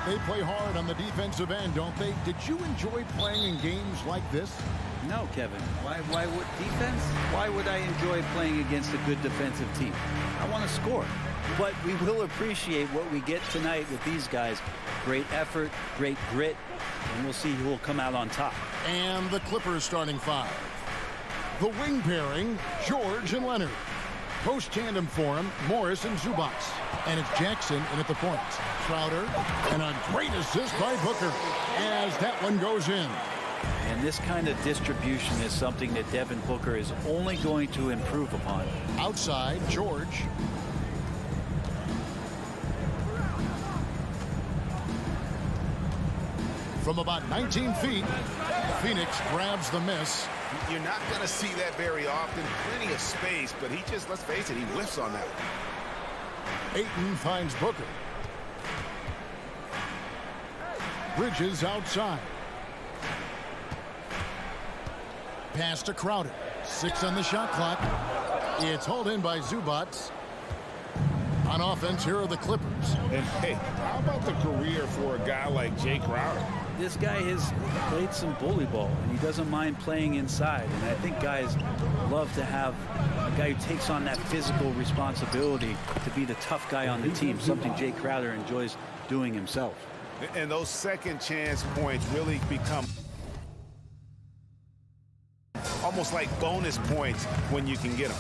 they play hard on the defensive end, don't they? Did you enjoy playing in games like this? No, Kevin. Why would defense? Why would I enjoy playing against a good defensive team? I want to score. But we will appreciate what we get tonight with these guys. Great effort, great grit, and we'll see who will come out on top. And the Clippers starting five. The wing pairing, George and Leonard. Post tandem for him, Morris and Zubac. And it's Jackson in at the point. Crowder, and a great assist by Booker as that one goes in. And this kind of distribution is something that Devin Booker is only going to improve upon. Outside, George. From about 19 feet, Phoenix grabs the miss. You're not going to see that very often. Plenty of space, but he just, let's face it, he whiffs on that one. Ayton finds Booker. Bridges outside. Pass to Crowder. 6 on the shot clock. It's hauled in by Zubac. On offense, here are the Clippers. And hey, how about the career for a guy like Jay Crowder? This guy has played some bully ball, and he doesn't mind playing inside. And I think guys love to have a guy who takes on that physical responsibility to be the tough guy on the team, something Jay Crowder enjoys doing himself. And those second chance points really become almost like bonus points when you can get them.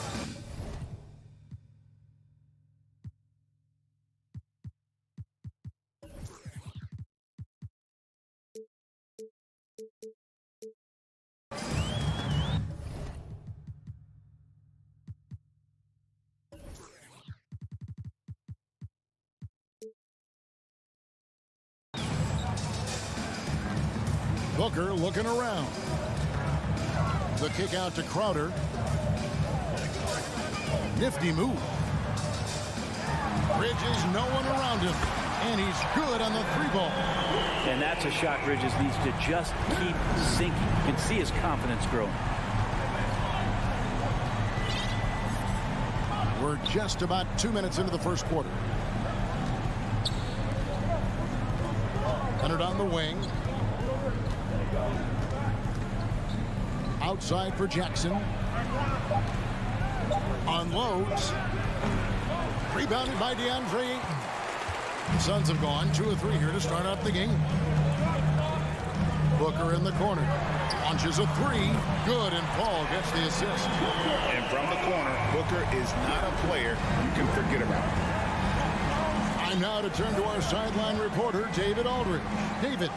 Booker looking around. The kick out to Crowder. Nifty move. Bridges, no one around him. And he's good on the 3-ball. And that's a shot Bridges needs to just keep sinking. You can see his confidence growing. We're just about 2 minutes into the first quarter. Leonard on the wing. Outside for Jackson. Unloads. Rebounded by DeAndre Ayton. The Suns have gone 2 of 3 here to start out the game. Booker in the corner. Launches a 3. Good, and Paul gets the assist. And from the corner, Booker is not a player you can forget about. Time now to turn to our sideline reporter, David Aldridge. David.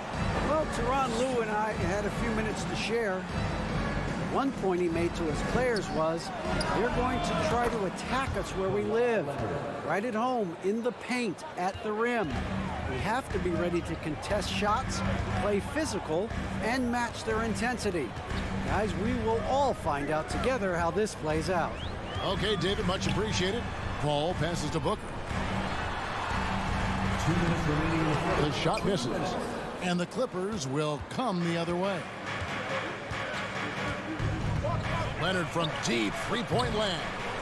Well, Tyronn Lue and I had a few minutes to share. One point he made to his players was, they're going to try to attack us where we live, right at home, in the paint, at the rim. We have to be ready to contest shots, play physical, and match their intensity. Guys, we will all find out together how this plays out. Okay, David, much appreciated. Paul passes to Booker. 2 minutes remaining. The shot misses, and the Clippers will come the other way. Leonard from deep, 3-point land.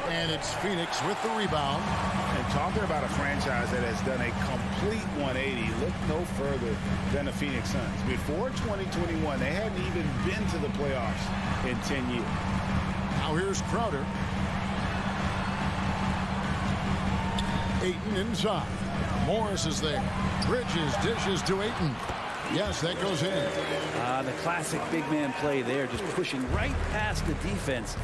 And it's Phoenix with the rebound. And talking about a franchise that has done a complete 180, look no further than the Phoenix Suns. Before 2021, they hadn't even been to the playoffs in 10 years. Now here's Crowder. Ayton inside. Morris is there. Bridges dishes to Ayton. Yes, that goes in. The classic big man play there, just pushing right past the defense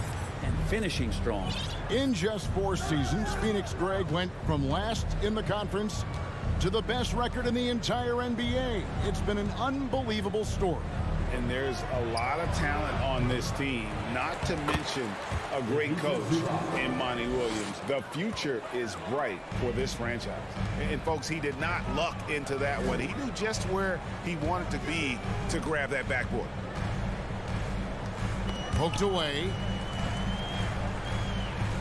and finishing strong. In just 4 seasons, Phoenix Greg went from last in the conference to the best record in the entire NBA. It's been an unbelievable story. And there's a lot of talent on this team, not to mention a great coach in Monty Williams. The future is bright for this franchise. And folks, he did not luck into that one. He knew just where he wanted to be to grab that backboard. Poked away.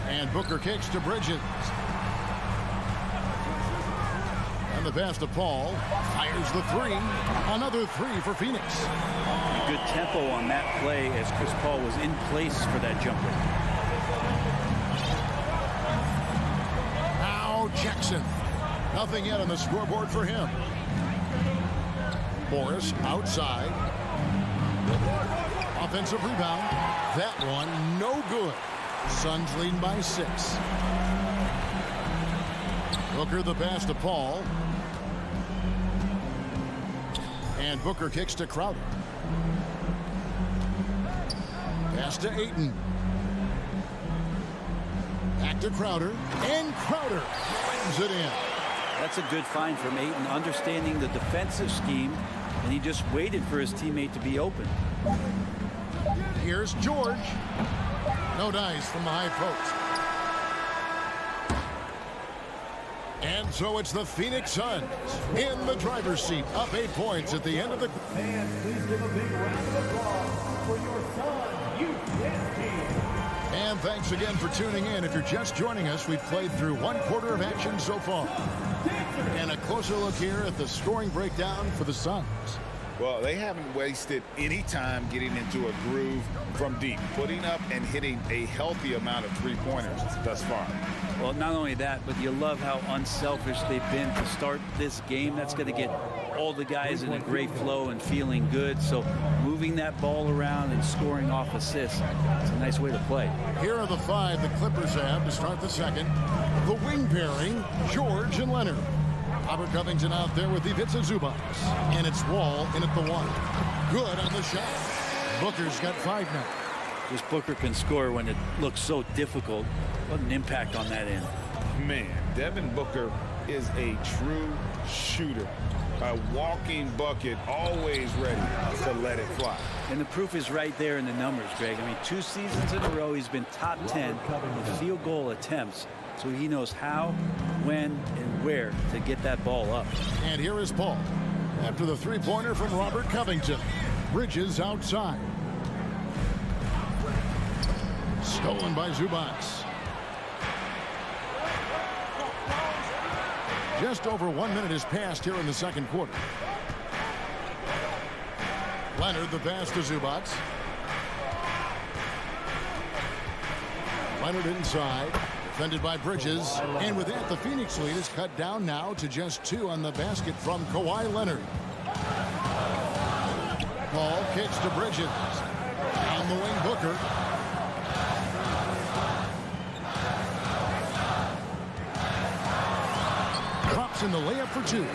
And Booker kicks to Bridges. And the pass to Paul. Fires the 3. Another 3 for Phoenix. Good tempo on that play as Chris Paul was in place for that jumper. Now Jackson. Nothing yet on the scoreboard for him. Morris outside. Offensive rebound. That one no good. Suns leading by 6. Booker the pass to Paul. And Booker kicks to Crowder. Pass to Ayton. Back to Crowder. And Crowder wins it in. That's a good find from Ayton, understanding the defensive scheme, and he just waited for his teammate to be open. Here's George. No dice from the high post. And so it's the Phoenix Suns in the driver's seat, up 8 points at the end of the... Fans, please give a big round of applause for your Sun youth team. And thanks again for tuning in. If you're just joining us, we've played through 1 quarter of action so far. And a closer look here at the scoring breakdown for the Suns. Well, they haven't wasted any time getting into a groove from deep, putting up and hitting a healthy amount of three-pointers thus far. Well, not only that, but you love how unselfish they've been to start this game. That's going to get all the guys in a great flow and feeling good. So moving that ball around and scoring off assists, it's a nice way to play. Here are the 5 the Clippers have to start the second. The wing pairing, George and Leonard. Robert Covington out there with Ivica Zubac. And it's Wall in at the 1. Good on the shot. Booker's got 5 now. This Booker can score when it looks so difficult. What an impact on that end. Man, Devin Booker is a true shooter. A walking bucket, always ready to let it fly. And the proof is right there in the numbers, Greg. I mean, 2 seasons in a row, he's been top 10 in field goal attempts. So he knows how, when, and where to get that ball up. And here is Paul. After the 3-pointer from Robert Covington. Bridges outside. Stolen by Zubac. Just over 1 minute has passed here in the second quarter. Leonard the pass to Zubac. Leonard inside. Defended by Bridges. And with that, the Phoenix lead is cut down now to just 2 on the basket from Kawhi Leonard. Paul kicks to Bridges. On the wing, Booker. Drops in the layup for 2.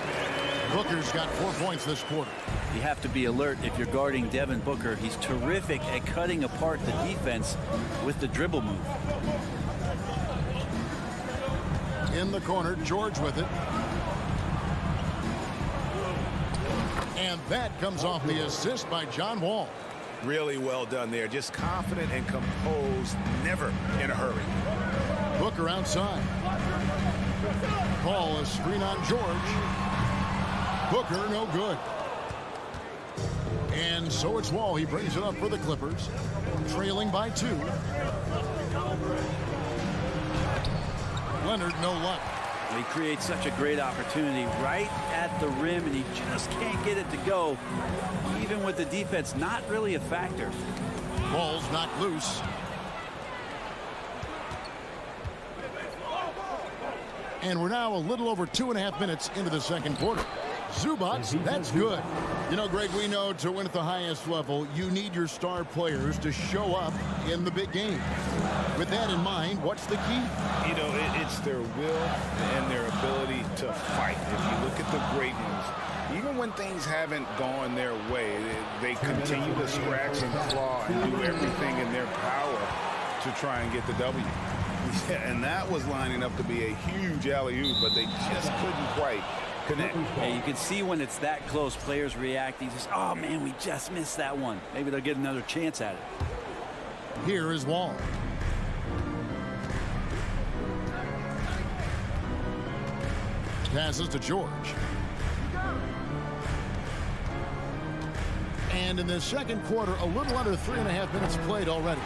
Booker's got 4 points this quarter. You have to be alert if you're guarding Devin Booker. He's terrific at cutting apart the defense with the dribble move. In the corner, George with it. And that comes off the assist by John Wall. Really well done there. Just confident and composed, never in a hurry. Booker outside. Paul, a screen on George. Booker, no good. And so it's Wall. He brings it up for the Clippers. Trailing by 2. Leonard, no luck. He creates such a great opportunity right at the rim, and he just can't get it to go. Even with the defense not really a factor. Ball's knocked loose. And we're now a little over 2.5 minutes into the second quarter. Zubac, that's good. You know, Greg, we know to win at the highest level, you need your star players to show up in the big game. With that in mind, what's the key? You know, it's their will and their ability to fight. If you look at the great ones, even when things haven't gone their way, they continue to scratch and claw and do everything in their power to try and get the W. Yeah, and that was lining up to be a huge alley-oop, but they just couldn't quite connect. Hey, you can see when it's that close, players reacting. Just, oh man, we just missed that one. Maybe they'll get another chance at it. Here is Wall. Passes to George. And in the second quarter, a little under 3.5 minutes played already.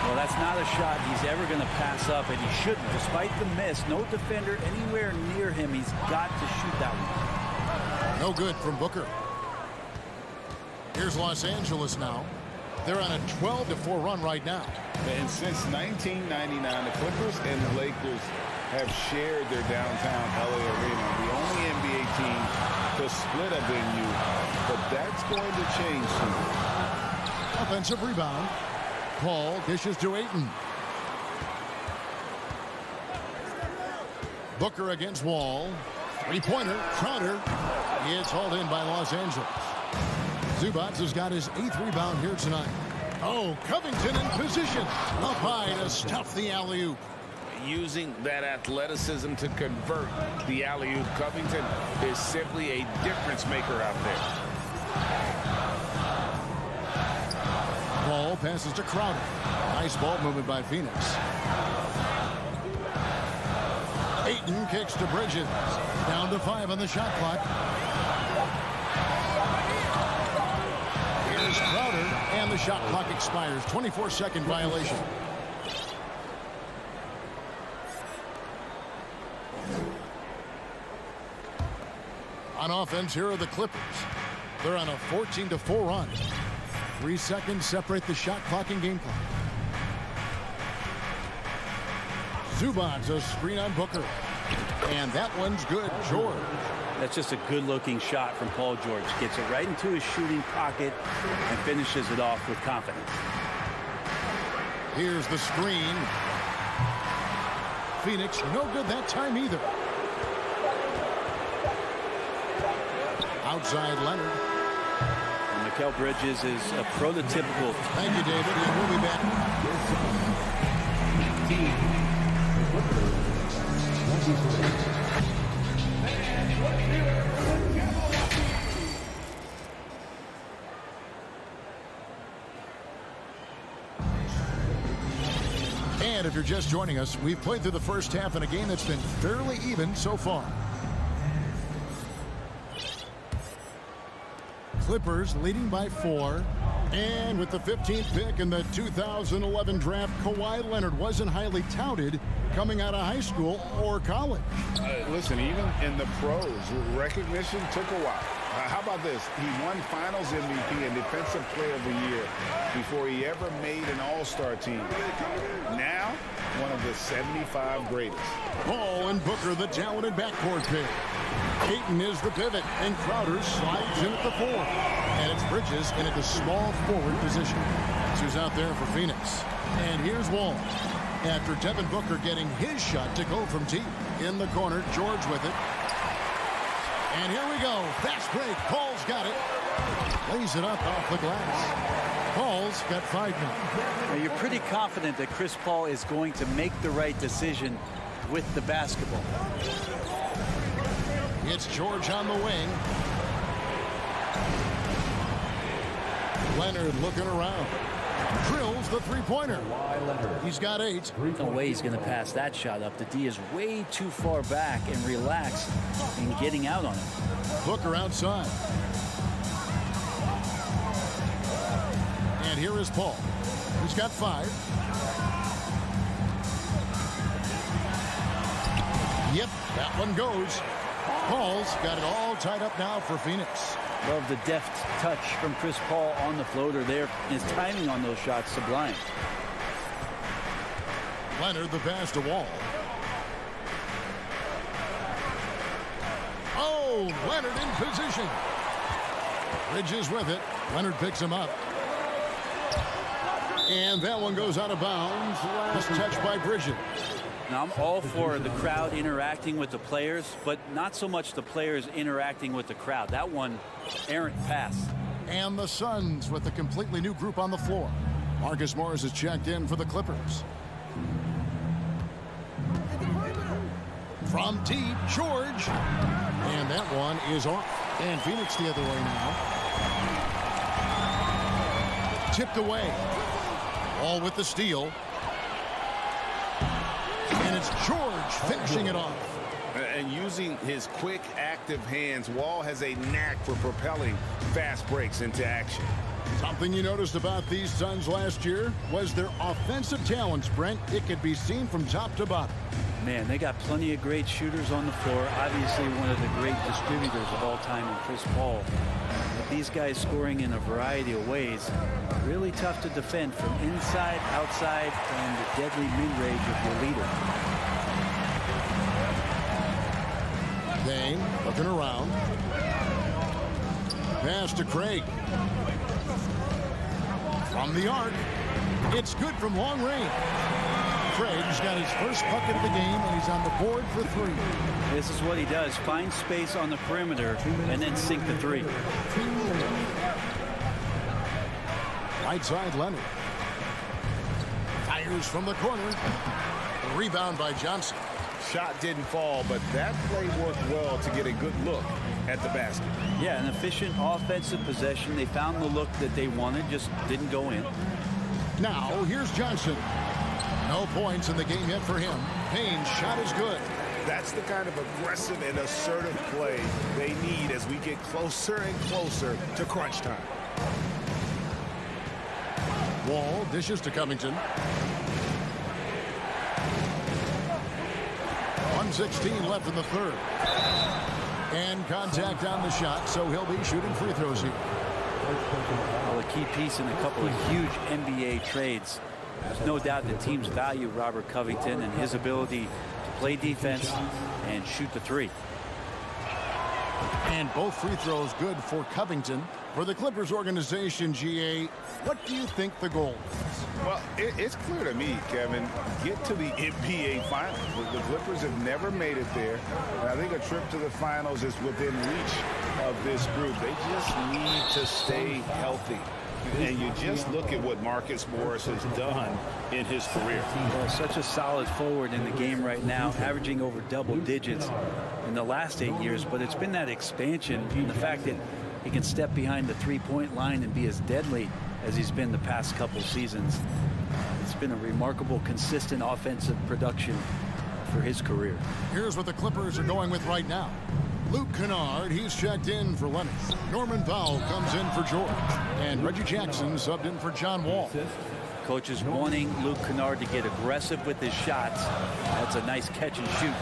Well, that's not a shot he's ever going to pass up, and he shouldn't. Despite the miss, no defender anywhere near him. He's got to shoot that one. No good from Booker. Here's Los Angeles now. They're on a 12-4 run right now. And since 1999, the Clippers and the Lakers have shared their downtown LA arena. The only NBA team to to split a venue, but that's going to change soon. Offensive rebound. Paul dishes to Ayton. Booker against Wall. Three-pointer. Crowder. It's hauled in by Los Angeles. Zubac has got his 8th rebound here tonight. Oh, Covington in position. Up high to stuff the alley-oop. Using that athleticism to convert the alley-oop. Covington is simply a difference maker out there. Ball passes to Crowder. Nice ball movement by Phoenix. Ayton kicks to Bridges. Down to 5 on the shot clock. Here's Crowder, and the shot clock expires. 24-second violation. On offense, here are the Clippers. They're on a 14-4 run. 3 seconds separate the shot clock and game clock. Zubac, a screen on Booker. And that one's good. George. That's just a good-looking shot from Paul George. Gets it right into his shooting pocket and finishes it off with confidence. Here's the screen. Phoenix, no good that time either. Outside Leonard. And Mikal Bridges is a prototypical. Thank you, David, and we'll be back. And if you're just joining us, we've played through the first half in a game that's been fairly even so far. Clippers leading by 4. And with the 15th pick in the 2011 draft, Kawhi Leonard wasn't highly touted coming out of high school or college. Listen, even in the pros, recognition took a while. How about this? He won Finals MVP and Defensive Player of the Year before he ever made an All-Star team. Now, one of the 75 greatest. Paul and Booker, the talented backcourt pick. Ayton is the pivot, and Crowder slides in at the 4. And it's Bridges in at the small forward position. That's who's out there for Phoenix. And here's Wall. After Devin Booker getting his shot to go from deep. In the corner, George with it. And here we go. Fast break. Paul's got it. Lays it up off the glass. Paul's got 5 now. Now, you're pretty confident that Chris Paul is going to make the right decision with the basketball. It's George on the wing. Leonard looking around. Drills the three-pointer. He's got 8. No way he's going to pass that shot up. The D is way too far back and relaxed in getting out on it. Booker outside. And here is Paul. He's got 5. Yep, that one goes. Paul's got it all tied up now for Phoenix. Love the deft touch from Chris Paul on the floater there. His timing on those shots sublime. Leonard the pass to Wall. Oh, Leonard in position. Bridges with it. Leonard picks him up. And that one goes out of bounds. Last touch by Bridges. Now, I'm all for the crowd interacting with the players, but not so much the players interacting with the crowd. That one, errant pass. And the Suns with a completely new group on the floor. Marcus Morris is checked in for the Clippers. From deep, George. And that one is off. And Phoenix the other way now. Tipped away. All with the steal. And it's George finishing it off. And using his quick, active hands, Wall has a knack for propelling fast breaks into action. Something you noticed about these Suns last year was their offensive talents, Brent. It could be seen from top to bottom. Man, they got plenty of great shooters on the floor. Obviously, one of the great distributors of all time in Chris Paul. But these guys scoring in a variety of ways. Really tough to defend from inside, outside, and the deadly mid-range of your leader. Dame looking around. Pass to Craig. From the arc. It's good from long range. Craig's got his first bucket of the game, and he's on the board for 3. This is what he does. Find space on the perimeter and then sink the 3. Right side, Leonard. Fires from the corner. Rebound by Johnson. Shot didn't fall, but that play worked well to get a good look at the basket. Yeah, an efficient offensive possession. They found the look that they wanted, just didn't go in. Now, here's Johnson. No points in the game yet for him. Payne's shot is good. That's the kind of aggressive and assertive play they need as we get closer and closer to crunch time. Wall dishes to Covington. 1:16 left in the third. And contact on the shot, so he'll be shooting free throws here. Well, a key piece in a couple of huge NBA trades. There's no doubt that teams value Robert Covington and his ability to play defense and shoot the 3. And both free throws good for Covington. For the Clippers organization, GA, what do you think the goal is? Well, it's clear to me, Kevin, get to the NBA Finals. The Clippers have never made it there. And I think a trip to the Finals is within reach of this group. They just need to stay healthy. And you just look at what Marcus Morris has done in his career. Well, such a solid forward in the game right now, averaging over double digits in the last 8 years. But it's been that expansion and the fact that he can step behind the three-point line and be as deadly as he's been the past couple seasons. It's been a remarkable, consistent offensive production for his career. Here's what the Clippers are going with right now. Luke Kennard, he's checked in for Leonard. Norman Powell comes in for George. And Reggie Jackson subbed in for John Wall. Coach is wanting Luke Kennard to get aggressive with his shots. That's a nice catch and shoot.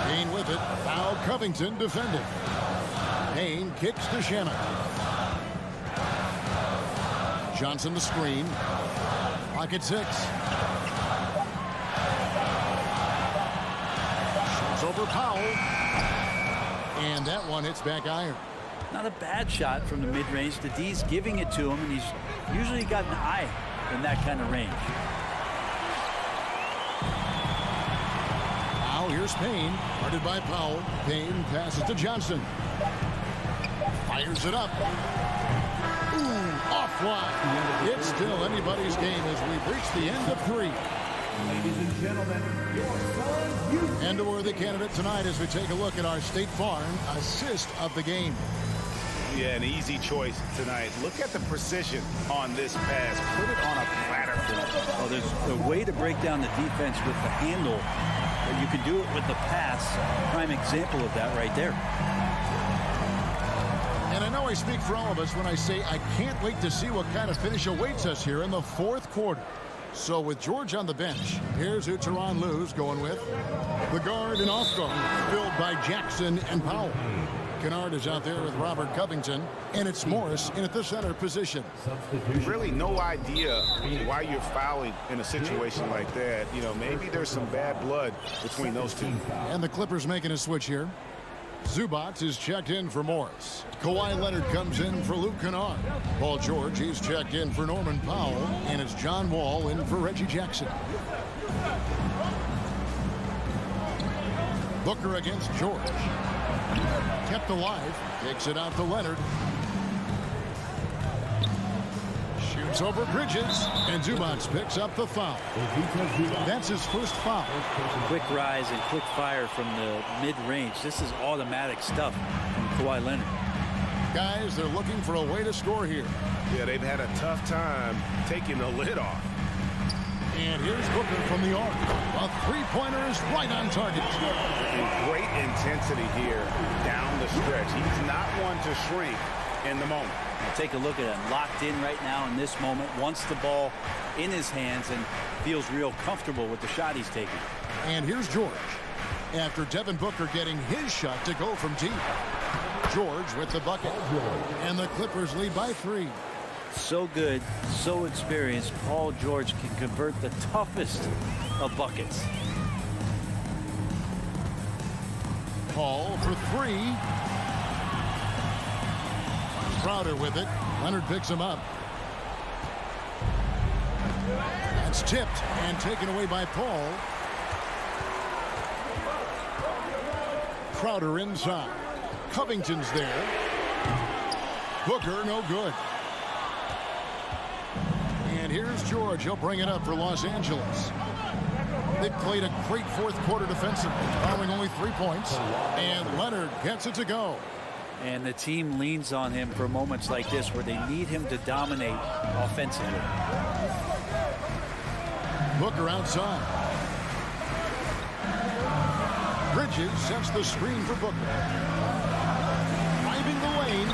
Payne with it. Now Covington defending. Payne kicks to Shannon. Johnson the screen. Pocket 6. Shoots over Powell. And that one hits back iron. Not a bad shot from the mid-range. The D's giving it to him, and he's usually got an eye in that kind of range. Now here's Payne, guarded by Powell. Payne passes to Johnson. Fires it up. Ooh, offline. It's still anybody's game as we've reached the end of 3. Ladies and gentlemen, your son, you. And a worthy candidate tonight as we take a look at our State Farm assist of the game. Yeah, an easy choice tonight. Look at the precision on this pass. Put it on a platter for him. Oh, there's a way to break down the defense with the handle, but you can do it with the pass. Prime example of that right there. And I know I speak for all of us when I say I can't wait to see what kind of finish awaits us here in the 4th quarter. So with George on the bench, here's who Tyronn Lue's going with. The guard and off guard, filled by Jackson and Powell. Kennard is out there with Robert Covington, and it's Morris in at the center position. Really no idea why you're fouling in a situation like that. You know, maybe there's some bad blood between those two. And the Clippers making a switch here. Zubac is checked in for Morris. Kawhi Leonard comes in for Luke Kennard. Paul George, he's checked in for Norman Powell, and it's John Wall in for Reggie Jackson. Booker against George. Kept alive, takes it out to Leonard. Shoots over Bridges, and Zubac picks up the foul. That's his first foul. Quick rise and quick fire from the mid-range. This is automatic stuff from Kawhi Leonard. Guys, they're looking for a way to score here. Yeah, they've had a tough time taking the lid off. And here's Booker from the arc. A three-pointer is right on target. And great intensity here down the stretch. He's not one to shrink in the moment. Take a look at him, locked in right now in this moment, wants the ball in his hands and feels real comfortable with the shot he's taking. And here's George. After Devin Booker getting his shot to go from deep. George with the bucket. And the Clippers lead by 3. So good, so experienced. Paul George can convert the toughest of buckets. Paul for three. Crowder with it. Leonard picks him up. That's tipped and taken away by Paul. Crowder inside. Covington's there. Booker, no good. And here's George. He'll bring it up for Los Angeles. They played a great fourth quarter defensively, allowing only 3 points. And Leonard gets it to go. And the team leans on him for moments like this where they need him to dominate offensively. Booker outside. Bridges sets the screen for Booker. Driving the lane.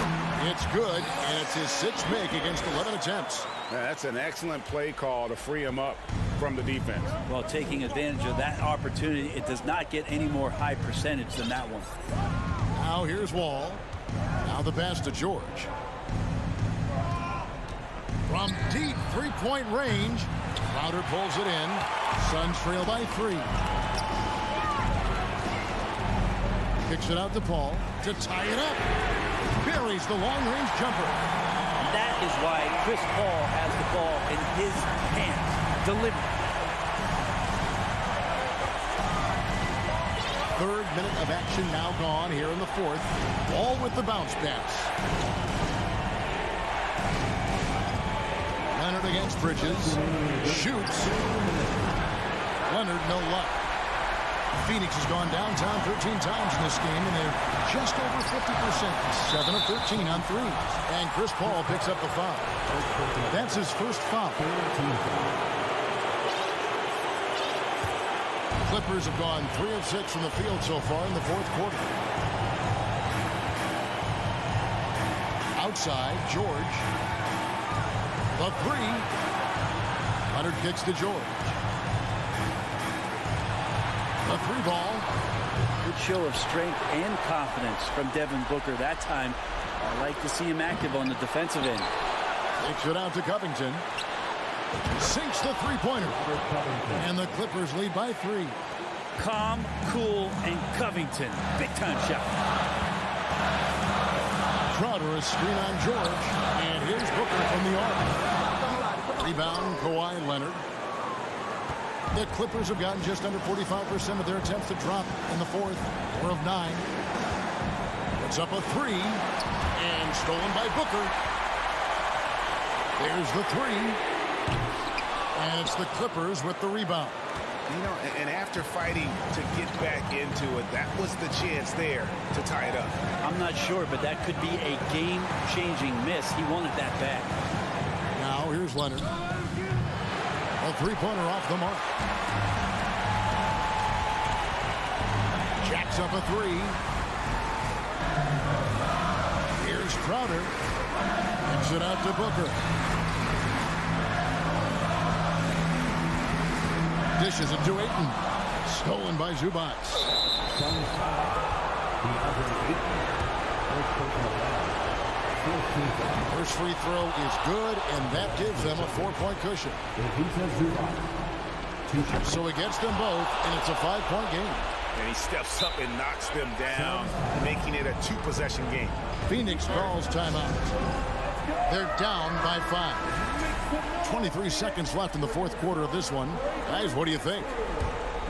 It's good, and it's his sixth make against 11 attempts. Yeah, that's an excellent play call to free him up from the defense. Well, taking advantage of that opportunity, it does not get any more high percentage than that one. Now here's Wall. Now the pass to George. From deep three-point range, Crowder pulls it in. Suns trail by 3. Kicks it out to Paul to tie it up. Buries the long-range jumper. That is why Chris Paul has the ball in his hands. Delivery. Third minute of action now gone here in the fourth. Ball with the bounce pass. Leonard against Bridges. Shoots. Leonard, no luck. Phoenix has gone downtown 13 times in this game, and they're just over 50%. 7 of 13 on threes. And Chris Paul picks up the foul. That's his first foul. Clippers have gone 3 of 6 from the field so far in the fourth quarter. Outside, George. The 3. Leonard kicks to George. The 3 ball. Good show of strength and confidence from Devin Booker that time. I like to see him active on the defensive end. Takes it out to Covington. Sinks the three-pointer. And the Clippers lead by 3. Calm, cool, and Covington. Big-time shot. Crowder a screen on George. And here's Booker from the arc. Rebound, Kawhi Leonard. The Clippers have gotten just under 45% of their attempts to drop in the fourth. 4 of 9. Puts up a 3. And stolen by Booker. There's the 3. And it's the Clippers with the rebound. You know, and after fighting to get back into it, that was the chance there to tie it up. I'm not sure, but that could be a game-changing miss. He wanted that back. Now here's Leonard. A three-pointer off the mark. Jacks up a 3. Here's Crowder. Gives it out to Booker. Dishes it to Ayton. Stolen by Zubac. First free throw is good, and that gives them a 4-point cushion. So he gets them both, and it's a 5-point game. And he steps up and knocks them down, making it a 2-possession game. Phoenix calls timeout. They're down by 5. 23 seconds left in the fourth quarter of this one. Guys, what do you think?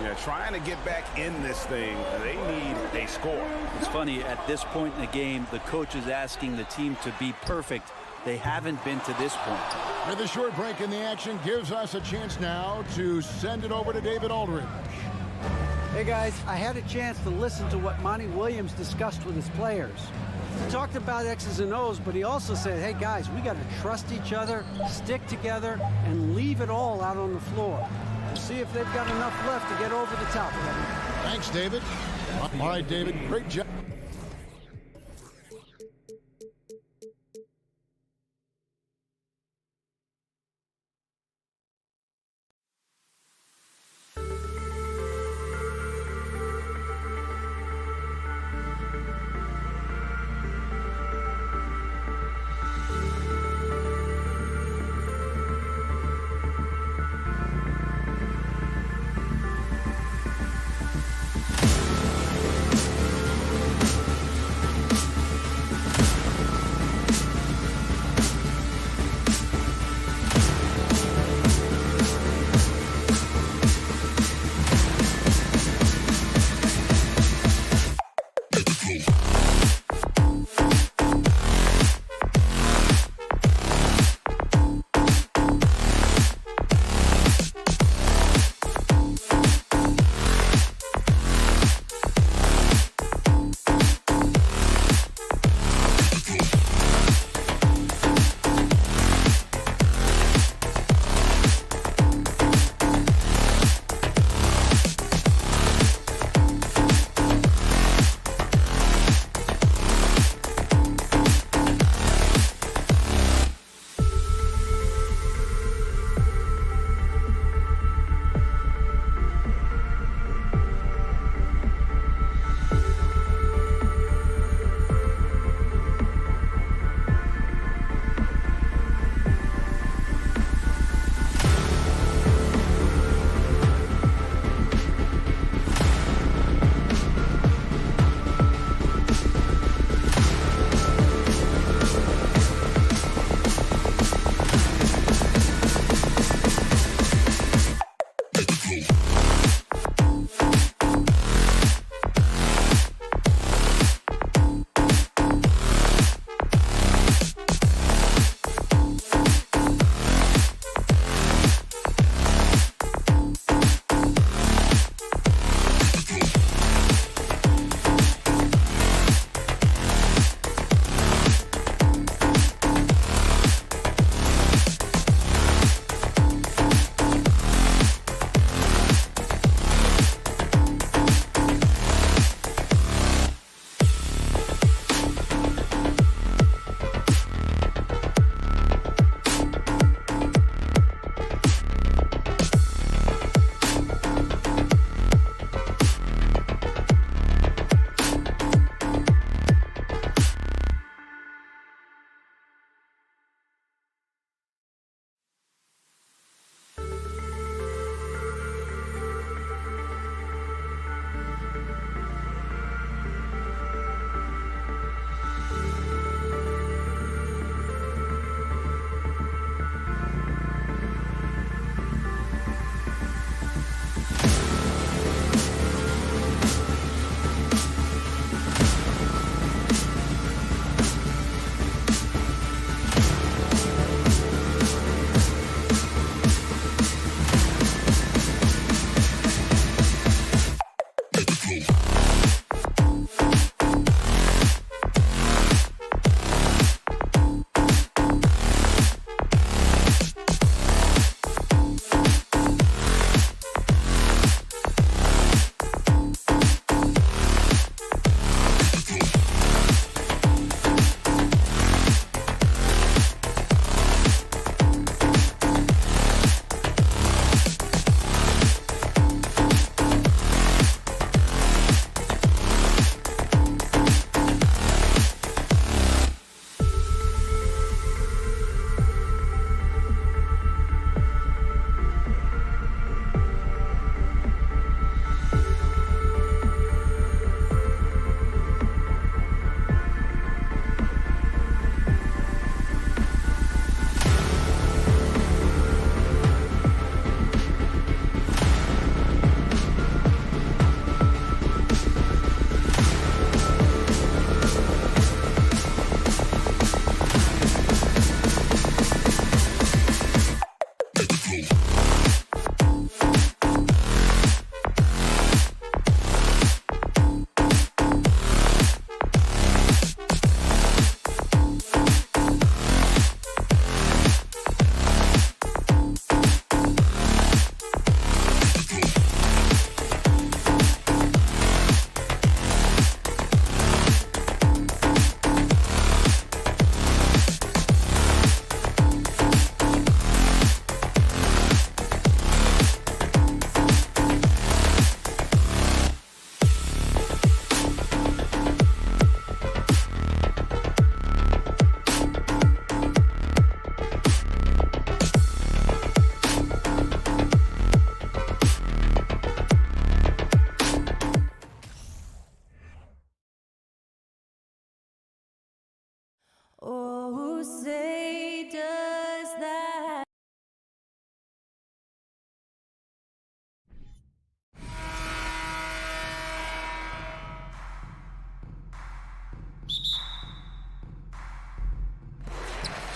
Yeah, trying to get back in this thing, they need a score. It's funny, at this point in the game, the coach is asking the team to be perfect. They haven't been to this point. With a short break in the action, gives us a chance now to send it over to David Aldridge. Hey guys, I had a chance to listen to what Monty Williams discussed with his players. He talked about X's and O's, but he also said, hey guys, we got to trust each other, stick together, and leave it all out on the floor. We'll see if they've got enough left to get over the top of them. Thanks, David. All right, David, great job.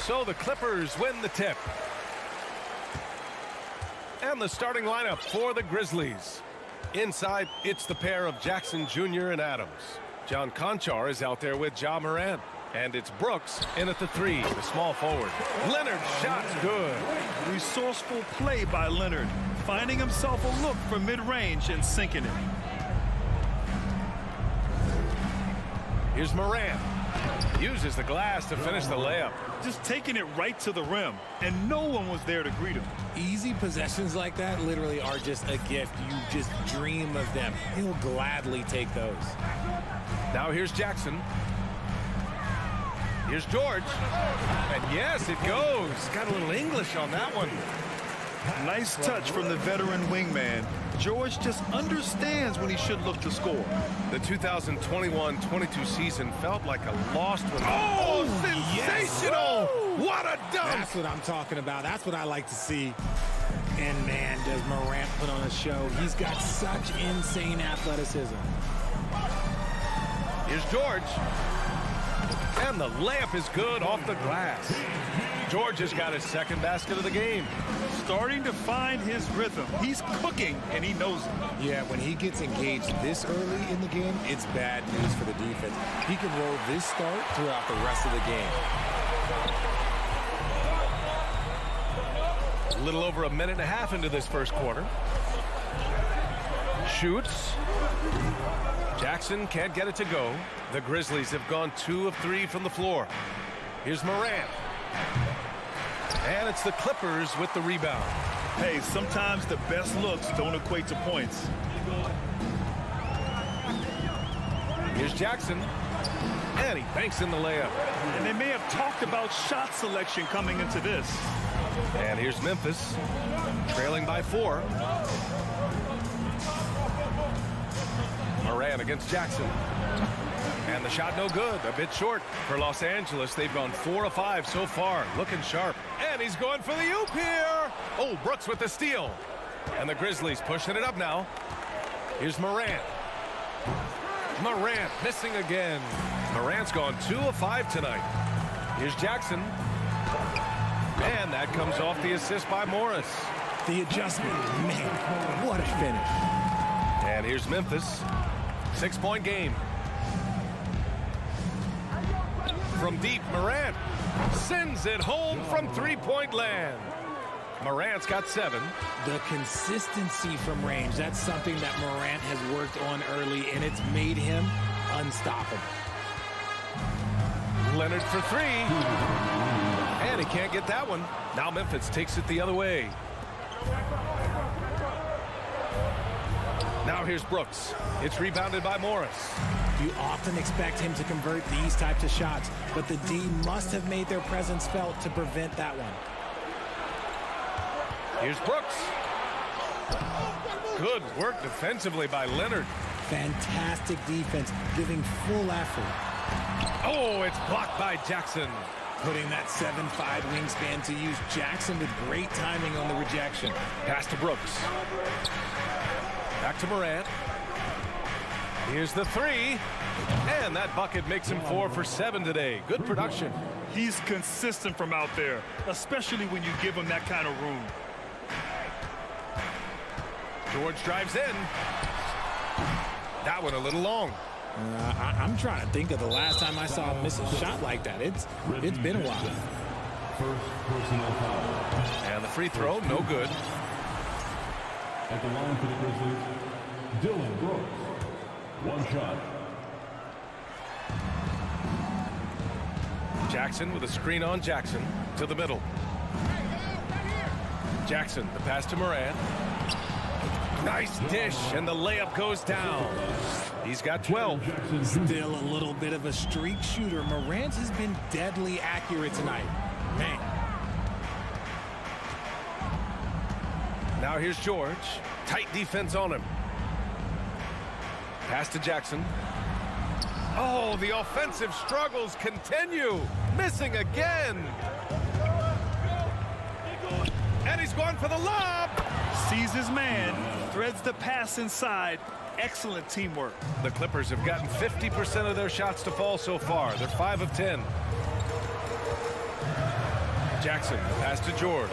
So the Clippers win the tip. And the starting lineup for the Grizzlies. Inside, it's the pair of Jackson Jr. and Adams. John Conchar is out there with Ja Morant. And it's Brooks in at the 3, the small forward. Leonard's shot's good. Resourceful play by Leonard, finding himself a look for mid-range and sinking it. Here's Morant. Uses the glass to finish the layup. Just taking it right to the rim, and no one was there to greet him. Easy possessions like that literally are just a gift. You just dream of them. He'll gladly take those. Now here's Jackson. Here's George. And yes, it goes. Got a little English on that one. Nice touch from the veteran wingman. George just understands when he should look to score. The 2021-22 season felt like a lost one. Oh, sensational! Yes. What a dunk! That's what I'm talking about. That's what I like to see. And man, does Morant put on a show. He's got such insane athleticism. Here's George. And the layup is good off the glass. George has got his second basket of the game. Starting to find his rhythm. He's cooking, and he knows it. Yeah, when he gets engaged this early in the game, it's bad news for the defense. He can roll this start throughout the rest of the game. A little over a minute and a half into this first quarter. Shoots. Jackson can't get it to go. The Grizzlies have gone 2 of 3 from the floor. Here's Morant. And it's the Clippers with the rebound. Hey, sometimes the best looks don't equate to points. Here's Jackson. And he banks in the layup. And they may have talked about shot selection coming into this. And here's Memphis, trailing by 4. Morant against Jackson. And the shot no good, a bit short for Los Angeles. They've gone 4 of 5 so far, looking sharp. And he's going for the oop here. Oh, Brooks with the steal. And the Grizzlies pushing it up now. Here's Morant. Morant missing again. Morant's gone 2 of 5 tonight. Here's Jackson. And that comes off the assist by Morris. The adjustment, man, what a finish. And here's Memphis. 6-point game. From deep, Morant sends it home from 3-point land. Morant's got 7. The consistency from range, that's something that Morant has worked on early, and it's made him unstoppable. Leonard for 3. And he can't get that one. Now Memphis takes it the other way. Now here's Brooks. It's rebounded by Morris. You often expect him to convert these types of shots, but the D must have made their presence felt to prevent that one. Here's Brooks. Good work defensively by Leonard. Fantastic defense, giving full effort. Oh, it's blocked by Jackson. Putting that 7'5" wingspan to use. Jackson with great timing on the rejection. Pass to Brooks. Back to Morant. Here's the 3. And that bucket makes him 4 for 7 today. Good production. He's consistent from out there, especially when you give him that kind of room. George drives in. That one a little long. I'm trying to think of the last time I saw him miss a shot like that. It's been a while. And the free throw, no good. At the line for the Grizzlies, Dylan Brooks. 1 shot. Jackson with a screen on Jackson to the middle. Jackson, the pass to Morant. Nice dish, and the layup goes down. He's got 12. Still a little bit of a streak shooter. Morant has been deadly accurate tonight. Man. Now here's George. Tight defense on him. Pass to Jackson. Oh, the offensive struggles continue. Missing again. And he's going for the lob. Sees his man, threads the pass inside. Excellent teamwork. The Clippers have gotten 50% of their shots to fall so far. They're 5 of 10. Jackson, pass to George.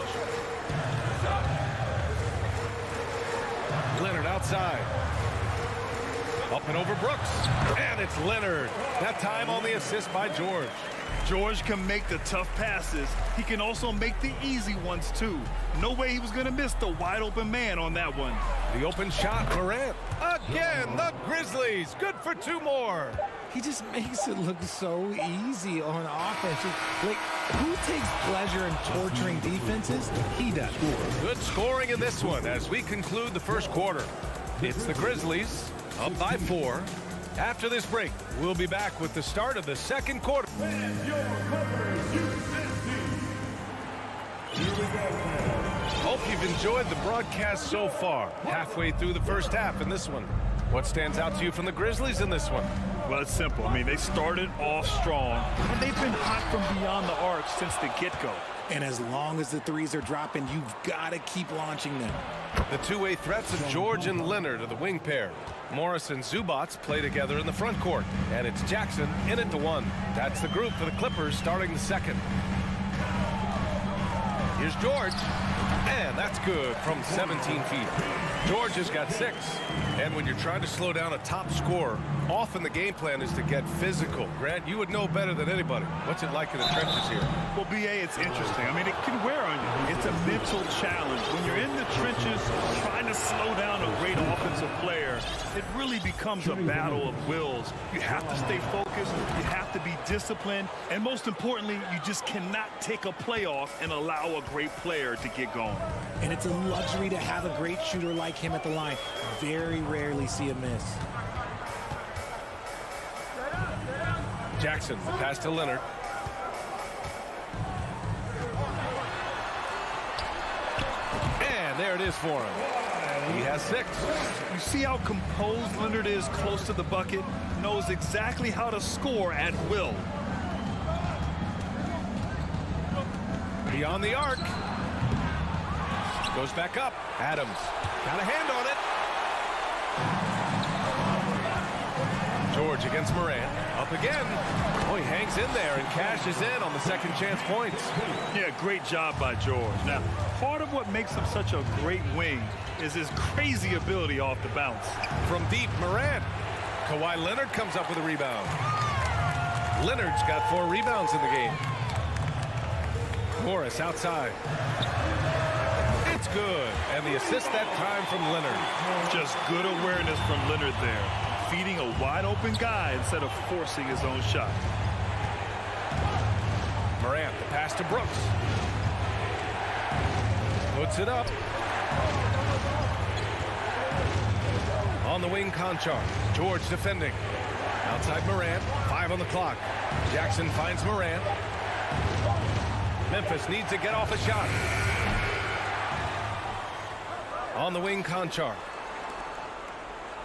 Leonard outside. Up and over Brooks. And it's Leonard. That time on the assist by George. George can make the tough passes. He can also make the easy ones, too. No way he was going to miss the wide-open man on that one. The open shot, Morant. Again, the Grizzlies. Good for 2 more. He just makes it look so easy on offense. Like, who takes pleasure in torturing defenses? He does. Good scoring in this one as we conclude the first quarter. It's the Grizzlies up by 4. After this break, we'll be back with the start of the second quarter. And your Clippers, Houston. Here we go. Hope you've enjoyed the broadcast so far. Halfway through the first half in this one. What stands out to you from the Grizzlies in this one? Well, it's simple. I mean, they started off strong, and they've been hot from beyond the arc since the get-go. And as long as the threes are dropping, you've got to keep launching them. The two-way threats of George and Leonard are the wing pair. Morris and Zubats play together in the front court. And it's Jackson in at the 1. That's the group for the Clippers starting the second. Here's George. And that's good from 17 feet. George has got 6. And when you're trying to slow down a top scorer, often the game plan is to get physical. Grant, you would know better than anybody. What's it like in the trenches here? Well, B.A., it's interesting. I mean, it can wear on you. It's a mental challenge. When you're in the trenches trying to slow down a great offensive player, it really becomes a battle of wills. You have to stay focused. You have to be disciplined. And most importantly, you just cannot take a play off and allow a great player to get going. And it's a luxury to have a great shooter like him at the line. Very rarely see a miss. Jackson, the pass to Leonard. And there it is for him. He has 6. You see how composed Leonard is close to the bucket? Knows exactly how to score at will. Beyond the arc. Goes back up. Adams got a hand on it. George against Morant. Up again. Oh, he hangs in there and cashes in on the second chance points. Yeah, great job by George. Now, part of what makes him such a great wing is his crazy ability off the bounce. From deep, Morant. Kawhi Leonard comes up with a rebound. Leonard's got 4 rebounds in the game. Morris outside. It's good. And the assist that time from Leonard. Just good awareness from Leonard there. Feeding a wide open guy instead of forcing his own shot. Morant, the pass to Brooks. Puts it up. On the wing, Conchar. George defending. Outside Morant. 5 on the clock. Jackson finds Morant. Memphis needs to get off a shot. On the wing, Conchar.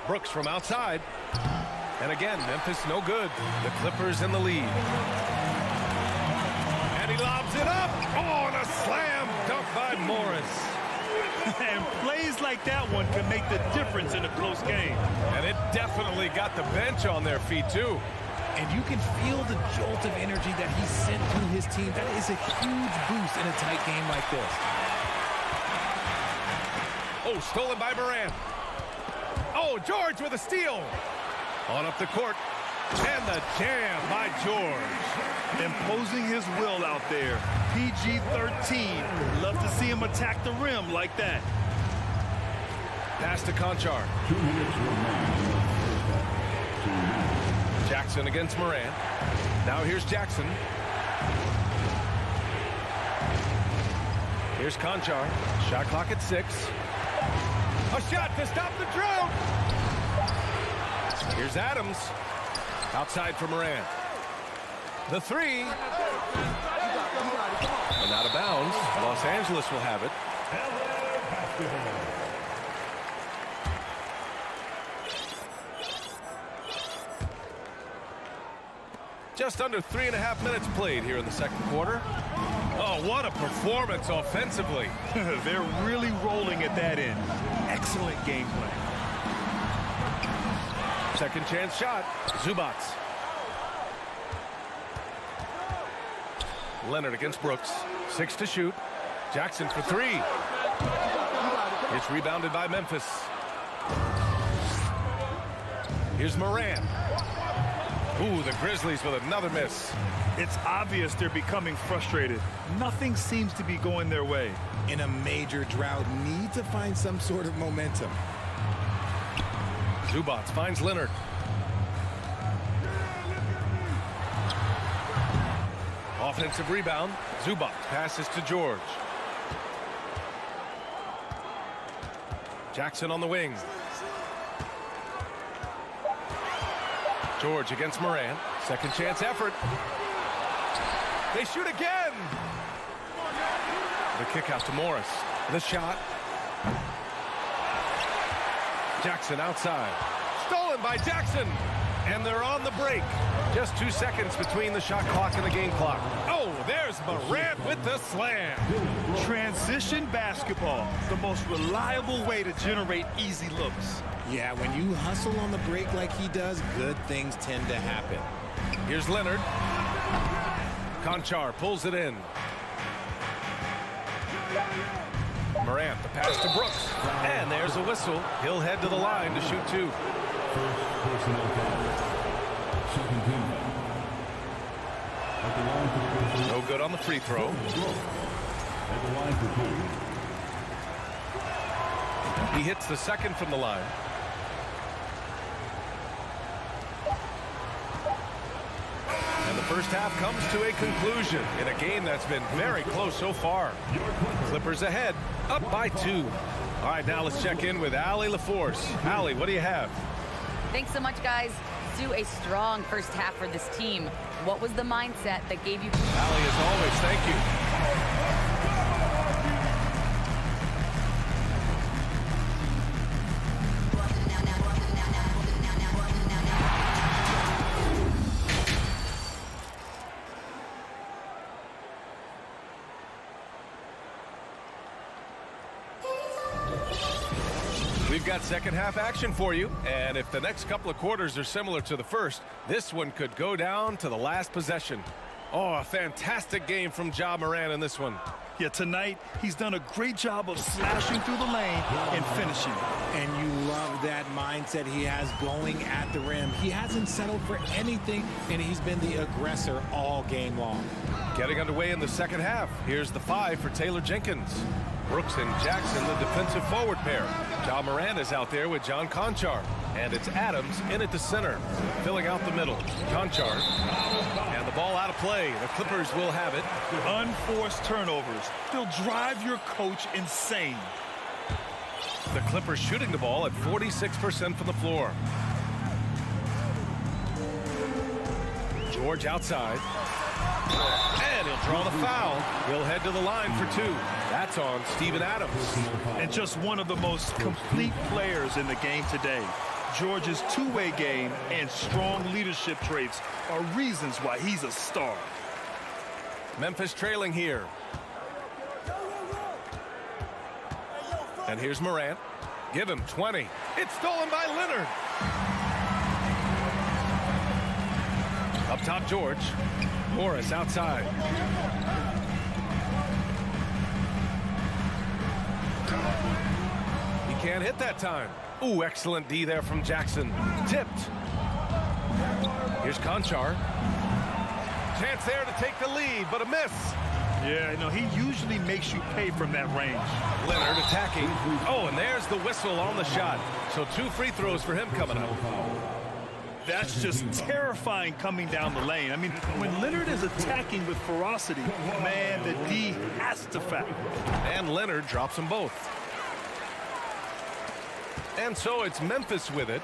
Brooks from outside. And again, Memphis no good. The Clippers in the lead. And he lobs it up. Oh, and a slam dunk by Morris. And plays like that one can make the difference in a close game. And it definitely got the bench on their feet, too. And you can feel the jolt of energy that he sent through his team. That is a huge boost in a tight game like this. Oh, stolen by Morant. Oh, George with a steal. On up the court. And the jam by George. Imposing his will out there. PG-13. Love to see him attack the rim like that. Pass to Conchar. Jackson against Morant. Now here's Jackson. Here's Conchar. Shot clock at 6. A shot to stop the drought. Here's Adams. Outside for Morant. The 3. And out of bounds. Los Angeles will have it. Just under 3.5 minutes played here in the second quarter. Oh, what a performance offensively. They're really rolling at that end. Excellent game plan. Second chance shot. Zubats. Leonard against Brooks. 6 to shoot. Jackson for 3. It's rebounded by Memphis. Here's Morant. Ooh, the Grizzlies with another miss. It's obvious they're becoming frustrated. Nothing seems to be going their way. In a major drought, need to find some sort of momentum. Zubac finds Leonard. Offensive rebound. Zubac passes to George. Jackson on the wing. George against Morant. Second chance effort. They shoot again. The kick out to Morris. The shot. Jackson outside. Stolen by Jackson. And they're on the break. Just 2 seconds between the shot clock and the game clock. Oh, there's Morant with the slam. Transition basketball, the most reliable way to generate easy looks. Yeah, when you hustle on the break like he does, good things tend to happen. Here's Leonard. Conchar pulls it in. Morant, the pass to Brooks. And there's a whistle. He'll head to the line to shoot 2. No good on the free throw. He hits the second from the line. And the first half comes to a conclusion in a game that's been very close so far. Clippers ahead, up by 2. All right, now let's check in with Allie LaForce. Allie, what do you have? Thanks so much, guys. Stu, a strong first half for this team. What was the mindset that gave you... Allie, as always, thank you. We've got second half action for you, and if the next couple of quarters are similar to the first, this one could go down to the last possession. Oh, a fantastic game from Ja Morant in this one. Yeah, tonight he's done a great job of slashing through the lane and finishing. And you love that mindset he has going at the rim. He hasn't settled for anything, and he's been the aggressor all game long. Getting underway in the second half. Here's the 5 for Taylor Jenkins. Brooks and Jackson, the defensive forward pair. Ja Morant is out there with John Conchar. And it's Adams in at the center, filling out the middle. Conchar. And the ball out of play. The Clippers will have it. Unforced turnovers. They'll drive your coach insane. The Clippers shooting the ball at 46% from the floor. George outside. And he'll draw the foul. He'll head to the line for 2. That's on Steven Adams. And just one of the most complete players in the game today. George's two-way game and strong leadership traits are reasons why he's a star. Memphis trailing here. And here's Morant. Give him 20. It's stolen by Leonard. Up top, George. Morris outside. He can't hit that time. Ooh, excellent D there from Jackson. Tipped. Here's Conchar. Chance there to take the lead, but a miss. Yeah, you know, he usually makes you pay from that range. Leonard attacking. Oh, and there's the whistle on the shot. So 2 free throws for him coming up. That's just terrifying coming down the lane. I mean, when Leonard is attacking with ferocity, man, the D has to foul. And Leonard drops them both. And so it's Memphis with it.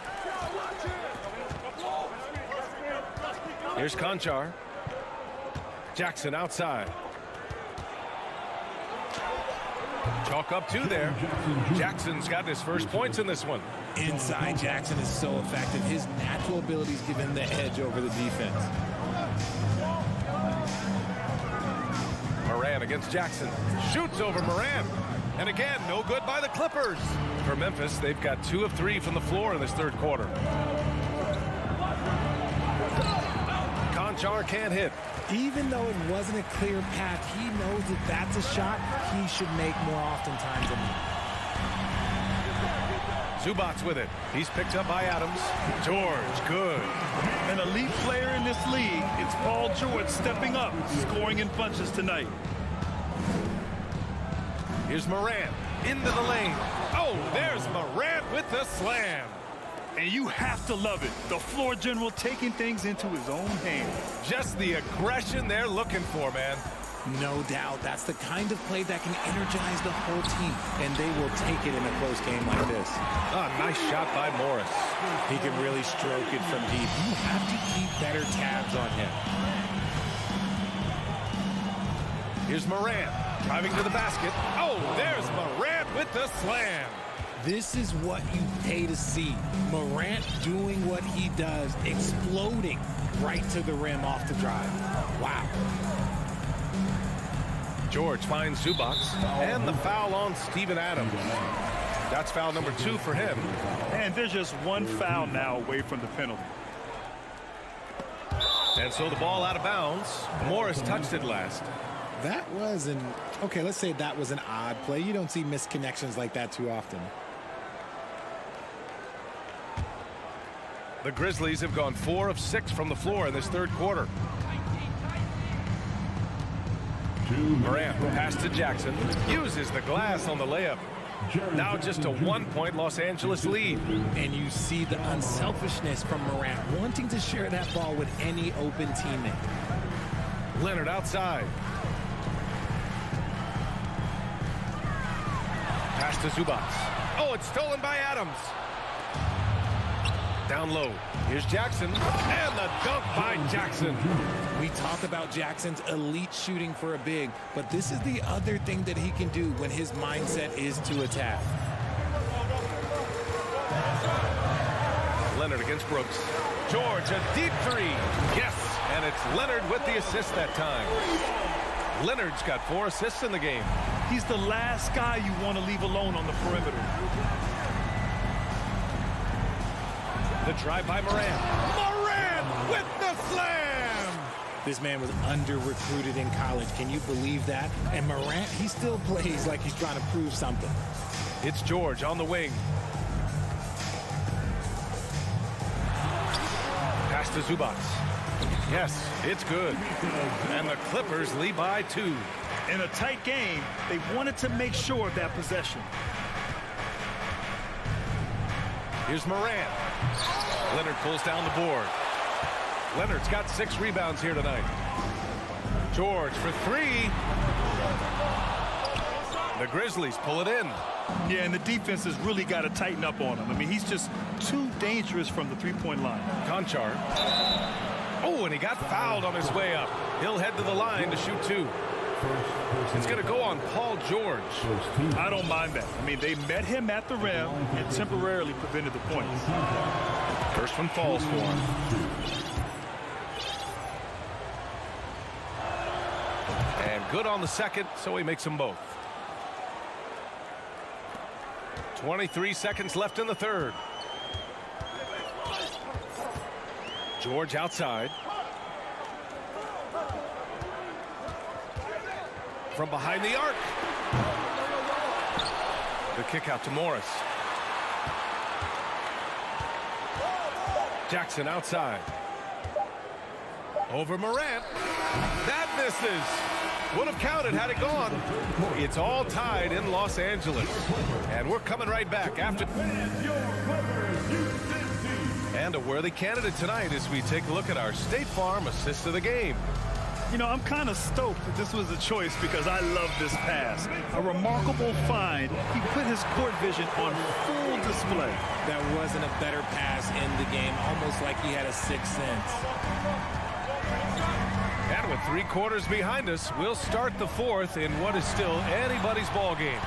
Here's Conchar. Jackson outside. Chalk up 2 there. Jackson's got his first points in this one. Inside, Jackson is so effective. His natural abilities give him the edge over the defense. Morant against Jackson. Shoots over Morant. And again, no good by the Clippers. For Memphis, they've got 2 of 3 from the floor in this third quarter. Conchar can't hit. Even though it wasn't a clear path, he knows that that's a shot he should make more oftentimes than not. Zubats with it. He's picked up by Adams. George, good. An elite player in this league, it's Paul George stepping up, scoring in bunches tonight. Here's Morant into the lane. Oh, there's Morant with the slam. And you have to love it. The floor general taking things into his own hands. Just the aggression they're looking for, man. No doubt. That's the kind of play that can energize the whole team, and they will take it in a close game like this. Ah, nice shot by Morris. He can really stroke it from deep. You have to keep better tabs on him. Here's Morant driving to the basket. Oh, there's Morant with the slam. This is what you pay to see. Morant doing what he does, exploding right to the rim off the drive. Wow. George finds Zubats, and the foul on Steven Adams. That's foul number 2 for him. And there's just one foul now away from the penalty. And so the ball out of bounds. Morris touched it last. That was okay, let's say that was an odd play. You don't see misconnections like that too often. The Grizzlies have gone 4 of 6 from the floor in this third quarter. Morant pass to Jackson. Uses the glass on the layup. Now just a 1-point Los Angeles lead. And you see the unselfishness from Morant, wanting to share that ball with any open teammate. Leonard outside. Pass to Zubats. Oh, it's stolen by Adams. Down low. Here's Jackson. And the dunk by Jackson. We talk about Jackson's elite shooting for a big, but this is the other thing that he can do when his mindset is to attack. Leonard against Brooks. George, a deep 3. Yes, and it's Leonard with the assist that time. Leonard's got 4 assists in the game. He's the last guy you want to leave alone on the perimeter. The drive by Morant. Morant with the slam! This man was under-recruited in college. Can you believe that? And Morant, he still plays like he's trying to prove something. It's George on the wing. Pass to Zubats. Yes, it's good. And the Clippers lead by 2. In a tight game, they wanted to make sure of that possession. Here's Morant. Leonard pulls down the board. Leonard's got 6 rebounds here tonight. George for 3. The Grizzlies pull it in. Yeah, and the defense has really got to tighten up on him. I mean, he's just too dangerous from the three-point line. Conchar. Oh, and he got fouled on his way up. He'll head to the line to shoot 2. It's going to go on Paul George. I don't mind that. I mean, they met him at the rim and temporarily prevented the points. First one falls for him. And good on the second, so he makes them both. 23 seconds left in the third. George outside. From behind the arc. The kick out to Morris. Jackson outside. Over Morant. That misses. Would have counted had it gone. It's all tied in Los Angeles. And we're coming right back after. And a worthy candidate tonight as we take a look at our State Farm assist of the game. You know, I'm kind of stoked that this was a choice because I love this pass. A remarkable find. He put his court vision on full display. That wasn't a better pass in the game, almost like he had a sixth sense. And with 3 quarters behind us, we'll start the fourth in what is still anybody's ball game.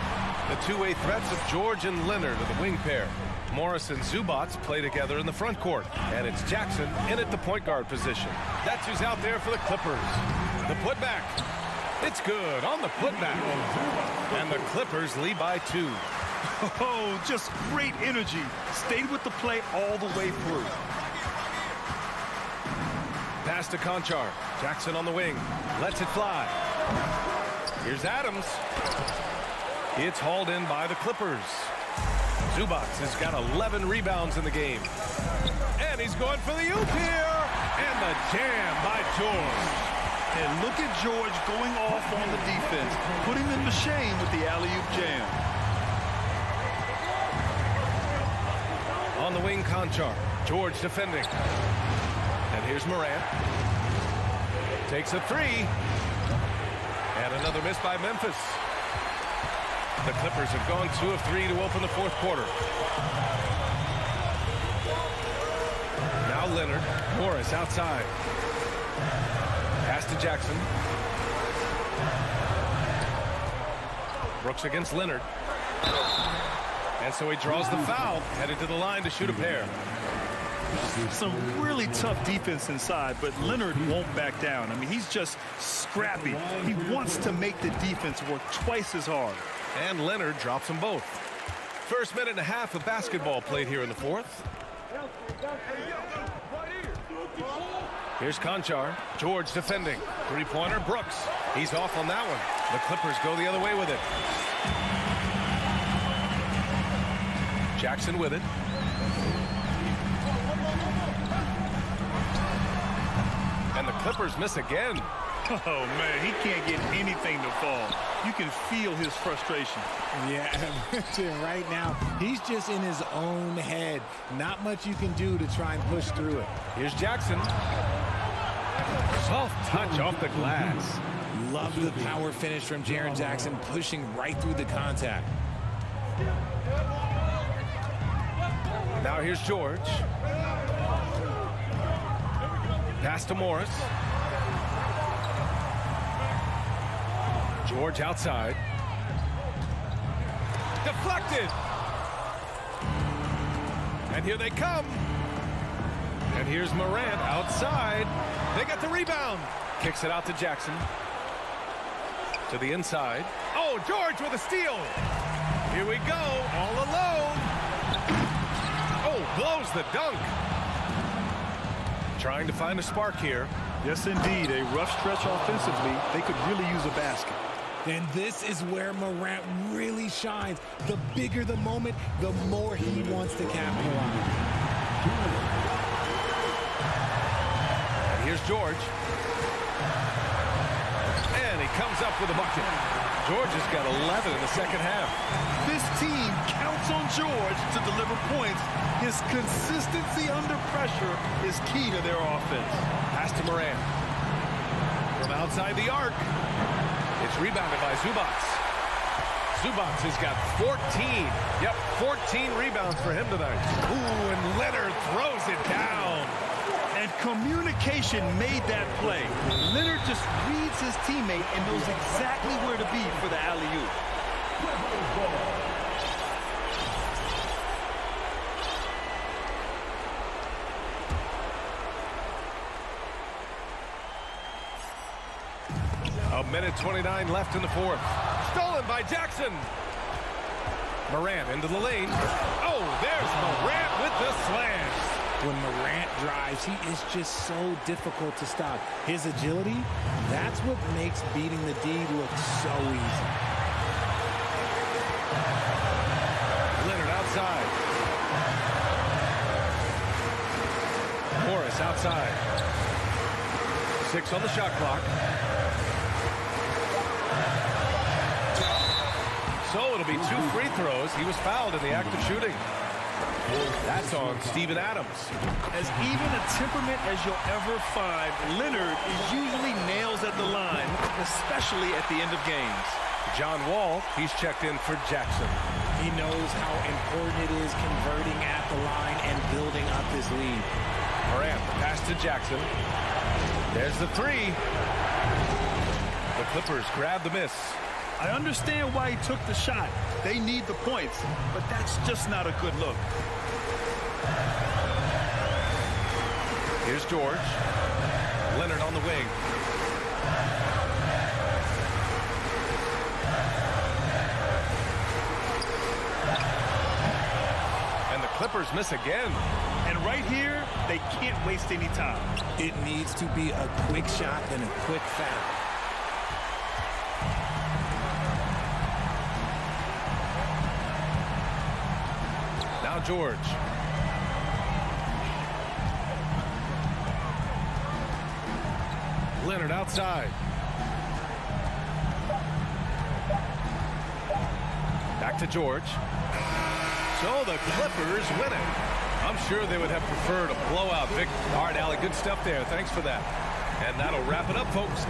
The two-way threats of George and Leonard are the wing pair. Morris and Zubats play together in the front court. And it's Jackson in at the point guard position. That's who's out there for the Clippers. The putback. It's good on the putback. And the Clippers lead by 2. Oh, just great energy. Stayed with the play all the way through. Pass to Conchar. Jackson on the wing. Lets it fly. Here's Adams. It's hauled in by the Clippers. Zubac has got 11 rebounds in the game. And he's going for the oop here. And the jam by George. And look at George going off on the defense, putting them to shame with the alley-oop jam. On the wing, Conchar. George defending. And here's Morant. Takes a three. And another miss by Memphis. The Clippers have gone 2 of 3 to open the fourth quarter. Now Leonard. Morris outside. Pass to Jackson. Brooks against Leonard. And so he draws the foul, headed to the line to shoot a pair. Some really tough defense inside, but Leonard won't back down. I mean, he's just scrappy. He wants to make the defense work twice as hard. And Leonard drops them both. First minute and a half of basketball played here in the fourth. Here's Conchar. George defending. Three-pointer, Brooks. He's off on that one. The Clippers go the other way with it. Jackson with it. And the Clippers miss again. Oh, man, he can't get anything to fall. You can feel his frustration. Yeah, right now, he's just in his own head. Not much you can do to try and push through it. Here's Jackson. Soft touch off the glass. Love the power finish from Jaren Jackson, pushing right through the contact. Now here's George. Pass to Morris. George outside. Deflected. And here they come. And here's Morant outside. They got the rebound. Kicks it out to Jackson. To the inside. Oh, George with a steal. Here we go, all alone. Oh, blows the dunk. Trying to find a spark here. Yes, indeed. A rough stretch offensively. They could really use a basket. And this is where Morant really shines. The bigger the moment, the more he wants to capitalize. And here's George. And he comes up with a bucket. George has got 11 in the second half. This team counts on George to deliver points. His consistency under pressure is key to their offense. Pass to Morant. From outside the arc. It's rebounded by Zubac. Zubac has got 14. Yep, 14 rebounds for him tonight. Ooh, and Leonard throws it down. And communication made that play. Leonard just reads his teammate and knows exactly where to be for the alley-oop. A minute 29 left in the fourth. Stolen by Jackson. Morant into the lane. Oh, there's Morant with the slam. When Morant drives, he is just so difficult to stop. His agility, that's what makes beating the D look so easy. Leonard outside. Morris outside. 6 on the shot clock. So it'll be 2 free throws. He was fouled in the act of shooting. That's on Steven Adams. As even a temperament as you'll ever find, Leonard usually nails at the line, especially at the end of games. John Wall, he's checked in for Jackson. He knows how important it is converting at the line and building up his lead. Morant, pass to Jackson. There's the 3. The Clippers grab the miss. I understand why he took the shot. They need the points, but that's just not a good look. Here's George. Leonard on the wing. And the Clippers Clippers miss again. And right here, they can't waste any time. It needs to be a quick shot and a quick foul. Now George. Leonard outside. Back to George. So the Clippers win it. I'm sure they would have preferred a blowout victory. All right, Allie, good stuff there. Thanks for that. And that'll wrap it up, folks.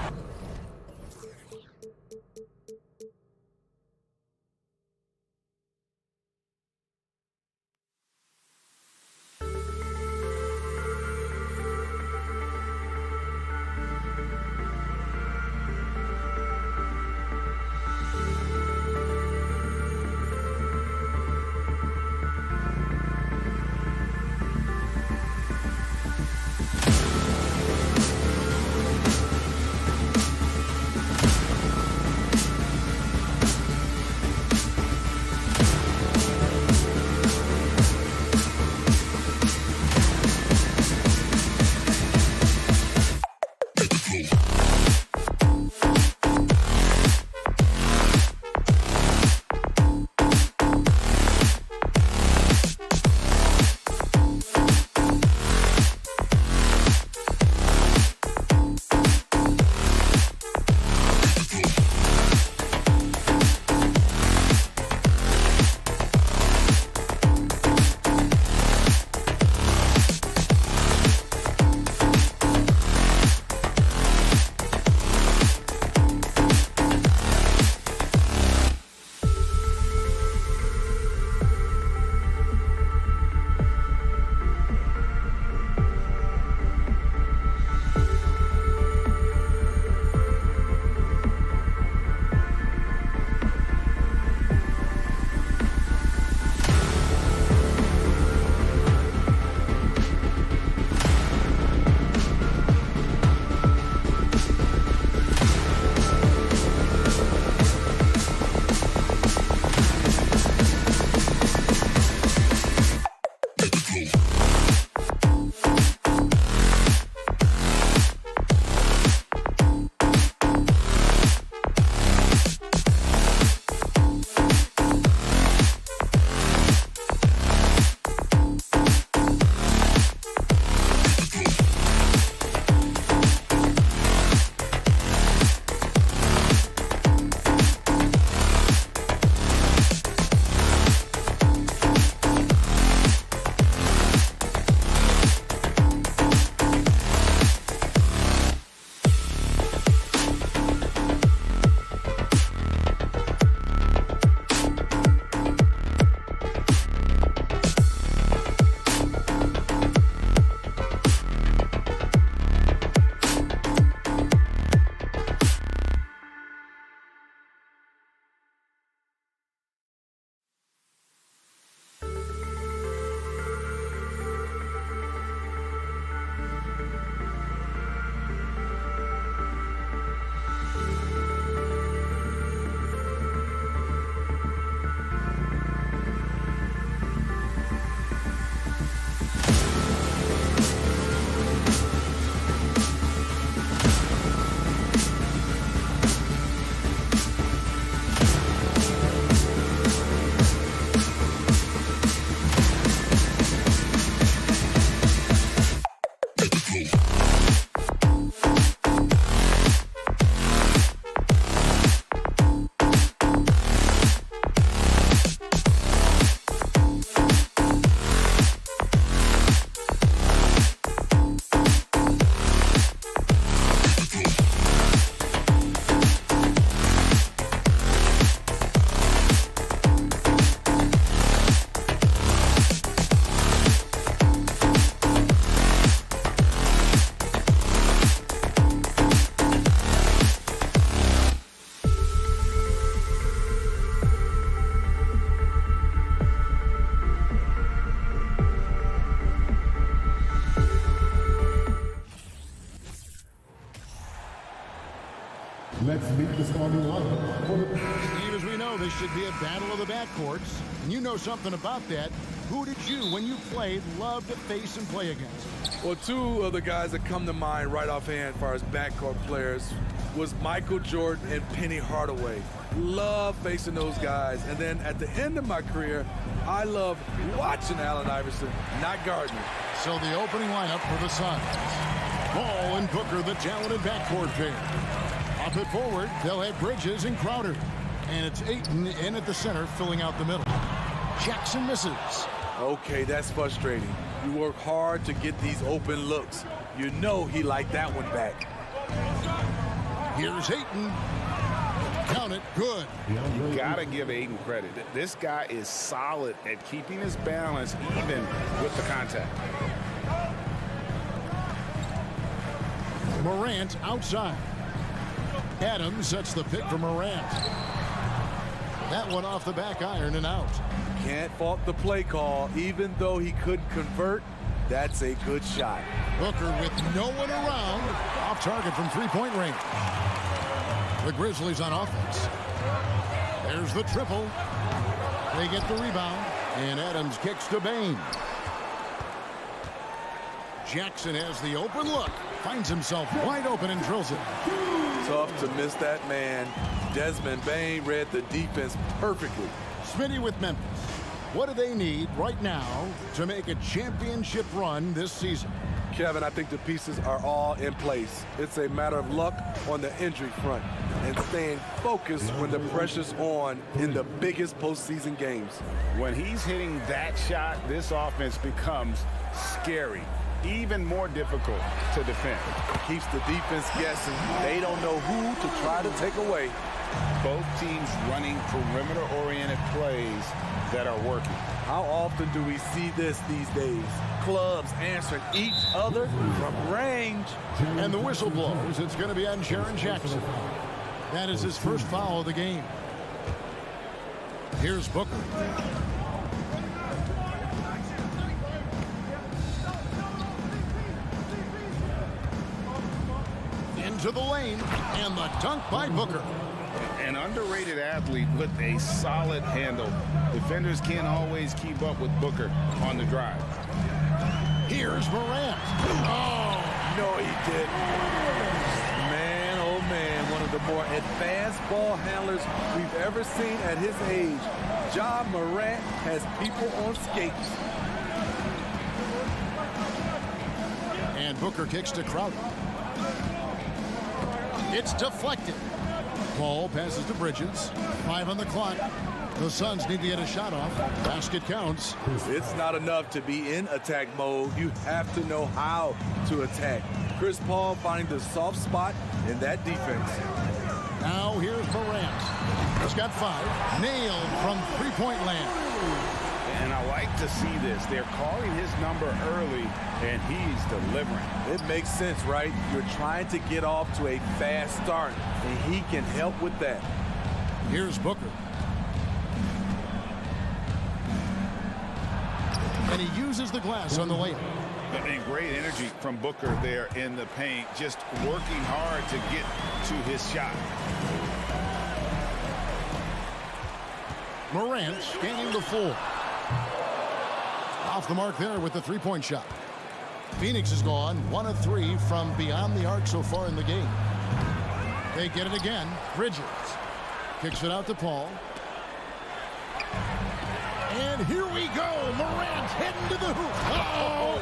Let's meet the starting lineup. Steve, as we know, this should be a battle of the backcourts. And you know something about that. Who did you, when you played, love to face and play against? Well, two of the guys that come to mind right offhand as far as backcourt players was Michael Jordan and Penny Hardaway. Love facing those guys. And then at the end of my career, I love watching Allen Iverson, not guarding him. So the opening lineup for the Suns. Ball and Booker, the talented backcourt pair. Up at forward, they'll have Bridges and Crowder. And it's Ayton in at the center, filling out the middle. Jackson misses. Okay, that's frustrating. You work hard to get these open looks. You know he liked that one back. Here's Ayton. Count it, good. You gotta give Ayton credit. This guy is solid at keeping his balance even with the contact. Morant outside. Adams sets the pick for Morant. That one off the back iron and out. Can't fault the play call. Even though he couldn't convert, that's a good shot. Booker with no one around. Off target from three-point range. The Grizzlies on offense. There's the triple. They get the rebound. And Adams kicks to Bain. Jackson has the open look. Finds himself wide open and drills it. Tough to miss that man. Desmond Bain read the defense perfectly. Smitty with Memphis. What do they need right now to make a championship run this season? Kevin, I think the pieces are all in place. It's a matter of luck on the injury front and staying focused when the pressure's on in the biggest postseason games. When he's hitting that shot, this offense becomes scary, even more difficult to defend. Keeps the defense guessing. They don't know who to try to take away. Both teams running perimeter-oriented plays that are working. How often do we see this these days? Clubs answering each other from range. And the whistle blows. It's going to be on Jaren Jackson. That is his first foul of the game. Here's Booker. Into the lane, and the dunk by Booker. An underrated athlete with a solid handle. Defenders can't always keep up with Booker on the drive. Here's Morant. Oh, no, he didn't. Man, oh man, one of the more advanced ball handlers we've ever seen at his age. Ja Morant has people on skates. And Booker kicks to Crowder. It's deflected. Ball passes to Bridges. 5 on the clock. The Suns need to get a shot off. Basket counts. It's not enough to be in attack mode. You have to know how to attack. Chris Paul finding the soft spot in that defense. Now here's Morant. He's got 5. Nailed from three-point land. And I like to see this. They're calling his number early, and he's delivering. It makes sense, right? You're trying to get off to a fast start, and he can help with that. Here's Booker. And he uses the glass on the layup. And great energy from Booker there in the paint, just working hard to get to his shot. Morant scanning the floor. Off the mark there with the three-point shot. Phoenix is gone 1 of 3 from beyond the arc so far in the game. They get it again. Bridges kicks it out to Paul. And here we go. Morant heading to the hoop. Oh!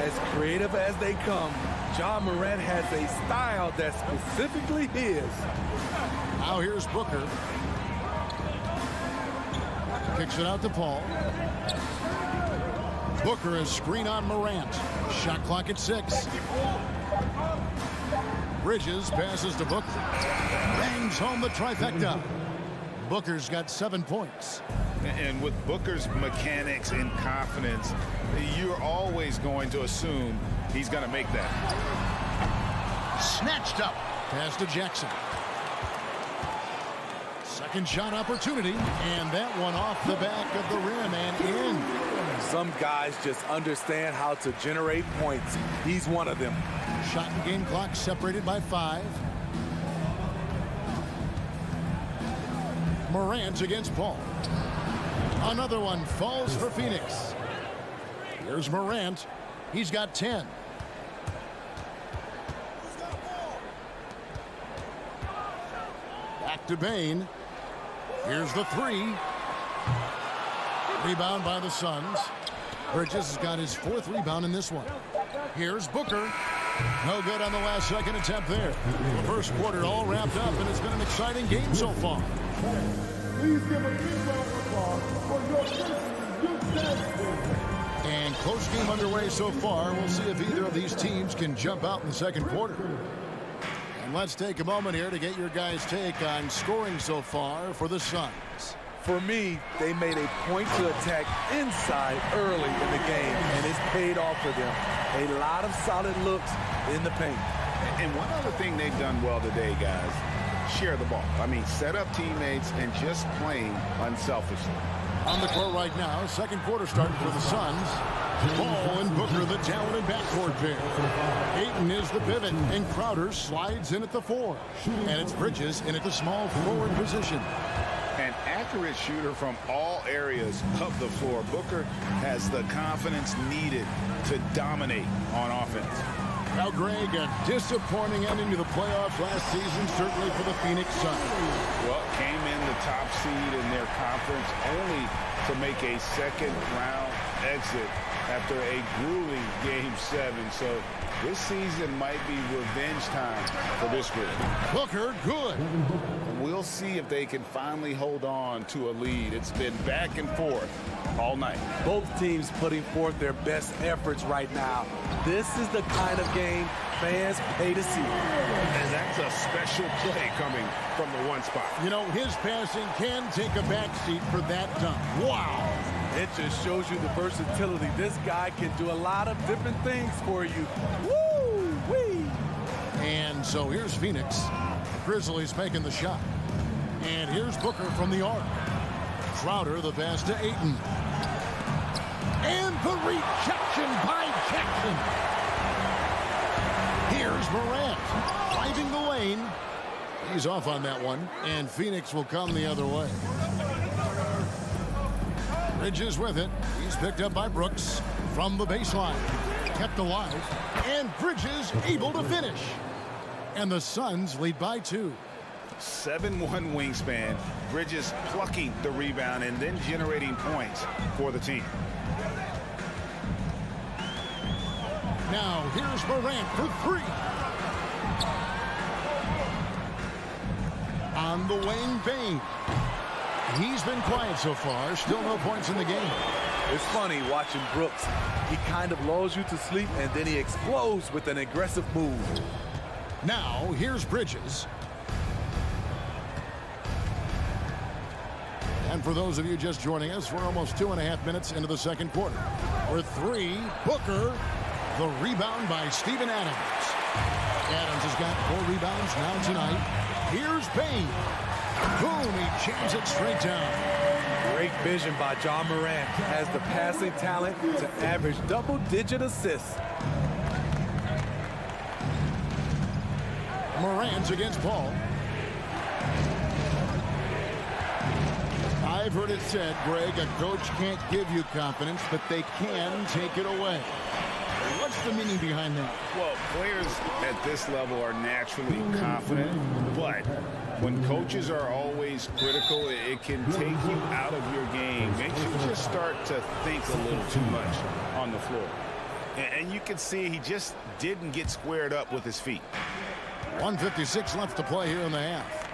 As creative as they come, Ja Morant has a style that's specifically his. Now here's Booker. Kicks it out to Paul. Booker is screen on Morant. Shot clock at 6. Bridges passes to Booker. Bangs home the trifecta. Booker's got 7 points. And with Booker's mechanics and confidence, you're always going to assume he's going to make that. Snatched up. Pass to Jackson. Second shot opportunity, and that one off the back of the rim and in. Some guys just understand how to generate points. He's one of them. Shot and game clock separated by 5. Morant against Paul. Another one falls for Phoenix. Here's Morant. He's got 10. Back to Bain. Here's the 3. Rebound by the Suns. Bridges has got his 4th rebound in this one. Here's Booker. No good on the last second attempt there. The first quarter all wrapped up, and it's been an exciting game so far. Please give a big round of applause for your Grizzlies youth. And close game underway so far. We'll see if either of these teams can jump out in the second quarter. And let's take a moment here to get your guys' take on scoring so far for the Suns. For me, they made a point to attack inside early in the game, and it's paid off for them. A lot of solid looks in the paint. And one other thing they've done well today, guys, share the ball. I mean, set up teammates and just playing unselfishly. On the court right now, second quarter starting for the Suns. Ball and Booker, the talented backcourt pair. Ayton is the pivot, and Crowder slides in at the 4. And it's Bridges in at the small forward position. An accurate shooter from all areas of the floor. Booker has the confidence needed to dominate on offense. Now, Greg, a disappointing ending to the playoffs last season, certainly for the Phoenix Suns. Well, came in the top seed in their conference only to make a second-round exit after a grueling Game 7. So this season might be revenge time for this group. Booker, good. We'll see if they can finally hold on to a lead. It's been back and forth all night. Both teams putting forth their best efforts right now. This is the kind of game fans pay to see. And that's a special play coming from the one spot. You know, his passing can take a backseat for that dunk. Wow. It just shows you the versatility. This guy can do a lot of different things for you. Woo-wee! And so here's Phoenix. Grizzlies making the shot. And here's Booker from the arc. Crowder, the pass to Ayton. And the rejection by Jackson. Here's Morant driving the lane. He's off on that one. And Phoenix will come the other way. Bridges with it. He's picked up by Brooks from the baseline. Kept alive. And Bridges able to finish. And the Suns lead by 2. 7-1 wingspan. Bridges plucking the rebound and then generating points for the team. Now here's Morant for 3. On the wing, Bain. He's been quiet so far. Still no points in the game. It's funny watching Brooks. He kind of lulls you to sleep, and then he explodes with an aggressive move. Now here's Bridges. And for those of you just joining us, we're almost 2.5 minutes into the second quarter. For 3, Booker. The rebound by Steven Adams. Adams has got 4 rebounds now tonight. Here's Bain. Boom, he jams it straight down. Great vision by John Morant. Has the passing talent to average double-digit assists. Morant against Paul. I've heard it said, Greg, a coach can't give you confidence, but they can take it away. What's the meaning behind that? Well, players at this level are naturally confident, but when coaches are always critical, it can take you out of your game. Makes you just start to think a little too much on the floor. And you can see he just didn't get squared up with his feet. 1:56 left to play here in the half.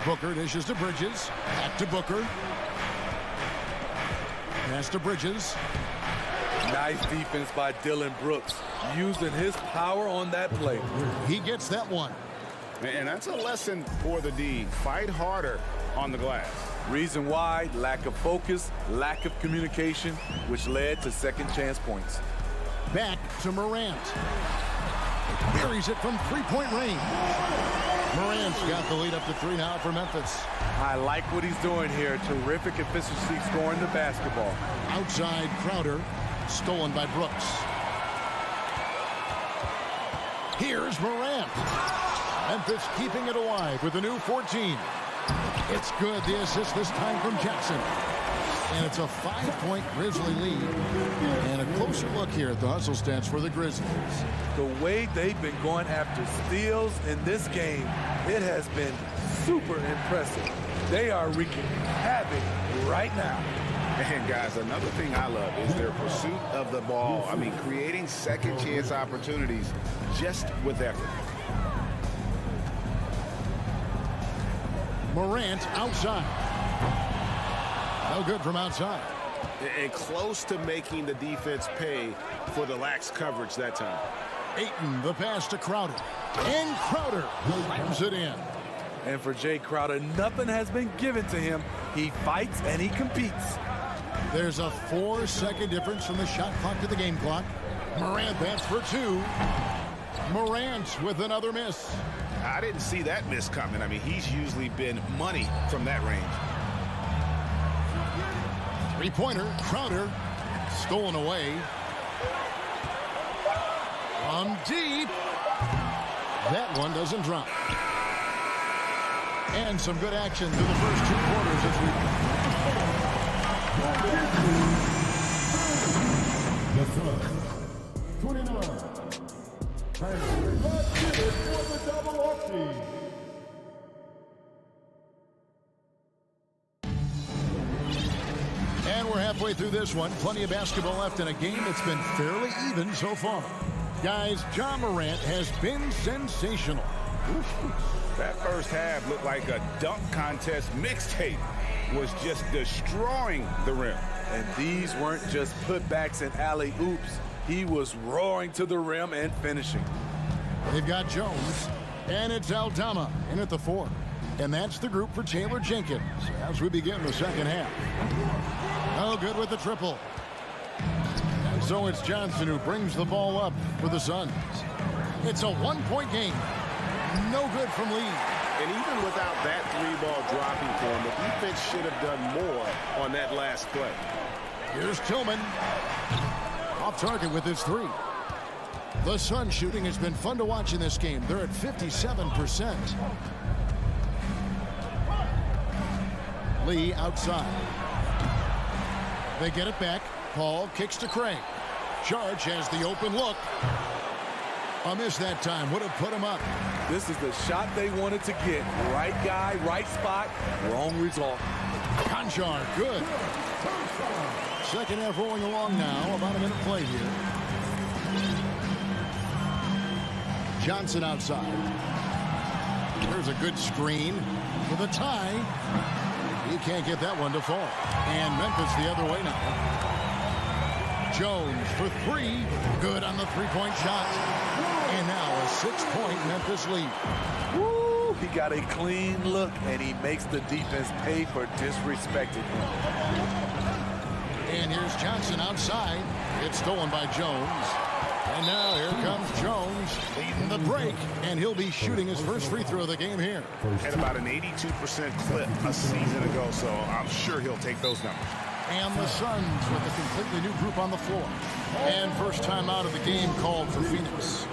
Booker dishes to Bridges. Back to Booker. Pass to Bridges. Nice defense by Dylan Brooks, using his power on that play. He gets that one. And that's a lesson for the D. Fight harder on the glass. Reason why: lack of focus, lack of communication, which led to second chance points. Back to Morant. Buries it from 3-point range. Morant's got the lead up to 3 now for Memphis. I like what he's doing here. Terrific efficiency scoring the basketball. Outside Crowder, stolen by Brooks. Here's Morant. Memphis keeping it alive with a new 14. It's good. The assist this time from Jackson. And it's a 5-point Grizzly lead. And a closer look here at the hustle stats for the Grizzlies. The way they've been going after steals in this game, it has been super impressive. They are wreaking havoc right now. And guys, another thing I love is their pursuit of the ball. I mean, creating second chance opportunities just with effort. Morant outside. No good from outside. And close to making the defense pay for the lax coverage that time. Ayton, the pass to Crowder. And Crowder slams it in. And for Jay Crowder, nothing has been given to him. He fights and he competes. There's a 4-second difference from the shot clock to the game clock. Morant bats for 2. Morant with another miss. I didn't see that miss coming. I mean, he's usually been money from that range. 3-pointer, Crowder, stolen away. From deep. That one doesn't drop. And some good action through the first 2 quarters this week. The Suns, 29. And let's get it for the double OT. And we're halfway through this one. Plenty of basketball left in a game that's been fairly even so far. Guys, Ja Morant has been sensational. That first half looked like a dunk contest mixtape. Was just destroying the rim. And these weren't just putbacks and alley-oops. He was roaring to the rim and finishing. They've got Jones, and it's Aldama in at the 4. And that's the group for Taylor Jenkins as we begin the second half. Oh, good with the triple. And so it's Johnson who brings the ball up for the Suns. It's a 1-point game. No good from Lee. And even without that 3-ball dropping for him, the defense should have done more on that last play. Here's Tillman. Off target with his 3. The Suns shooting has been fun to watch in this game. They're at 57%. Lee outside. They get it back. Paul kicks to Craig. Charge has the open look. A miss that time. Would have put him up. This is the shot they wanted to get. Right guy, right spot, wrong result. Conjar, good. Second half rolling along now. About a minute play here. Johnson outside. There's a good screen with a tie. He can't get that one to fall. And Memphis the other way now. Jones for 3. Good on the 3-point shot. And now a 6-point Memphis lead. Woo! He got a clean look, and he makes the defense pay for disrespecting him. And here's Johnson outside. It's stolen by Jones. And now here comes Jones leading the break. And he'll be shooting his first free throw of the game here. Had about an 82% clip a season ago, so I'm sure he'll take those numbers. And the Suns with a completely new group on the floor. And first time out of the game called for Phoenix.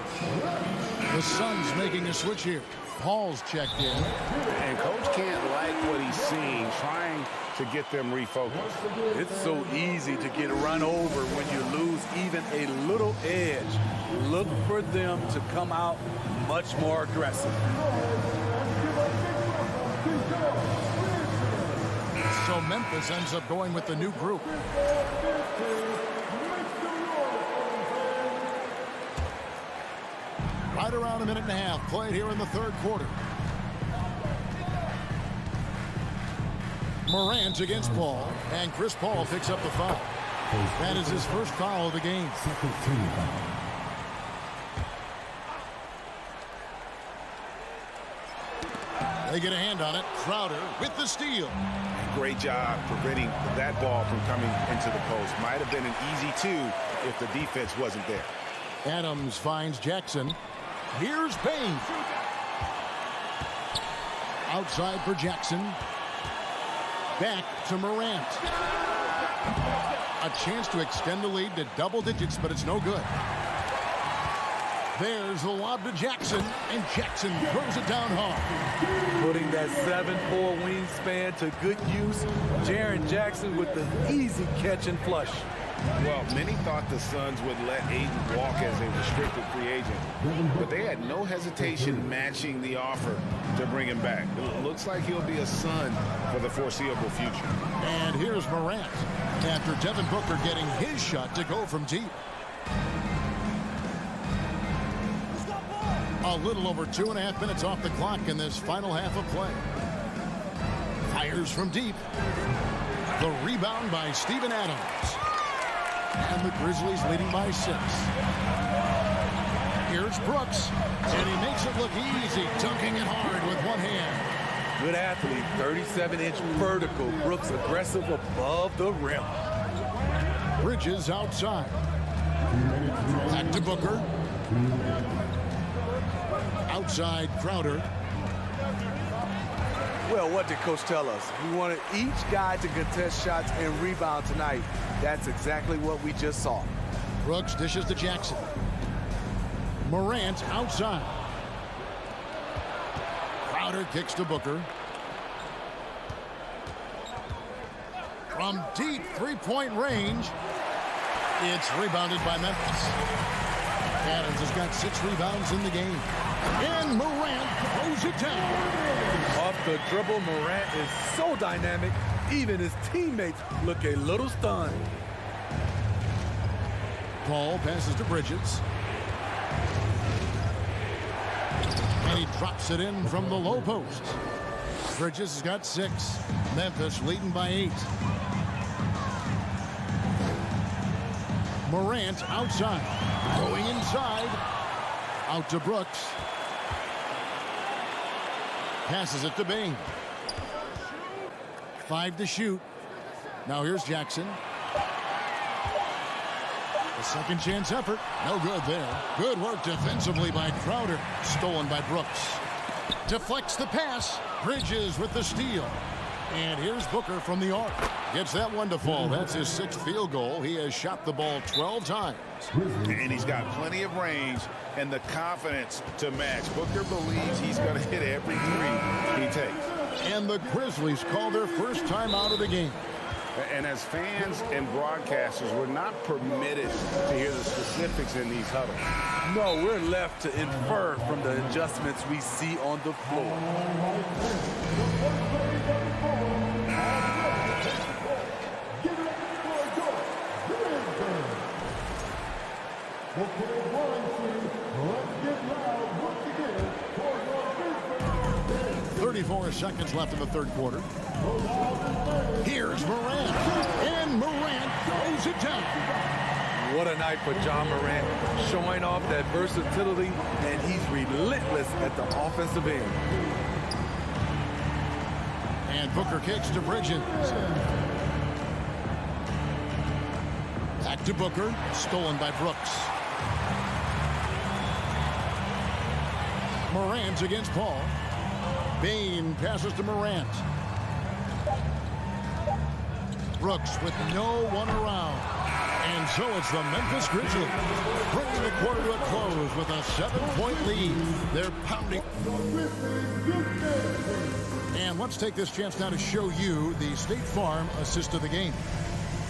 The Suns making a switch here. Paul's checked in. And Coach can't like what he's seeing, trying to get them refocused. It's so easy to get run over when you lose even a little edge. Look for them to come out much more aggressive. So Memphis ends up going with the new group. Right around a minute and a half played here in the third quarter. Morant against Paul, and Chris Paul picks up the foul. That is his first foul of the game. They get a hand on it. Crowder with the steal. Great job preventing that ball from coming into the post. Might have been an easy 2 if the defense wasn't there. Adams finds Jackson. Here's Payne. outside for Jackson. Back to Morant. A chance to extend the lead to double digits, but it's no good. There's the lob to Jackson, and Jackson throws it down hard. Putting that 7'4" wingspan to good use. Jaren Jackson with the easy catch and flush. Well, many thought the Suns would let Ayton walk as a restricted free agent, but they had no hesitation matching the offer to bring him back. It looks like he'll be a Sun for the foreseeable future. And here's Morant after Devin Booker getting his shot to go from deep. A little over 2.5 minutes off the clock in this final half of play. Fires from deep. The rebound by Steven Adams. And the Grizzlies leading by 6. Here's Brooks, and he makes it look easy, dunking it hard with one hand. Good athlete, 37-inch vertical. Brooks aggressive above the rim. Bridges outside. Back to Booker. Outside Crowder. Well, what did Coach tell us? We wanted each guy to contest shots and rebound tonight. That's exactly what we just saw. Brooks dishes to Jackson. Morant outside. Crowder kicks to Booker. From deep three-point range, it's rebounded by Memphis. Adams has got 6 rebounds in the game. And Morant throws it down. Off the dribble, Morant is so dynamic, even his teammates look a little stunned. Paul passes to Bridges. And he drops it in from the low post. Bridges has got 6. Memphis leading by 8. Morant outside. Going inside. Out to Brooks. Passes it to Bing. 5 to shoot. Now here's Jackson. A second chance effort. No good there. Good work defensively by Crowder. Stolen by Brooks. Deflects the pass. Bridges with the steal. And here's Booker from the arc. Gets that one to fall. That's his 6th field goal. He has shot the ball 12 times. And he's got plenty of range and the confidence to match. Booker believes he's going to hit every 3 he takes. And the Grizzlies call their first time out of the game. And as fans and broadcasters, we're not permitted to hear the specifics in these huddles. No, we're left to infer from the adjustments we see on the floor. Let's get loud once again for your 34 seconds left in the third quarter. Here's Morant. And Morant throws it down. What a night for John Morant, showing off that versatility, and he's relentless at the offensive end. And Booker kicks to Bridges. Back to Booker. Stolen by Brooks. Morant against Paul. Bain passes to Morant. Brooks with no one around. And so it's the Memphis Grizzlies bringing the quarter to a close with a 7-point lead. They're pounding. And let's take this chance now to show you the State Farm assist of the game.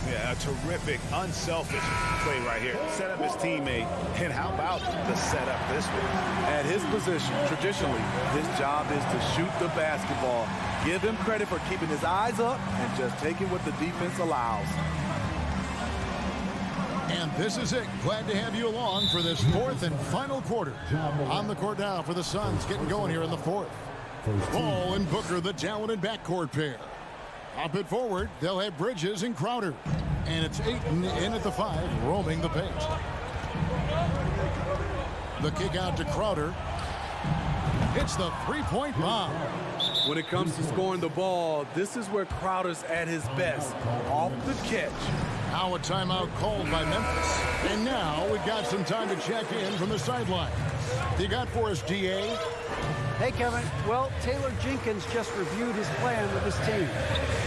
Yeah, a terrific, unselfish play right here. Set up his teammate, and how about the setup this way? At his position, traditionally, his job is to shoot the basketball. Give him credit for keeping his eyes up and just taking what the defense allows. And this is it. Glad to have you along for this 4th and final quarter. On the court now for the Suns, getting going here in the 4th. Paul and Booker, the talented backcourt pair. Up it forward, they'll have Bridges and Crowder. And it's Ayton in at the 5, roaming the paint. The kick out to Crowder. It's the 3-point bomb. When it comes to scoring the ball, this is where Crowder's at his best, off the catch. Now a timeout called by Memphis. And now we've got some time to check in from the sideline. You got for us, DA? Hey, Kevin. Well, Taylor Jenkins just reviewed his plan with his team.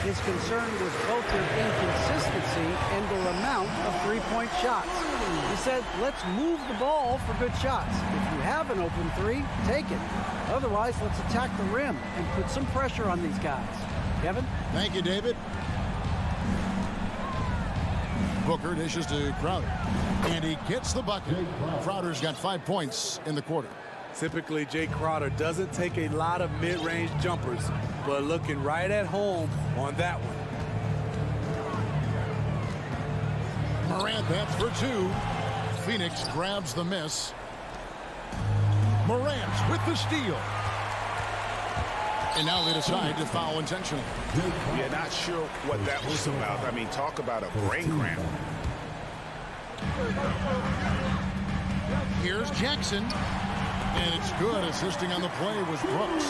His concern was both their inconsistency and their amount of three-point shots. He said, let's move the ball for good shots. If you have an open three, take it. Otherwise, let's attack the rim and put some pressure on these guys. Kevin? Thank you, David. Booker dishes to Crowder, and he gets the bucket. Crowder's got 5 points in the quarter. Typically, Jay Crowder doesn't take a lot of mid-range jumpers, but looking right at home on that one. Morant bats for 2. Phoenix grabs the miss. Morant with the steal. And now they decide to foul intentionally. Yeah, not sure what that was about. I mean, talk about a brain cramp. Here's Jackson. And it's good. Assisting on the play was Brooks.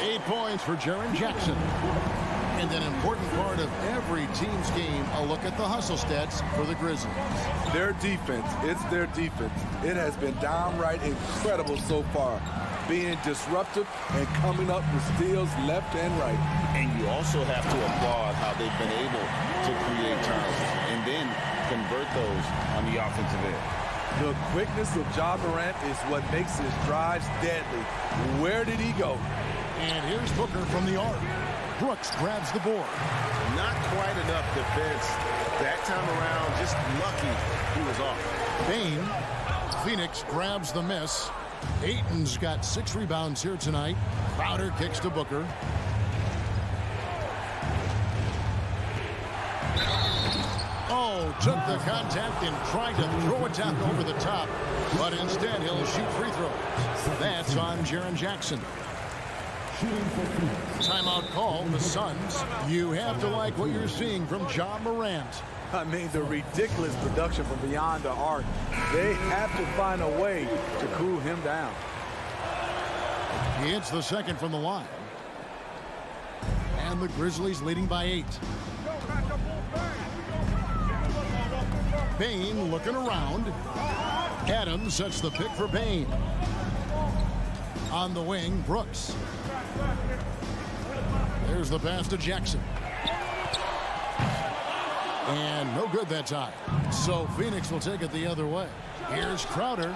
8 points for Jaren Jackson. And an important part of every team's game, a look at the hustle stats for the Grizzlies. Their defense, it's their defense. It has been downright incredible so far, being disruptive and coming up with steals left and right. And you also have to applaud how they've been able to create turnovers and then convert those on the offensive end. The quickness of Ja Morant is what makes his drives deadly. Where did he go? And here's Booker from the arc. Brooks grabs the board. Not quite enough defense that time around. Just lucky he was off. Bane. Phoenix grabs the miss. Ayton's got 6 rebounds here tonight. Crowder kicks to Booker. Oh, took the contact and tried to throw it down over the top, but instead he'll shoot free throws. That's on Jaren Jackson. Timeout call, the Suns. You have to like what you're seeing from Ja Morant. I mean, the ridiculous production from beyond the arc. They have to find a way to cool him down. He hits the second from the line. And the Grizzlies leading by 8. Bane looking around. Adams sets the pick for Bane. On the wing, Brooks. There's the pass to Jackson. And no good that time. So Phoenix will take it the other way. Here's Crowder.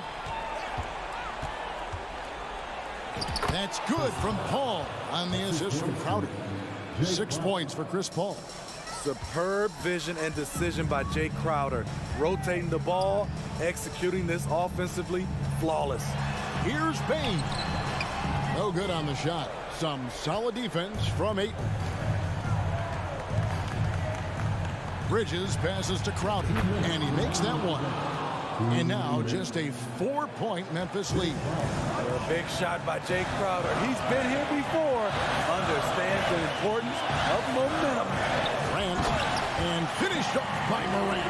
That's good from Paul on the assist from Crowder. 6 points for Chris Paul. Superb vision and decision by Jay Crowder. Rotating the ball, executing this offensively, flawless. Here's Bane. No good on the shot. Some solid defense from Ayton. Bridges passes to Crowder, and he makes that one. And now just a 4-point Memphis lead. A big shot by Jay Crowder. He's been here before. Understands the importance of momentum. Morant, and finished off by Morant.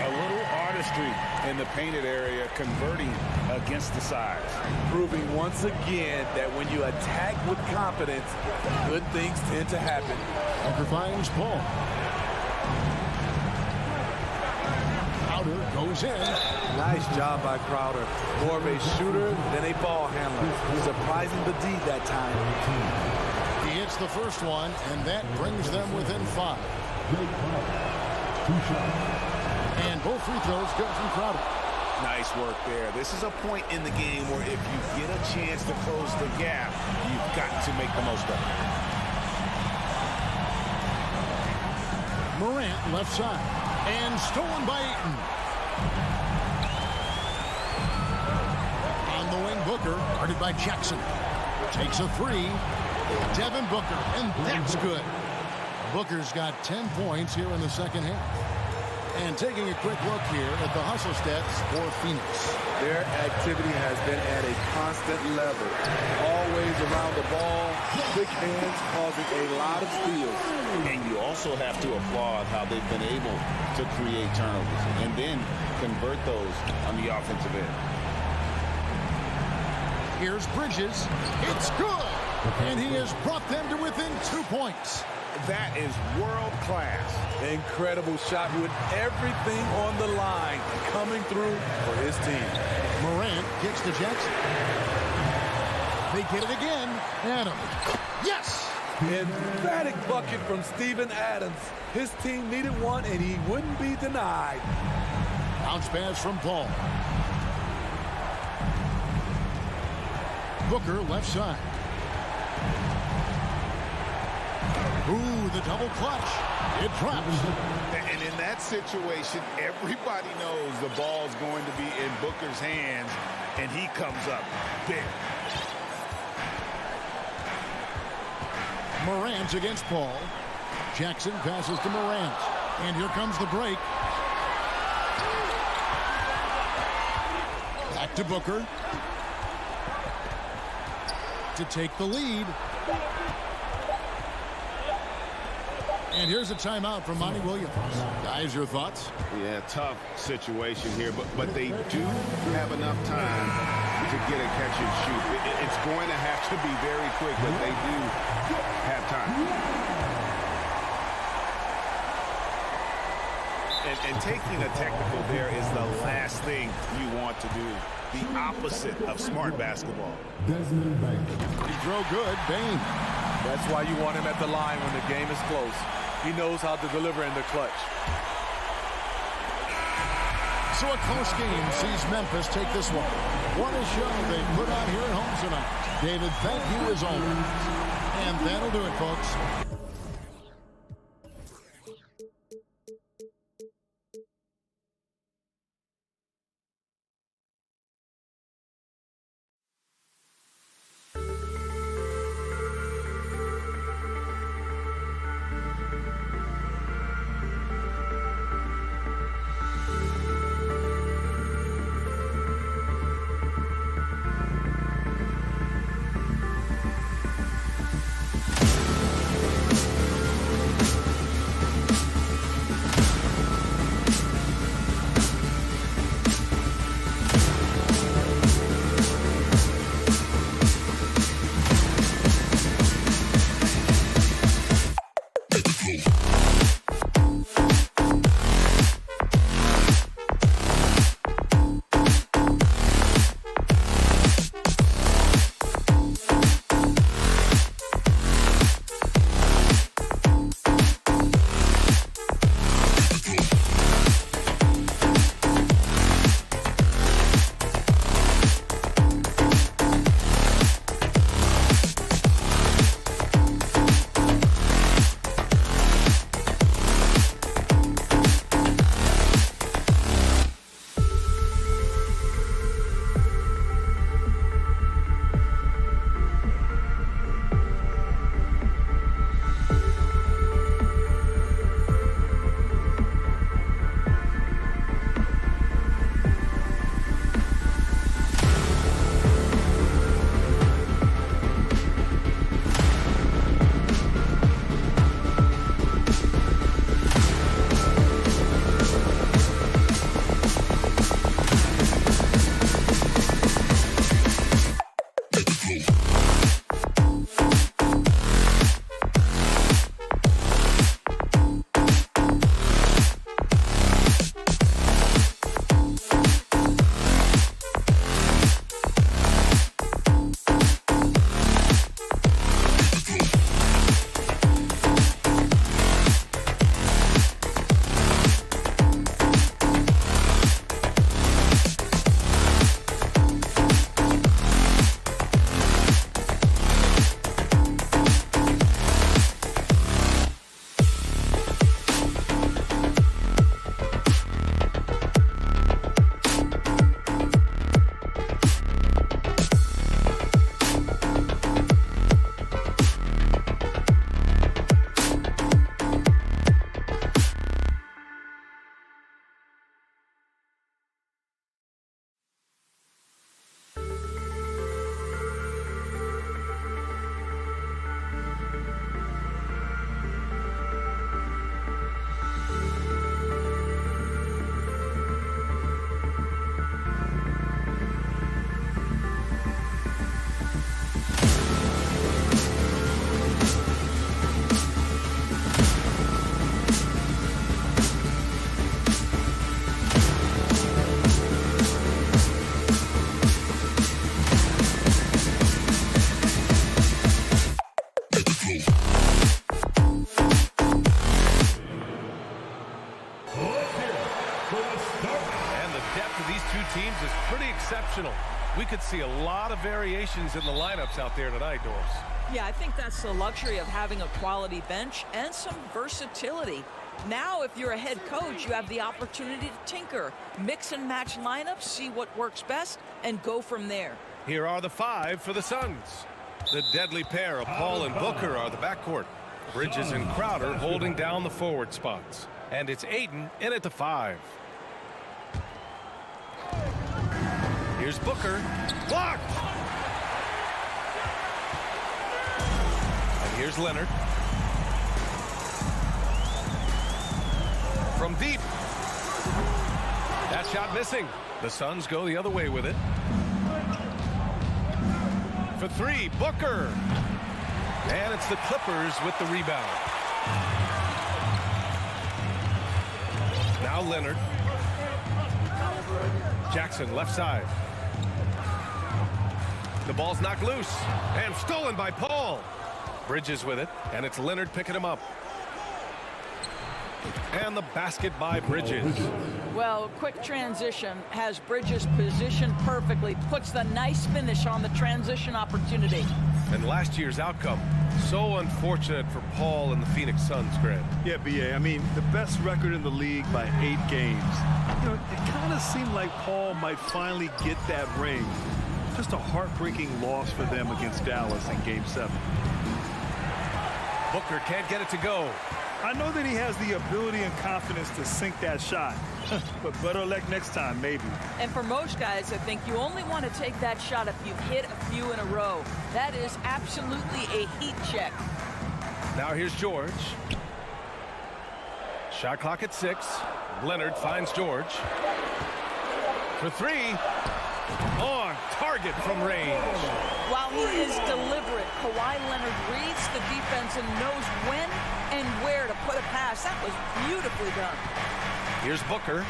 A little artistry in the painted area, converting against the size. Proving once again that when you attack with confidence, good things tend to happen. Booker finds Paul. Crowder goes in. Nice job by Crowder. More of a shooter than a ball handler. Surprising the D that time. He hits the first one, and that brings them within 5. And both free throws good from Crowder. Nice work there. This is a point in the game where if you get a chance to close the gap, you've got to make the most of it. Morant left side. And stolen by Ayton. On the wing, Booker, guarded by Jackson. Takes a 3. Devin Booker, and that's good. Booker's got 10 points here in the second half. And taking a quick look here at the hustle stats for Phoenix. Their activity has been at a constant level. Always around the ball, quick hands causing a lot of steals. And you also have to applaud how they've been able to create turnovers and then convert those on the offensive end. Here's Bridges. It's good. And he has brought them to within 2 points. That is world class. Incredible shot with everything on the line coming through for his team. Morant kicks to Jackson. They get it again. Adams. Yes! Emphatic bucket from Steven Adams. His team needed one, and he wouldn't be denied. Bounce pass from Paul. Booker left side. Ooh, the double clutch. It drops. And in that situation, everybody knows the ball's going to be in Booker's hands, and he comes up big. Morant against Paul. Jackson passes to Morant. And here comes the break. Back to Booker. To take the lead. And here's a timeout from Monty Williams. Guys, your thoughts? Yeah, tough situation here, but they do have enough time to get a catch and shoot. It's going to have to be very quick, but they do have time. And taking a technical there is the last thing you want to do. The opposite of smart basketball. Free throw good, Bain. That's why you want him at the line when the game is close. He knows how to deliver in the clutch. So a close game sees Memphis take this one. What a show they put on here at home tonight. David, thank you as always. And that'll do it, folks. depth of these two teams is pretty exceptional. We could see a lot of variations in the lineups out there tonight, Doris. Yeah, I think that's the luxury of having a quality bench and some versatility. Now, if you're a head coach, you have the opportunity to tinker, mix and match lineups, see what works best, and go from there. Here are the 5 for the Suns. The deadly pair of Paul and Booker are the backcourt. Bridges and Crowder holding down the forward spots. And it's Ayton in at the 5. Here's Booker. Blocked! And here's Leonard. From deep. That shot missing. The Suns go the other way with it. For 3, Booker. And it's the Clippers with the rebound. Now Leonard. Jackson left side. The ball's knocked loose and stolen by Paul. Bridges with it, and it's Leonard picking him up. And the basket by Bridges. Well, quick transition has Bridges positioned perfectly, puts the nice finish on the transition opportunity. And last year's outcome, so unfortunate for Paul and the Phoenix Suns, Grant. Yeah, B.A., I mean, the best record in the league by 8 games. You know, it kind of seemed like Paul might finally get that ring. Just a heartbreaking loss for them against Dallas in Game 7. Booker can't get it to go. I know that he has the ability and confidence to sink that shot, but better luck next time, maybe. And for most guys, I think you only want to take that shot if you've hit a few in a row. That is absolutely a heat check. Now here's George. Shot clock at 6. Leonard finds George. For 3. On target from range. While he is deliberate, Kawhi Leonard reads the defense and knows when and where to put a pass. That was beautifully done. Here's Booker.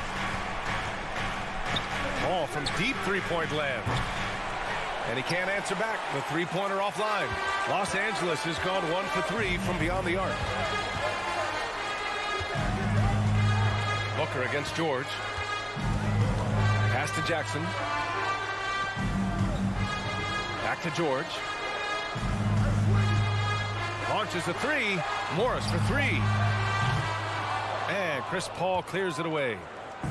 Ball from deep three-point land. And he can't answer back. The three-pointer offline. Los Angeles has gone 1 for 3 from beyond the arc. Booker against George. Pass to Jackson. Back to George. Launches a 3. Morris for 3. And Chris Paul clears it away.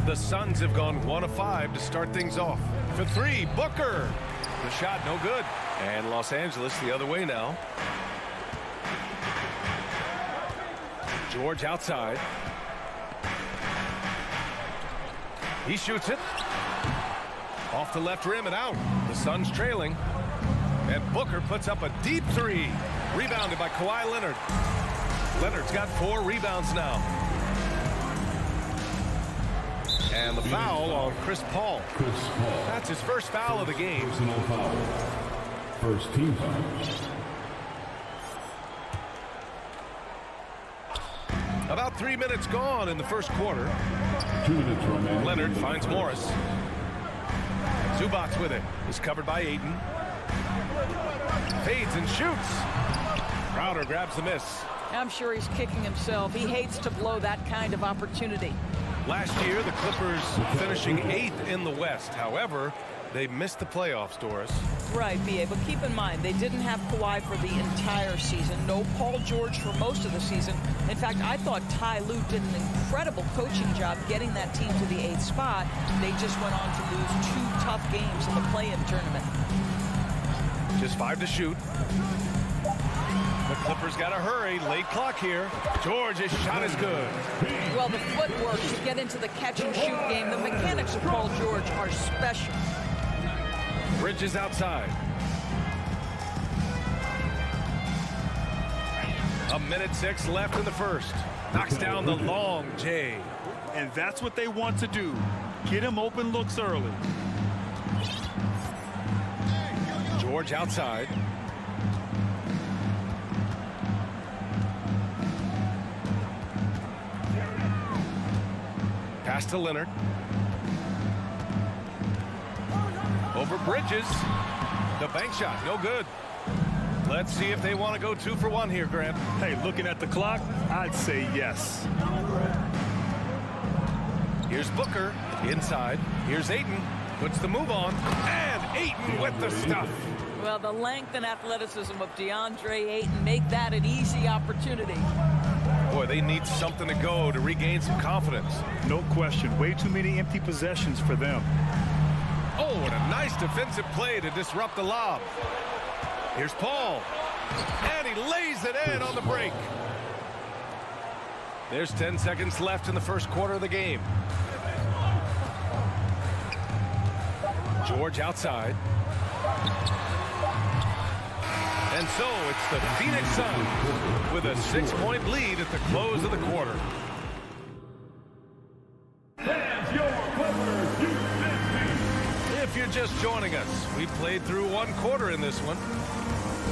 The Suns have gone 1 of 5 to start things off. For 3, Booker. The shot no good. And Los Angeles the other way now. George outside. He shoots it. Off the left rim and out. The Suns trailing. And Booker puts up a deep 3. Rebounded by Kawhi Leonard. Leonard's got 4 rebounds now. And the foul on Chris Paul. That's his first foul of the game. First team foul. About 3 minutes gone in the first quarter. 2 minutes remaining. Leonard finds Morris. Zubac with it. Is covered by Ayton. Fades and shoots. Crowder grabs the miss. I'm sure he's kicking himself. He hates to blow that kind of opportunity. Last year, the Clippers finishing 8th in the West. However, they missed the playoffs, Doris. Right, B.A., but keep in mind, they didn't have Kawhi for the entire season. No Paul George for most of the season. In fact, I thought Ty Lue did an incredible coaching job getting that team to the 8th spot. They just went on to lose 2 tough games in the play-in tournament. Just 5 to shoot. The Clippers got to hurry. Late clock here. George's shot is good. Well, the footwork to get into the catch-and-shoot game, the mechanics of Paul George are special. Bridges outside. 1:06 left in the first. Knocks down the long J. And that's what they want to do. Get him open looks early. George outside. Pass to Leonard. Over Bridges. The bank shot, no good. Let's see if they want to go 2 for 1 here, Grant. Hey, looking at the clock, I'd say yes. Here's Booker. Inside, here's Ayton. Puts the move on, and Ayton with the stuff. Well, the length and athleticism of DeAndre Ayton make that an easy opportunity. Boy, they need something to go to regain some confidence. No question. Way too many empty possessions for them. Oh, and a nice defensive play to disrupt the lob. Here's Paul. And he lays it in on the break. There's 10 seconds left in the first quarter of the game. George outside. And so it's the Phoenix Suns with a 6-point lead at the close of the quarter. If you're just joining us, we played through one quarter in this one.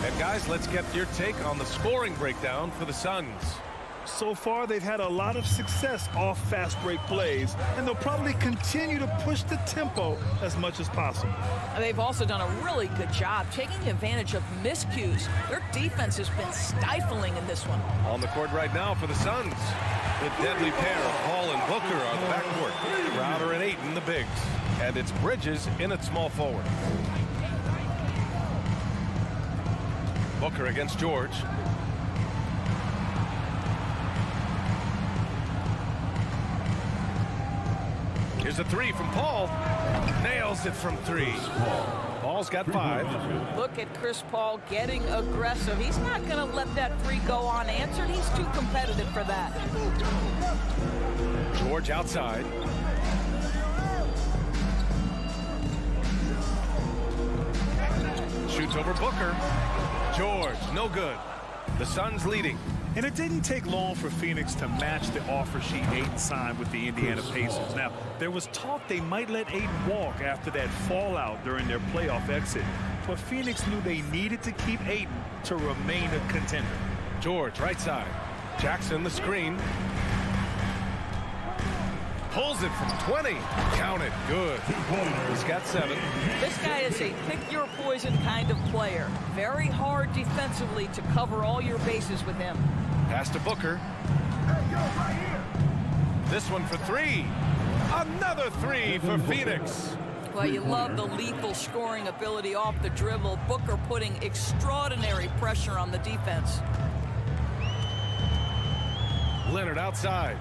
And guys, let's get your take on the scoring breakdown for the Suns. So far, they've had a lot of success off fast break plays, and they'll probably continue to push the tempo as much as possible. They've also done a really good job taking advantage of miscues. Their defense has been stifling in this one. On the court right now for the Suns, the deadly pair of Paul and Booker on the backcourt. Crowder and Ayton, the bigs. And it's Bridges in at small forward. Booker against George. Here's a three from Paul. Nails it from three. Paul's got 5. Look at Chris Paul getting aggressive. He's not going to let that three go unanswered. He's too competitive for that. George outside. Shoots over Booker. George, no good. The Suns leading. And it didn't take long for Phoenix to match the offer sheet Ayton signed with the Indiana Pacers. Now, there was talk they might let Ayton walk after that fallout during their playoff exit. But Phoenix knew they needed to keep Ayton to remain a contender. George, right side. Jackson, the screen. Pulls it from 20. Count it. Good. He's got 7. This guy is a pick-your-poison kind of player. Very hard defensively to cover all your bases with him. Pass to Booker. This one for 3. Another 3 for Phoenix. Well, you love the lethal scoring ability off the dribble. Booker putting extraordinary pressure on the defense. Leonard outside.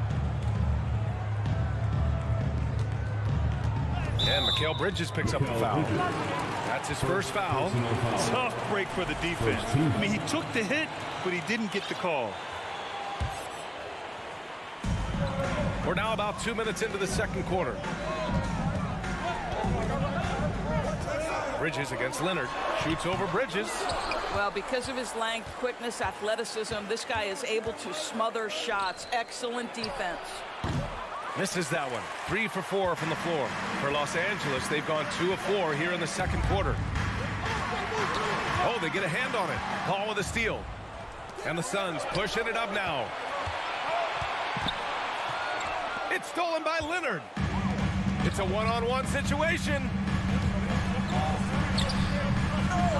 And Mikal Bridges picks up the foul. That's his first foul. Tough break for the defense. I mean, he took the hit, but he didn't get the call. We're now about 2 minutes into the second quarter. Bridges against Leonard. Shoots over Bridges. Well, because of his length, quickness, athleticism, this guy is able to smother shots. Excellent defense. Misses that one. 3 for 4 from the floor. For Los Angeles, they've gone 2 of 4 here in the second quarter. Oh, they get a hand on it. Paul with a steal. And the Suns pushing it up now. It's stolen by Leonard. It's a one-on-one situation.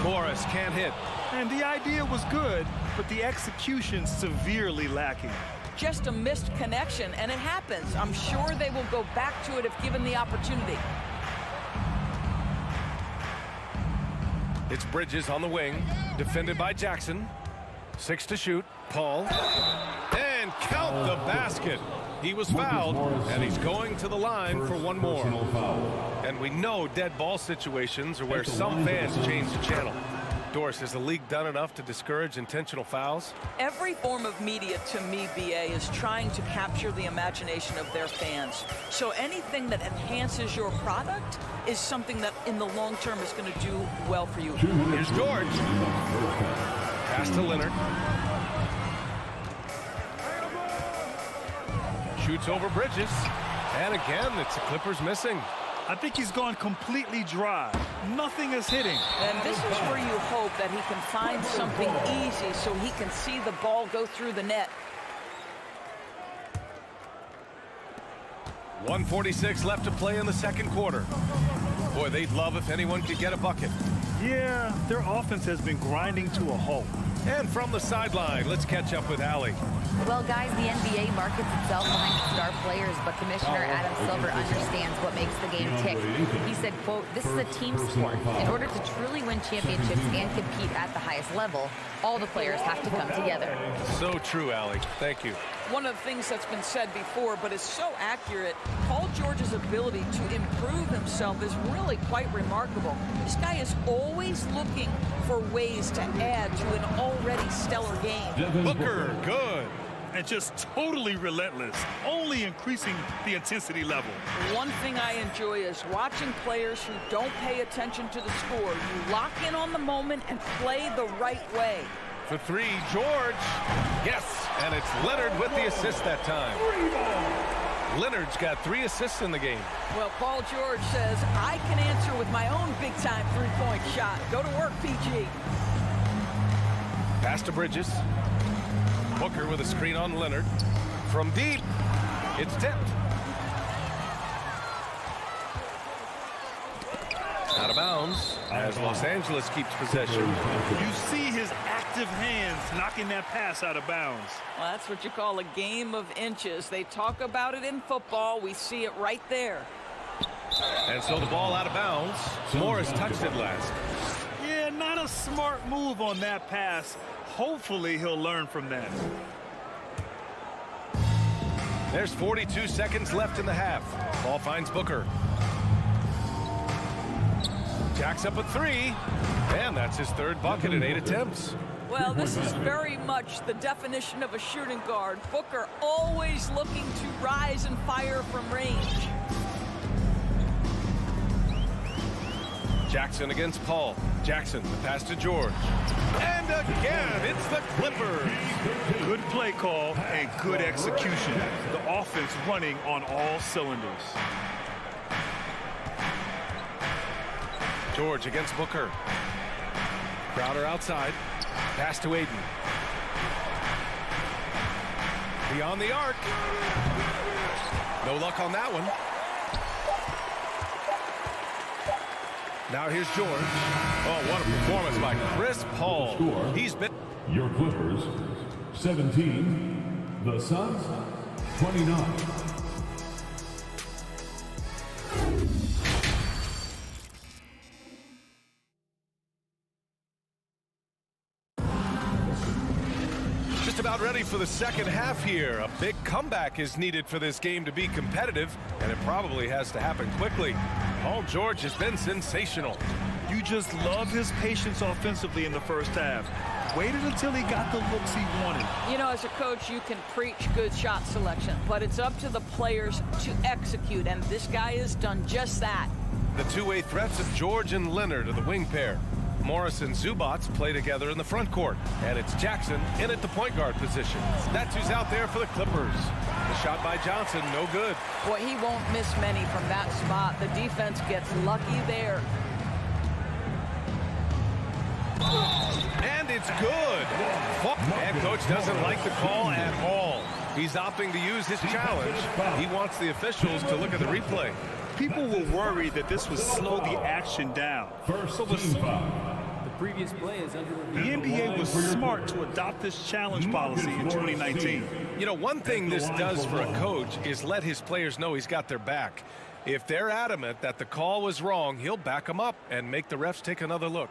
Morris can't hit. And the idea was good, but the execution severely lacking. Just a missed connection, and it happens. I'm sure they will go back to it if given the opportunity. It's Bridges on the wing, defended by Jackson. 6 to shoot. Paul. And count the basket. He was fouled, and he's going to the line for one more. And we know dead ball situations are where some fans change the channel. Doris, has the league done enough to discourage intentional fouls? Every form of media, to me, BA, is trying to capture the imagination of their fans. So anything that enhances your product is something that in the long term is going to do well for you. Here's George. Pass to Leonard. Shoots over Bridges. And again, it's the Clippers missing. I think he's gone completely dry. Nothing is hitting. And this is where you hope that he can find something easy so he can see the ball go through the net. 1:46 left to play in the second quarter. Boy, they'd love if anyone could get a bucket. Yeah, their offense has been grinding to a halt. And from the sideline, let's catch up with Allie. Well, guys, the NBA markets itself behind star players, but Commissioner Adam Silver understands what makes the game tick. He said, quote, "This is a team sport. In order to truly win championships and compete at the highest level, all the players have to come together." So true, Allie. Thank you. One of the things that's been said before, but is so accurate, Paul George's ability to improve himself is really quite remarkable. This guy is always looking for ways to add to an already stellar game. Booker, good. And just totally relentless, only increasing the intensity level. One thing I enjoy is watching players who don't pay attention to the score. You lock in on the moment and play the right way. For three, George. Yes, and it's Leonard with the assist that time. Leonard's got 3 assists in the game. Well, Paul George says, I can answer with my own big-time three-point shot. Go to work, PG. Pass to Bridges. Booker with a screen on Leonard. From deep, it's tipped. Out of bounds as Los Angeles keeps possession. You see his active hands knocking that pass out of bounds. Well, that's what you call a game of inches. They talk about it in football. We see it right there. And so the ball out of bounds. Morris touched it last. Yeah, not a smart move on that pass. Hopefully he'll learn from that. There's 42 seconds left in the half. Ball finds Booker. Jacks up a 3, and that's his 3rd bucket in 8 attempts. Well, this is very much the definition of a shooting guard. Booker always looking to rise and fire from range. Jackson against Paul. Jackson, the pass to George. And again, it's the Clippers. Good play call and good execution. The offense running on all cylinders. George against Booker. Crowder outside. Pass to Aiden. Beyond the arc. No luck on that one. Now here's George. Oh, what a performance by Chris Paul. He's been... Your Clippers, 17. The Suns, 29. Just about ready for the second half here. A big comeback is needed for this game to be competitive, and it probably has to happen quickly. Paul George has been sensational. You just love his patience offensively in the first half. Waited until he got the looks he wanted. You know, as a coach, you can preach good shot selection, but it's up to the players to execute, and this guy has done just that. The two-way threats of George and Leonard are the wing pair. Morris and Zubac play together in the front court, and it's Jackson in at the point guard position. That's who's out there for the Clippers. The shot by Johnson, no good. Boy, he won't miss many from that spot. The defense gets lucky there. And it's good. And coach doesn't like the call at all. He's opting to use his challenge. He wants the officials to look at the replay. People were worried that this would slow the action down. So the previous play is under The NBA was smart to adopt this challenge policy in 2019. You know, one thing this does for a coach is let his players know he's got their back. If they're adamant that the call was wrong, he'll back them up and make the refs take another look.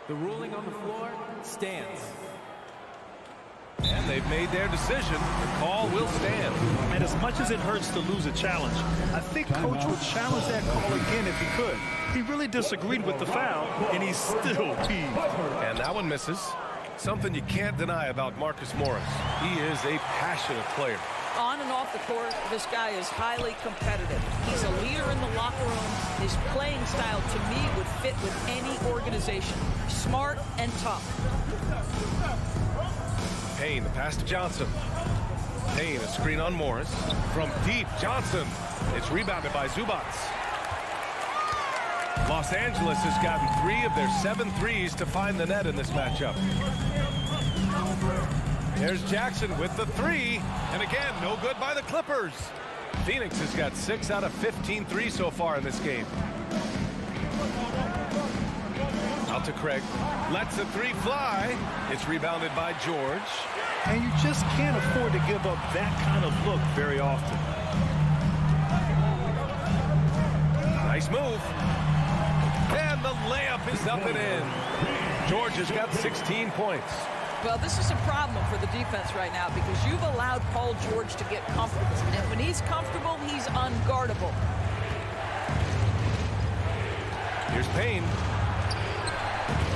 The ruling on the floor stands. And they've made their decision. The call will stand. And as much as it hurts to lose a challenge, I think Coach would challenge that call again if he could. He really disagreed with the foul, and he's still peeved. And that one misses. Something you can't deny about Marcus Morris. He is a passionate player. On and off the court, this guy is highly competitive. He's a leader in the locker room. His playing style, to me, would fit with any organization. Smart and tough. Payne, the pass to Johnson. Payne, a screen on Morris. From deep, Johnson. It's rebounded by Zubac. Los Angeles has gotten 3 of their 7 threes to find the net in this matchup. There's Jackson with the 3. And again, no good by the Clippers. Phoenix has got 6 out of 15 threes so far in this game. Out to Craig. Lets the three fly. It's rebounded by George. And you just can't afford to give up that kind of look very often. Nice move. And the layup is up and in. George has got 16 points. Well, this is a problem for the defense right now because you've allowed Paul George to get comfortable. And when he's comfortable, he's unguardable. Here's Payne.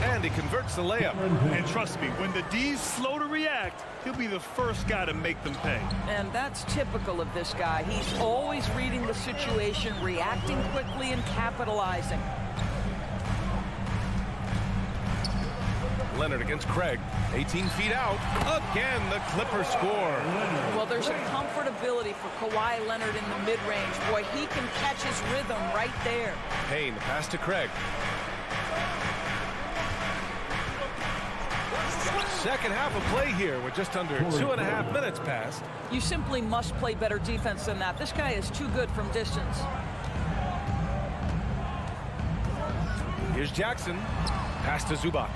And he converts the layup. And trust me, when the D's slow to react, he'll be the first guy to make them pay. And that's typical of this guy. He's always reading the situation, reacting quickly, and capitalizing. Leonard against Craig. 18 feet out. Again, the Clippers score. Well, there's a comfortability for Kawhi Leonard in the mid-range. Boy, he can catch his rhythm right there. Payne, the pass to Craig. Second half of play here with just under 2.5 minutes passed. You simply must play better defense than that. This guy is too good from distance. Here's Jackson. Pass to Zubac.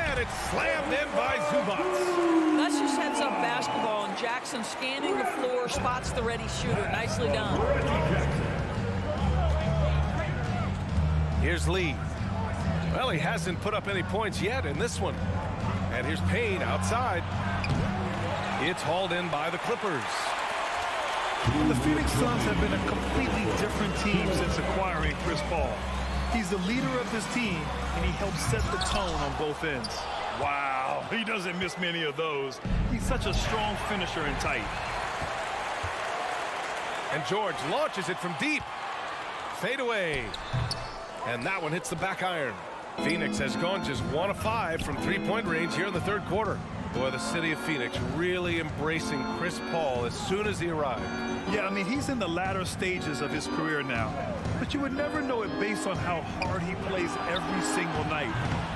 And it's slammed in by Zubac. That's just heads up basketball, and Jackson scanning the floor, spots the ready shooter. Nicely done. Here's Lee. Well, he hasn't put up any points yet in this one. And here's Payne outside. It's hauled in by the Clippers. The Phoenix Suns have been a completely different team since acquiring Chris Paul. He's the leader of this team, and he helps set the tone on both ends. Wow, he doesn't miss many of those. He's such a strong finisher and tight. And George launches it from deep. Fade away. And that one hits the back iron. Phoenix has gone just 1 of 5 from three-point range here in the third quarter. Boy, the city of Phoenix really embracing Chris Paul as soon as he arrived. Yeah, I mean, he's in the latter stages of his career now. But you would never know it based on how hard he plays every single night.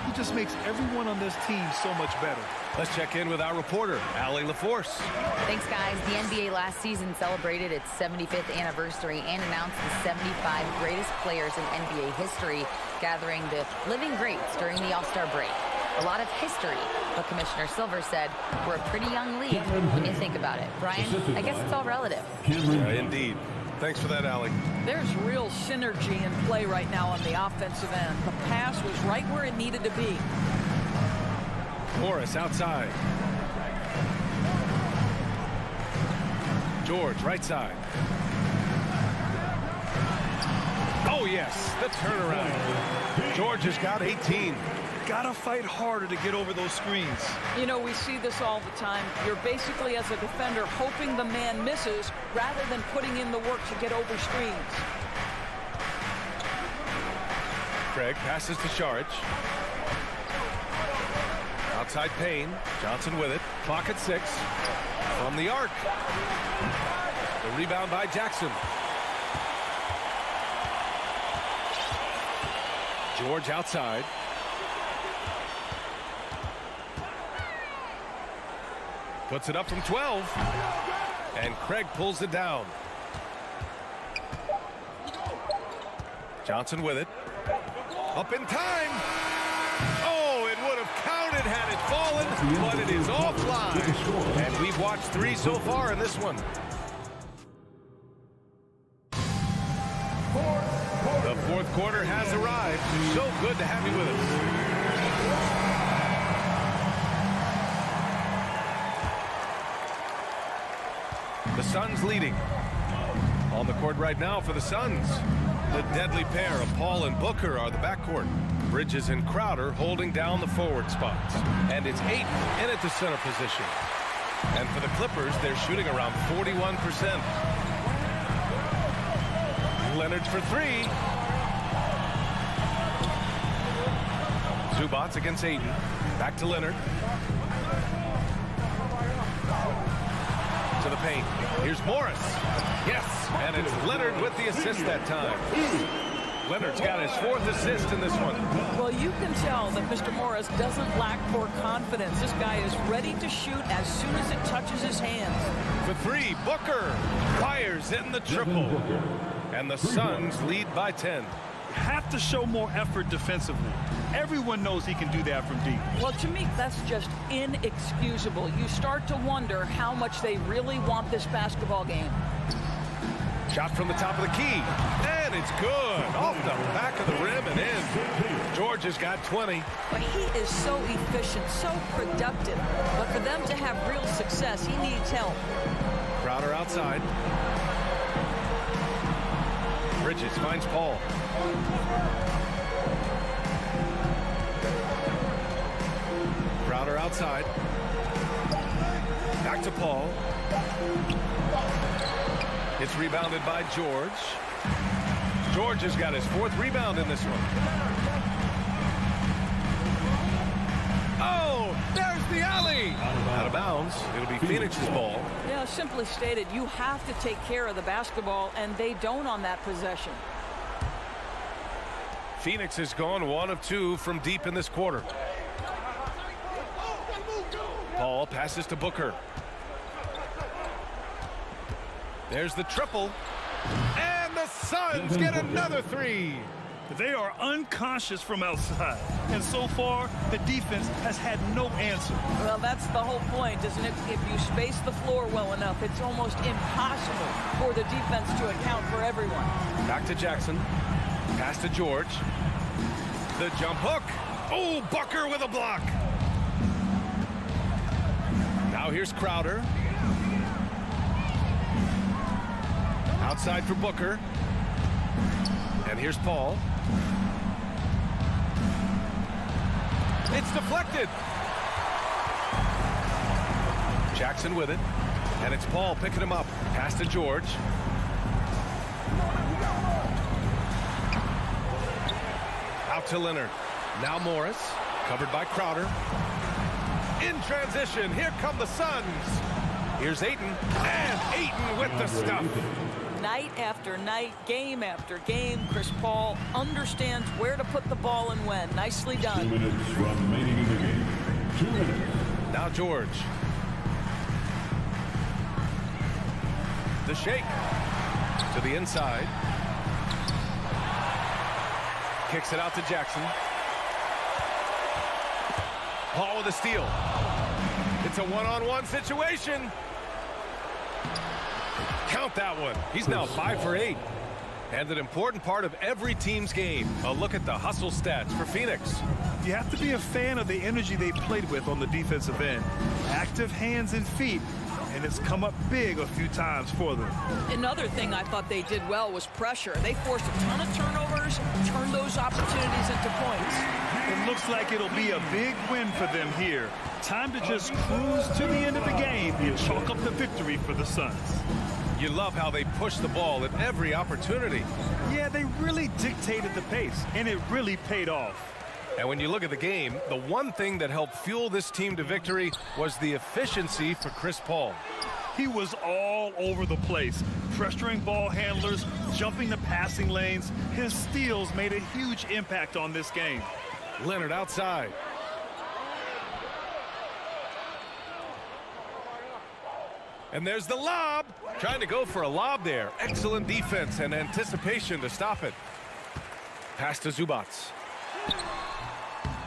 He just makes everyone on this team so much better. Let's check in with our reporter, Allie LaForce. Thanks, guys. The NBA last season celebrated its 75th anniversary and announced the 75 greatest players in NBA history, gathering the living greats during the All-Star break. A lot of history, but Commissioner Silver said we're a pretty young league when you think about it. Brian, I guess it's all relative. Indeed. Thanks for that, Allie. There's real synergy in play right now on the offensive end. The pass was right where it needed to be. Morris outside. George right side. Oh, yes, the turnaround. George has got 18. Gotta fight harder to get over those screens. You know, we see this all the time. You're basically, as a defender, hoping the man misses rather than putting in the work to get over screens. Craig passes to Saric. Outside Payne. Johnson with it. Clock at 6. From the arc. The rebound by Jackson. George outside. Puts it up from 12. And Craig pulls it down. Johnson with it. Up in time. Oh, it would have counted had it fallen, but it is offline. And we've watched 3 so far in this one. The fourth quarter has arrived. So good to have you with us. The Suns leading. On the court right now for the Suns. The deadly pair of Paul and Booker are the backcourt. Bridges and Crowder holding down the forward spots. And it's Ayton in at the center position. And for the Clippers, they're shooting around 41%. Leonard's for 3. Zubac against Ayton. Back to Leonard. To the paint. Here's Morris. Yes, and it's Leonard with the assist that time. Leonard's got his 4th assist in this one. Well, you can tell that Mr. Morris doesn't lack for confidence. This guy is ready to shoot as soon as it touches his hands. For 3, Booker fires in the triple. And the Suns lead by 10. have to show more effort defensively. Everyone knows he can do that from deep. Well, to me, that's just inexcusable. You start to wonder how much they really want this basketball game. Shot from the top of the key, and it's good. Off the back of the rim and in. George has got 20. But he is so efficient, so productive. But for them to have real success, he needs help. Crowder outside. Bridges finds Paul. Crowder outside. Back to Paul. It's rebounded by George. George has got his 4th rebound in this one. Oh, there's the alley. Out of bounds. It'll be Phoenix's ball. Yeah, simply stated, you have to take care of the basketball, and they don't on that possession. Phoenix has gone 1 of 2 from deep in this quarter. Paul passes to Booker. There's the triple. And the Suns get another 3. They are unconscious from outside. And so far, the defense has had no answer. Well, that's the whole point, isn't it? If you space the floor well enough, it's almost impossible for the defense to account for everyone. Back to Jackson. Pass to George. The jump hook. Oh, Booker with a block. Now here's Crowder. Outside for Booker. And here's Paul. It's deflected. Jackson with it. And it's Paul picking him up. Pass to George. Out to Leonard. Now Morris. Covered by Crowder. In transition. Here come the Suns. Here's Ayton. And Ayton with the stuff. Night after night, game after game, Chris Paul understands where to put the ball and when. Nicely done. 2 minutes remaining in the game. 2 minutes. Now George. The shake. To the inside. Kicks it out to Jackson. Paul with a steal. It's a one-on-one situation. Count that one. He's now 5 for 8. And an important part of every team's game. A look at the hustle stats for Phoenix. You have to be a fan of the energy they played with on the defensive end. Active hands and feet, and it's come up big a few times for them. Another thing I thought they did well was pressure. They forced a ton of turnovers, turned those opportunities into points. It looks like it'll be a big win for them here. Time to just cruise to the end of the game and chalk up the victory for the Suns. You love how they push the ball at every opportunity. Yeah, they really dictated the pace, and it really paid off. And when you look at the game, the one thing that helped fuel this team to victory was the efficiency for Chris Paul. He was all over the place, pressuring ball handlers, jumping the passing lanes. His steals made a huge impact on this game. Leonard outside. And there's the lob. Trying to go for a lob there. Excellent defense and anticipation to stop it. Pass to Zubac.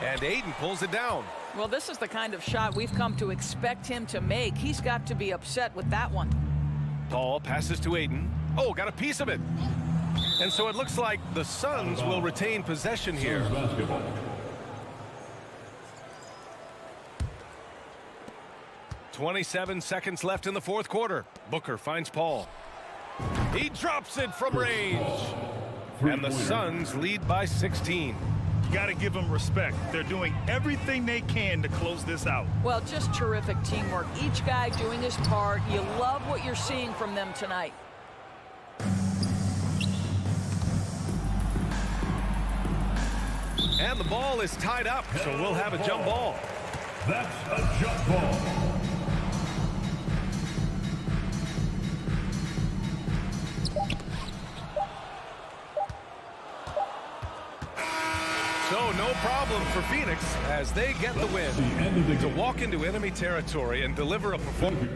And Ayton pulls it down. Well, this is the kind of shot we've come to expect him to make. He's got to be upset with that one. Paul passes to Ayton. Oh, got a piece of it. And so it looks like the Suns will retain possession here. 27 seconds left in the fourth quarter. Booker finds Paul. He drops it from range. And the Suns lead by 16. You got to give them respect. They're doing everything they can to close this out. Well, just terrific teamwork. Each guy doing his part. You love what you're seeing from them tonight. And the ball is tied up, so we'll have a jump ball. That's a jump ball. So no problem for Phoenix as they get the win to walk into enemy territory and deliver a performance.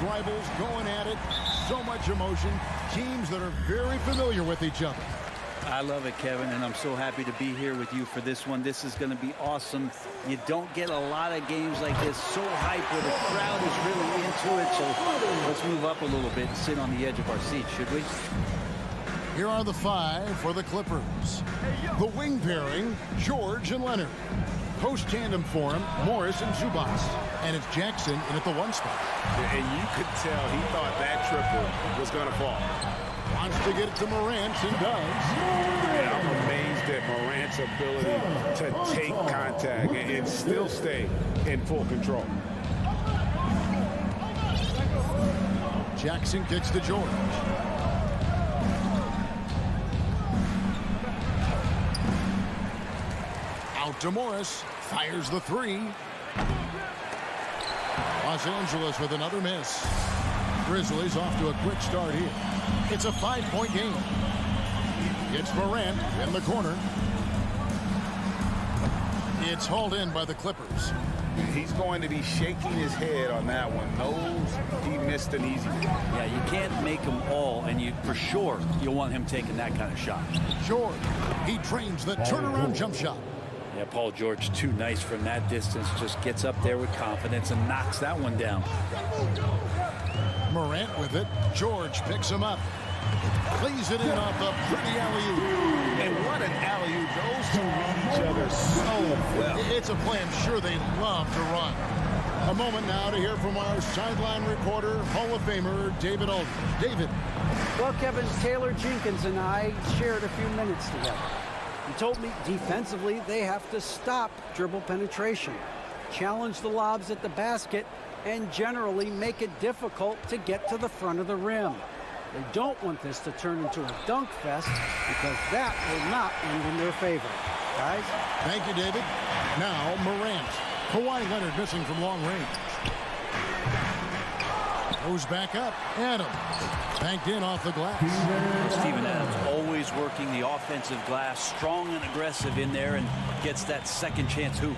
rivals going at it. So much emotion. Teams that are very familiar with each other. I love it, Kevin, and I'm so happy to be here with you for this one. This is going to be awesome. You don't get a lot of games like this so hyped where the crowd is really into it. So let's move up a little bit and sit on the edge of our seats, should we? Here are the 5 for the Clippers. The wing pairing, George and Leonard. Post tandem for him, Morris and Zubac. And it's Jackson in at the 1 spot. And you could tell he thought that triple was going to fall. Wants to get it to Morant and does. And I'm amazed at Morant's ability to take contact and still stay in full control. Jackson kicks to George. Out to Morris. Fires the 3. Los Angeles with another miss. Grizzlies off to a quick start here. It's a 5-point game. It's Morant in the corner. It's hauled in by the Clippers. He's going to be shaking his head on that one. Knows he missed an easy one. Yeah, you can't make them all, and you for sure you'll want him taking that kind of shot. George, he trains the turnaround jump shot. Yeah, Paul George, too nice from that distance. Just gets up there with confidence and knocks that one down. Morant with it. George picks him up. Plays it in off the pretty alley-oop. And what an alley-oop. Those two meet each other so well. It's a play I'm sure they love to run. A moment now to hear from our sideline reporter, Hall of Famer David Aldridge. David. Well, Kevin, Taylor Jenkins and I shared a few minutes together. He told me defensively they have to stop dribble penetration, challenge the lobs at the basket, and generally make it difficult to get to the front of the rim. They don't want this to turn into a dunk fest because that will not end in their favor. Guys? Thank you, David. Now, Morant. Kawhi Leonard missing from long range. Goes back up. Adams. Banked in off the glass. Steven Adams always working the offensive glass, strong and aggressive in there, and gets that second chance hoop.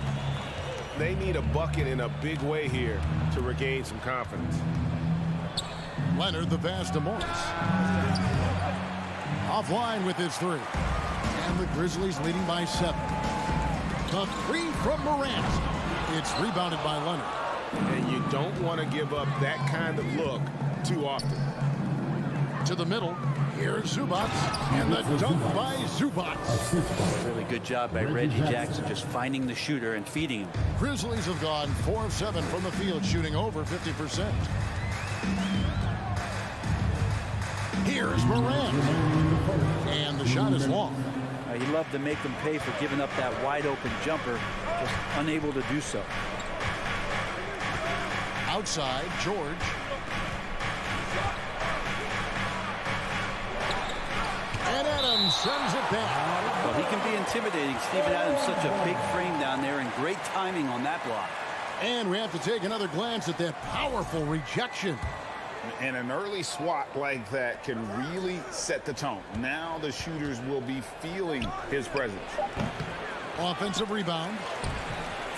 They need a bucket in a big way here to regain some confidence. Leonard the pass to Morris. Offline with his 3. And the Grizzlies leading by 7. The 3 from Morant. It's rebounded by Leonard. And you don't want to give up that kind of look too often. To the middle. Here's Zubac. And the dunk by Zubac. Really good job by Reggie Jackson just finding the shooter and feeding him. Grizzlies have gone 4 of 7 from the field, shooting over 50%. Here's Morant. And the shot is long. He loved to make them pay for giving up that wide open jumper, just unable to do so. Outside, George. And Adams sends it down. Well, he can be intimidating. Steven Adams, such a big frame down there, and great timing on that block. And we have to take another glance at that powerful rejection. And an early swat like that can really set the tone. Now the shooters will be feeling his presence. Offensive rebound.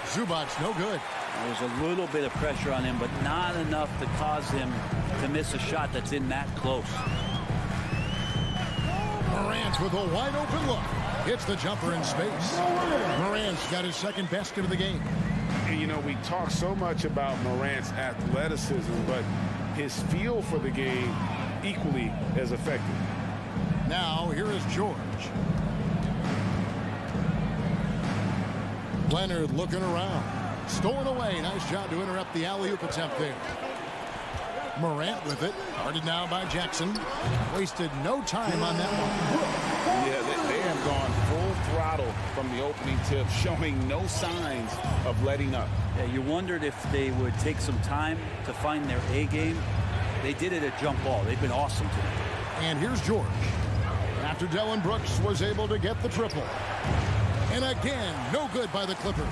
Zubac, no good. There's a little bit of pressure on him, but not enough to cause him to miss a shot that's in that close. Morant with a wide open look. Hits the jumper in space. Morant's got his second basket of the game. And you know, we talk so much about Morant's athleticism, but his feel for the game equally as effective. Now here is George. Leonard looking around. Stolen away. Nice job to interrupt the alley-oop attempt there. Morant with it. Guarded now by Jackson. Wasted no time on that one. Yeah, they have gone full throttle from the opening tip, showing no signs of letting up. Yeah, you wondered if they would take some time to find their A game. They did it at jump ball. They've been awesome today. And here's George. After Dillon Brooks was able to get the triple. And again, no good by the Clippers.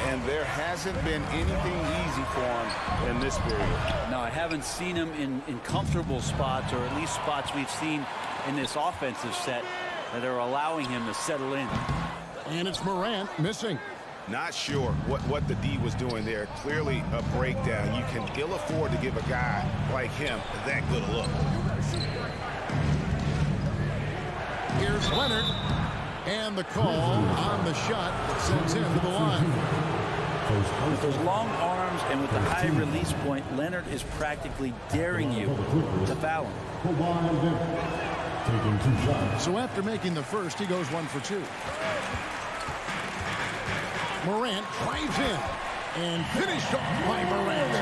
And there hasn't been anything easy for him in this period. No, I haven't seen him in comfortable spots, or at least spots we've seen in this offensive set that are allowing him to settle in. And it's Morant missing. Not sure what the D was doing there. Clearly a breakdown. You can ill afford to give a guy like him that good a look. Here's Leonard. And the call on the shot that sends him to the line. With those long arms and with the high release point, Leonard is practically daring you to foul him. So after making the first, he goes 1 for 2. Morant drives in and finished off by Morant.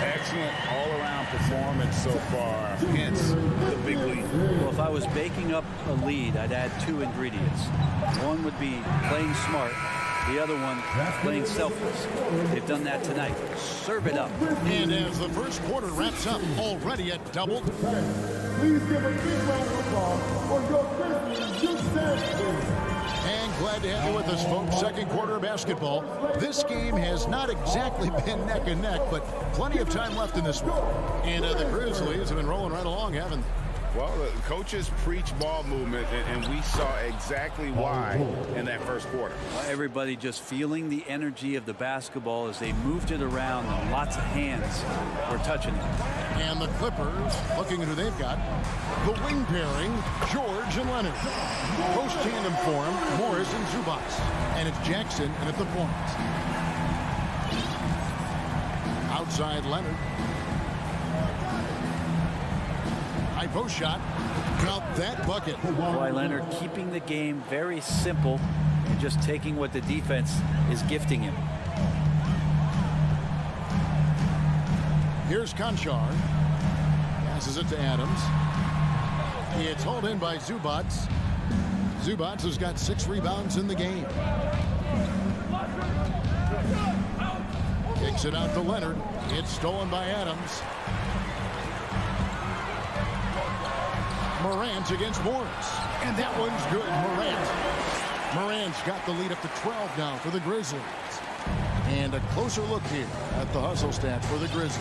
Excellent all-around performance so far, hence the big lead. Well, if I was baking up a lead, I'd add 2 ingredients. One would be playing smart. The other one, playing selfless. They've done that tonight. Serve it up. And as the first quarter wraps up, already at double. Please give a big round of applause for your Grizzlies youth champions. And glad to have you with us, folks. Second quarter of basketball. This game has not exactly been neck and neck, but plenty of time left in this one. And the Grizzlies have been rolling right along, haven't they? Well, the coaches preach ball movement, and we saw exactly why in that first quarter. Well, everybody just feeling the energy of the basketball as they moved it around, and lots of hands were touching it. And the Clippers, looking at who they've got, the wing pairing, George and Leonard. Post tandem for him, Morris and Zubac. And it's Jackson and at the point. Outside Leonard. High post shot. Got that bucket. Kawhi Leonard keeping the game very simple and just taking what the defense is gifting him. Here's Conchar. Passes it to Adams. It's hauled in by Zubac. Zubac has got 6 rebounds in the game. Kicks it out to Leonard. It's stolen by Adams. Morant against Morris. And that one's good. Morant's got the lead up to 12 now for the Grizzlies. And a closer look here at the hustle stats for the Grizzlies.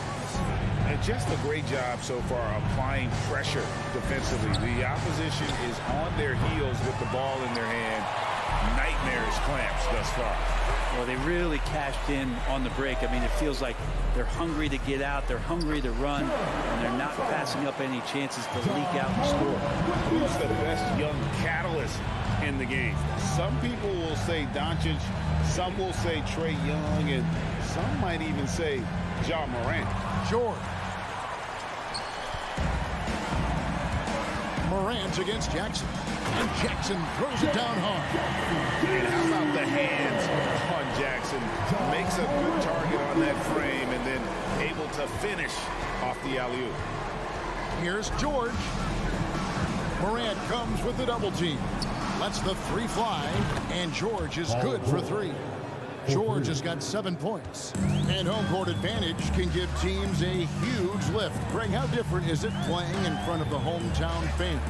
And just a great job so far applying pressure defensively. The opposition is on their heels with the ball in their hand. Nightmares clamps thus far. Well, they really cashed in on the break. I mean, it feels like they're hungry to get out. They're hungry to run. And they're not passing up any chances to leak out and score. Who's the best young catalyst in the game? Some people will say Doncic. Some will say Trae Young. And some might even say Ja Morant. George. Morant against Jackson. And Jackson throws it down hard. And how about the hands on Jackson? Makes a good target on that frame and then able to finish off the alley-oop. Here's George. Morant comes with the double team. Lets the 3 fly. And George is good for 3. George has got 7 points. And home court advantage can give teams a huge lift. Greg, how different is it playing in front of the hometown fans?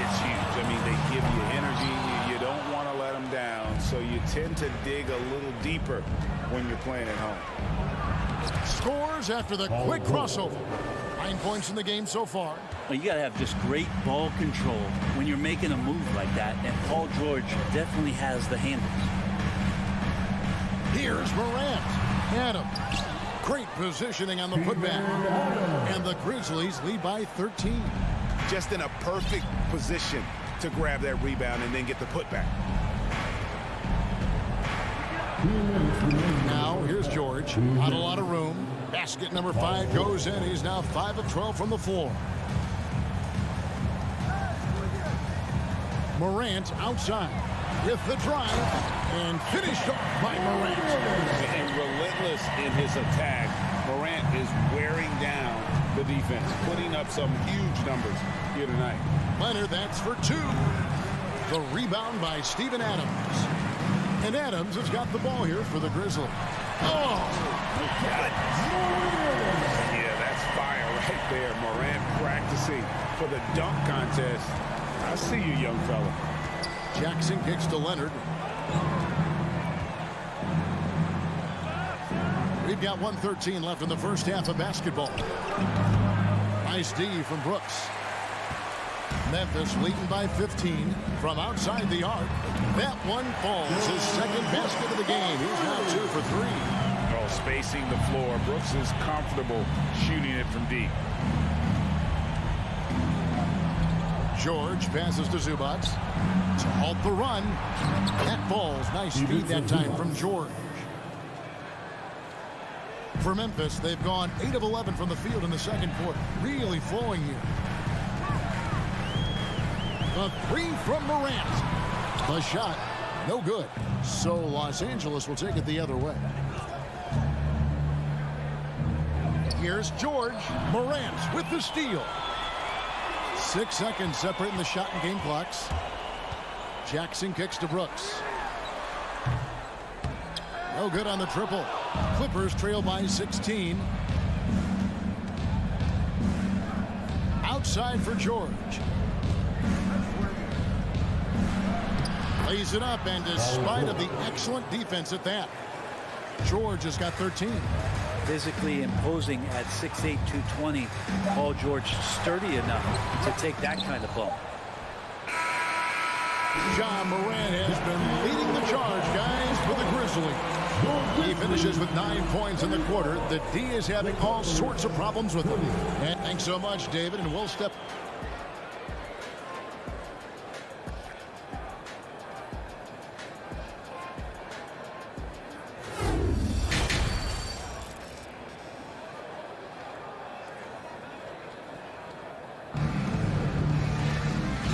It's huge. I mean, they give you energy. You don't want to let them down. So you tend to dig a little deeper when you're playing at home. Scores after the quick crossover. 9 points in the game so far. Well, you got to have just great ball control when you're making a move like that. And Paul George definitely has the handles. Here's Morant. Adams. Great positioning on the putback. And the Grizzlies lead by 13. Just in a perfect position to grab that rebound and then get the putback. Now, here's George. Not a lot of room. Basket number 5 goes in. He's now 5 of 12 from the floor. Morant outside with the drive and finished off by Morant. And relentless in his attack. Morant is wearing down the defense, putting up some huge numbers here tonight. Leonard, that's for 2. The rebound by Steven Adams. And Adams has got the ball here for the Grizzlies. Oh! Yeah, that's fire right there. Morant practicing for the dunk contest. I see you, young fella. Jackson kicks to Leonard. We've got 1:13 left in the first half of basketball. Nice D from Brooks. Memphis leading by 15 from outside the arc. That one falls. His second basket of the game. He's now 2 for 3. Oh, spacing the floor. Brooks is comfortable shooting it from deep. George passes to Zubac to halt the run. That falls. Nice speed that time from George. For Memphis, they've gone 8 of 11 from the field in the second quarter. Really flowing here. The three from Morant. The shot, no good. So Los Angeles will take it the other way. Here's George. Morant with the steal. 6 seconds separating the shot and game clocks. Jackson kicks to Brooks. No good on the triple. Clippers trail by 16. Outside for George. Lays it up, and despite of the excellent defense at that, George has got 13. Physically imposing at 6'8", 220. Paul George sturdy enough to take that kind of bump. Ja Morant has been leading the charge, guys, for the Grizzlies. He finishes with 9 points in the quarter. The D is having all sorts of problems with him. And thanks so much, David, and we'll step...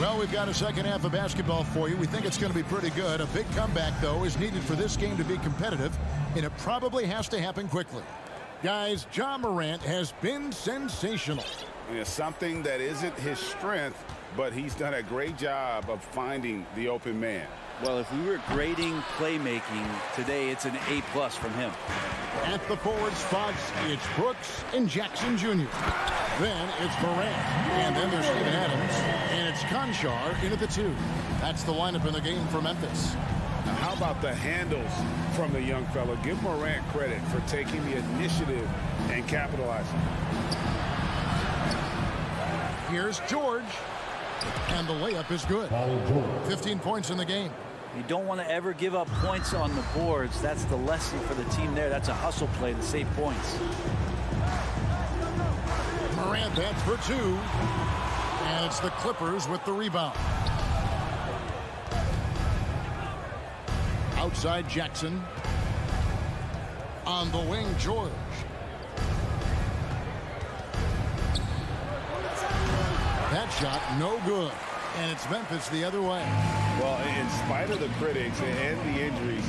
Well, we've got a second half of basketball for you. We think it's going to be pretty good. A big comeback, though, is needed for this game to be competitive, and it probably has to happen quickly. Guys, Ja Morant has been sensational. It's something that isn't his strength, but he's done a great job of finding the open man. Well, if we were grading playmaking today, it's an A+ from him. At the forward spots, it's Brooks and Jackson Jr. Then it's Morant, and then there's Steven Adams, and it's Conchar into the 2. That's the lineup in the game for Memphis. Now, how about the handles from the young fella? Give Morant credit for taking the initiative and capitalizing. Here's George, and the layup is good. 15 points in the game. You don't want to ever give up points on the boards. That's the lesson for the team there. That's a hustle play to save points. Morant, that's for 2. And it's the Clippers with the rebound. Outside Jackson. On the wing, George. That shot, no good. And it's Memphis the other way. Well, in spite of the critics and the injuries,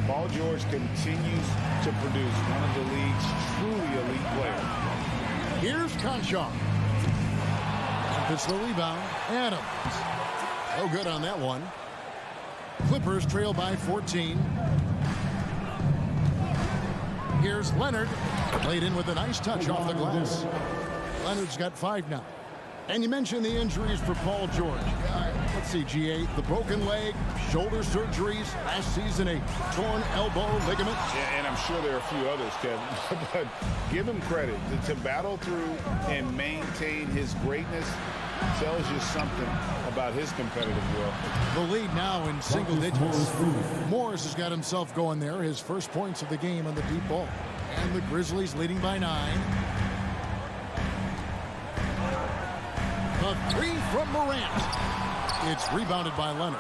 Paul George continues to produce one of the league's truly elite players. Here's Conchar. Memphis the rebound. Adams. No good on that one. Clippers trail by 14. Here's Leonard. Played in with a nice touch off the glass. Leonard's got 5 now. And you mentioned the injuries for Paul George. Let's see, GA, the broken leg, shoulder surgeries, last season a torn elbow ligament. Yeah, and I'm sure there are a few others, Kevin. But give him credit. To battle through and maintain his greatness tells you something about his competitive will. The lead now in single digits. Morris has got himself going there. His first points of the game on the deep ball. And the Grizzlies leading by 9. A 3 from Morant. It's rebounded by Leonard.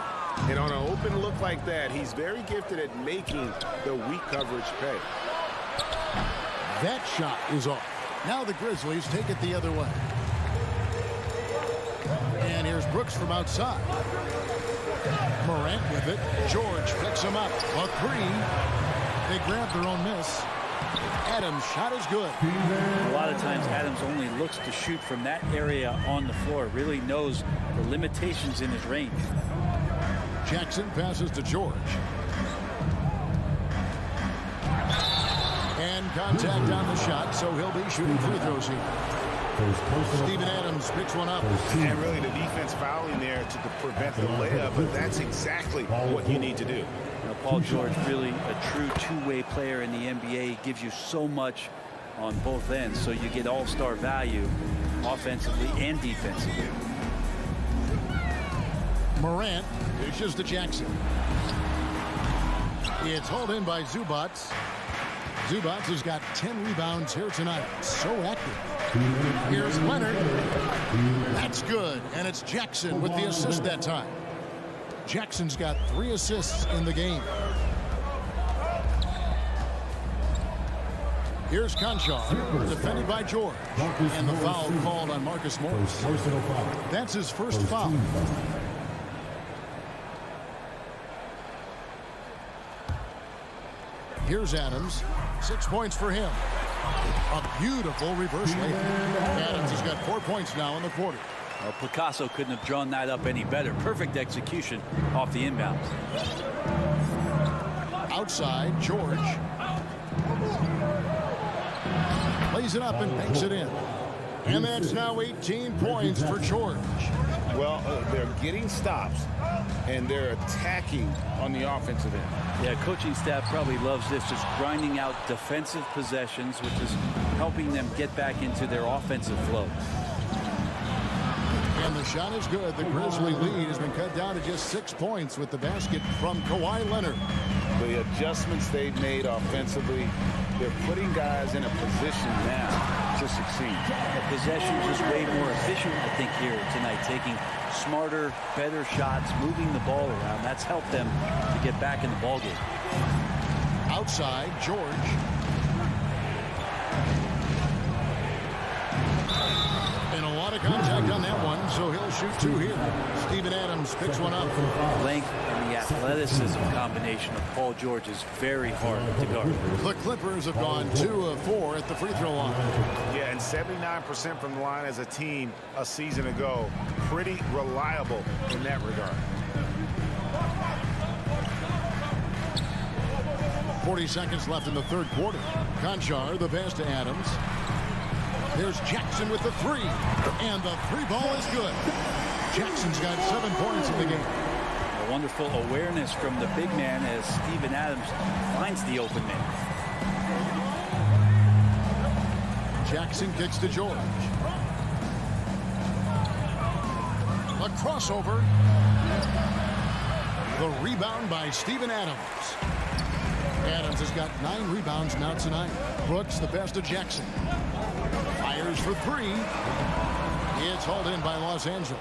And on an open look like that, he's very gifted at making the weak coverage pay. That shot is off. Now the Grizzlies take it the other way. And here's Brooks from outside. Morant with it. George picks him up. A 3. They grab their own miss. Adams' shot is good. A lot of times Adams only looks to shoot from that area on the floor. Really knows the limitations in his range. Jackson passes to George. And contact on the shot, so he'll be shooting free throws here. Steven Adams picks one up. And really the defense fouling there to prevent the layup, but that's exactly what you need to do. Paul George, really a true two-way player in the NBA. He gives you so much on both ends, so you get all-star value offensively and defensively. Morant dishes to Jackson. It's hauled in by Zubats. Zubats has got 10 rebounds here tonight. So active. Here's Leonard. That's good. And it's Jackson with the assist that time. Jackson's got 3 assists in the game. Here's Conchar, defended by George. And the foul called on Marcus Morris. That's his first foul. Here's Adams. 6 points for him. A beautiful reverse layup. Adams has got 4 points now in the quarter. Well, Picasso couldn't have drawn that up any better. Perfect execution off the inbounds. Outside, George. Lays it up and banks it in. And that's now 18 points for George. Well, they're getting stops, and they're attacking on the offensive end. Yeah, coaching staff probably loves this, just grinding out defensive possessions, which is helping them get back into their offensive flow. And the shot is good. The Grizzly lead has been cut down to just 6 points with the basket from Kawhi Leonard. The adjustments they've made offensively, they're putting guys in a position now to succeed. The possession just way more efficient, I think, here tonight, taking smarter, better shots, moving the ball around. That's helped them to get back in the ballgame. Outside, George. And a lot of contact on that one, so he'll shoot 2 here. Steven Adams picks one up. Length and the athleticism combination of Paul George is very hard to guard. The Clippers have gone 2 of 4 at the free throw line. Yeah, and 79% from the line as a team a season ago. Pretty reliable in that regard. 40 seconds left in the third quarter. Conchar, the pass to Adams. There's Jackson with the 3. And the 3 ball is good. Jackson's got 7 points in the game. A wonderful awareness from the big man as Steven Adams finds the open man. Jackson kicks to George. A crossover. The rebound by Steven Adams. Adams has got 9 rebounds now tonight. Brooks, the best of Jackson. Fires for 3. It's hauled in by Los Angeles.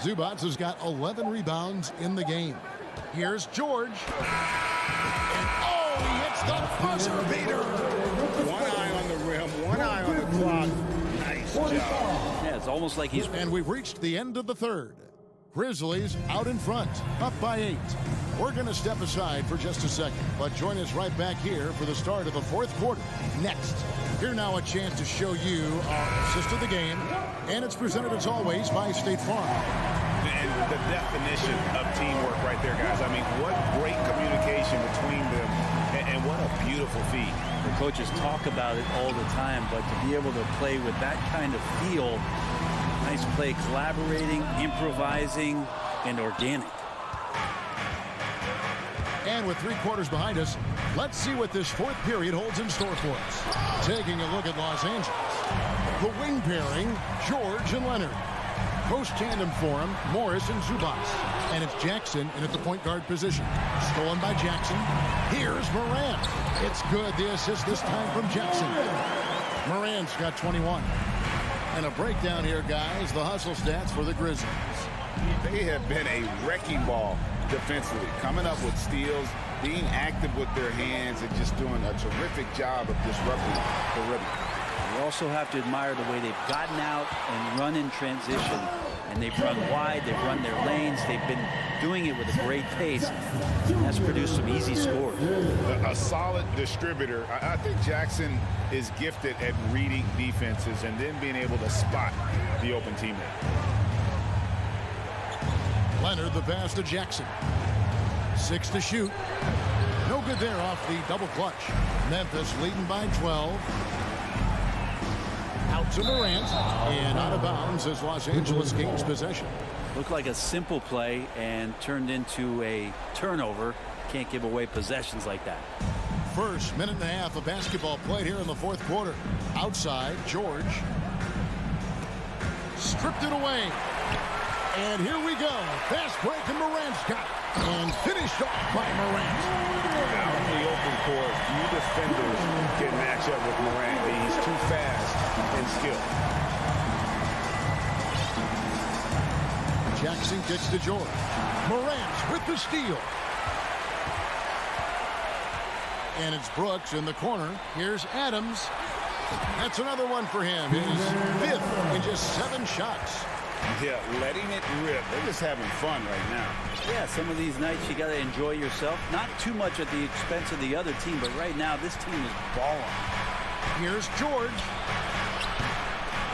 Zubats has got 11 rebounds in the game. Here's George. And oh, he hits the buzzer beater. One eye on the rim, one eye on the clock. Nice job. Yeah, it's almost like he's... And we've reached the end of the third. Grizzlies out in front, up by 8. We're going to step aside for just a second, but join us right back here for the start of the fourth quarter. Next, here now a chance to show you our assist of the game, and it's presented as always by State Farm. And the definition of teamwork right there, guys. I mean, what great communication between them, and what a beautiful feat. The coaches talk about it all the time, but to be able to play with that kind of feel, nice play, collaborating, improvising, and organic. And with 3 quarters behind us, let's see what this fourth period holds in store for us. Taking a look at Los Angeles. The wing pairing, George and Leonard. Post tandem for him, Morris and Zubats. And it's Jackson in at the point guard position. Stolen by Jackson. Here's Morant. It's good. The assist this time from Jackson. Morant's got 21. And a breakdown here, guys. The hustle stats for the Grizzlies. They have been a wrecking ball defensively, coming up with steals, being active with their hands, and just doing a terrific job of disrupting the rim. You also have to admire the way they've gotten out and run in transition. And they've run wide, they've run their lanes, they've been doing it with a great pace. And that's produced some easy scores. A solid distributor. I think Jackson is gifted at reading defenses and then being able to spot the open teammate. Leonard, the pass to Jackson. 6 to shoot. No good there off the double clutch. Memphis leading by 12. Out to Morant. And out of bounds as Los Angeles gains possession. Looked like a simple play and turned into a turnover. Can't give away possessions like that. First minute and a half of basketball played here in the fourth quarter. Outside, George. Stripped it away. And here we go. Fast break, and Morant's got it. And finished off by Morant. Out in the open court, few defenders can match up with Morant. He's too fast and skilled. Jackson gets to George. Morant with the steal. And it's Brooks in the corner. Here's Adams. That's another one for him. His 5th in just 7 shots. Yeah, letting it rip. They're just having fun right now. Yeah, some of these nights you got to enjoy yourself. Not too much at the expense of the other team, but right now this team is balling. Here's George.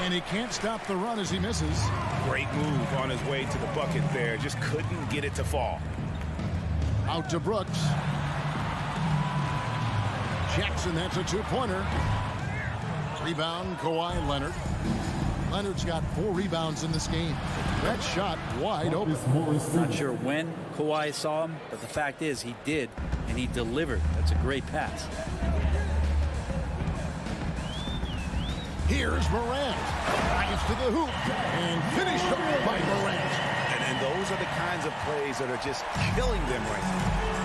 And he can't stop the run as he misses. Great move on his way to the bucket there. Just couldn't get it to fall. Out to Brooks. Jackson, that's a 2-pointer. Rebound, Kawhi Leonard. Leonard's got 4 rebounds in this game. That shot wide open. Not sure when Kawhi saw him, but the fact is he did, and he delivered. That's a great pass. Here's Morant. Drives to the hoop and finished off by Morant. And those are the kinds of plays that are just killing them right now.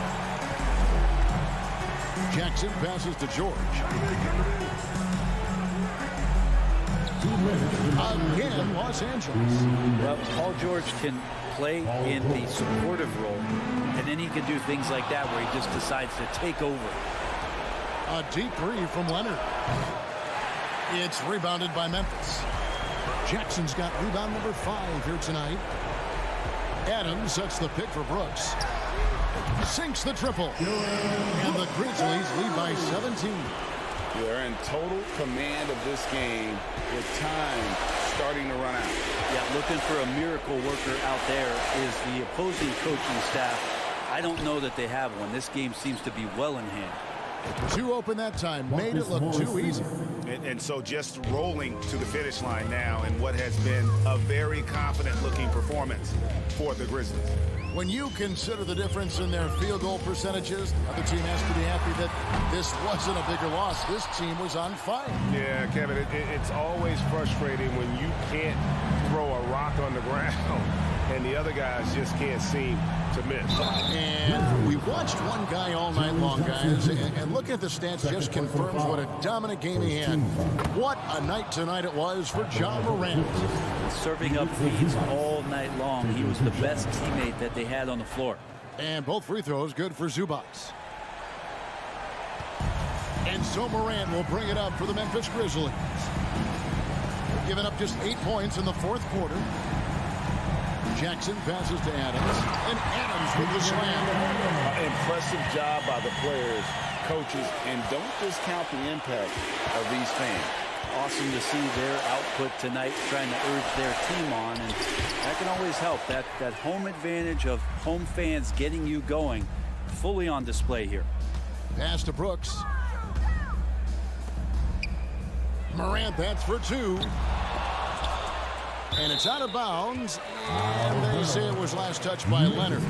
Jackson passes to George. Again, Los Angeles. Well, Paul George can play in the supportive role, and then he can do things like that where he just decides to take over. A deep 3 from Leonard. It's rebounded by Memphis. Jackson's got rebound number 5 here tonight. Adams sets the pick for Brooks. Sinks the triple. And the Grizzlies lead by 17. They're in total command of this game with time starting to run out. Yeah, looking for a miracle worker out there is the opposing coaching staff. I don't know that they have one. This game seems to be well in hand. 2 open that time. Made it look too easy. And so just rolling to the finish line now in what has been a very confident-looking performance for the Grizzlies. When you consider the difference in their field goal percentages, the other team has to be happy that this wasn't a bigger loss. This team was on fire. Yeah, Kevin, it's always frustrating when you can't throw a rock on the ground and the other guys just can't seem to miss. And we watched one guy all night long, guys, and looking at the stats just confirms what a dominant game he had. What a night tonight it was for Ja Morant. Serving up feeds all night long. He was the best teammate that they had on the floor. And both free throws good for Zubac. And so Morant will bring it up for the Memphis Grizzlies. Giving up just 8 points in the 4th quarter. Jackson passes to Adams, and Adams with the slam. Impressive job by the players, coaches, and don't discount the impact of these fans. Awesome to see their output tonight, trying to urge their team on, and that can always help. That home advantage of home fans getting you going, fully on display here. Pass to Brooks. Morant, that's for 2. And it's out of bounds. And they say it was last touched by Leonard.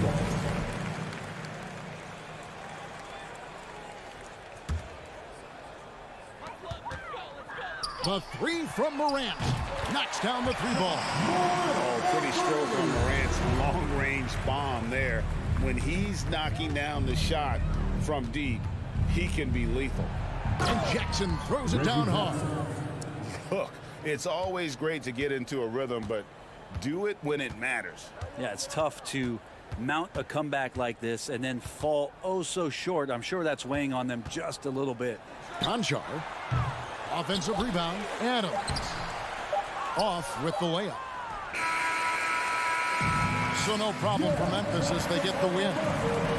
The 3 from Morant. Knocks down the 3 ball. Oh, pretty stroke on Morant's long-range bomb there. When he's knocking down the shot from deep, he can be lethal. And Jackson throws it down hard. Look, it's always great to get into a rhythm, but do it when it matters. Yeah, it's tough to mount a comeback like this and then fall oh so short. I'm sure that's weighing on them just a little bit. Conchar. Offensive rebound. Adams. Off with the layup. So no problem for Memphis as they get the win.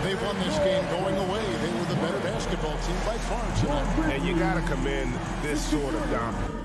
They won this game going away. They were the better basketball team by far tonight. And you got to commend this sort of dominance.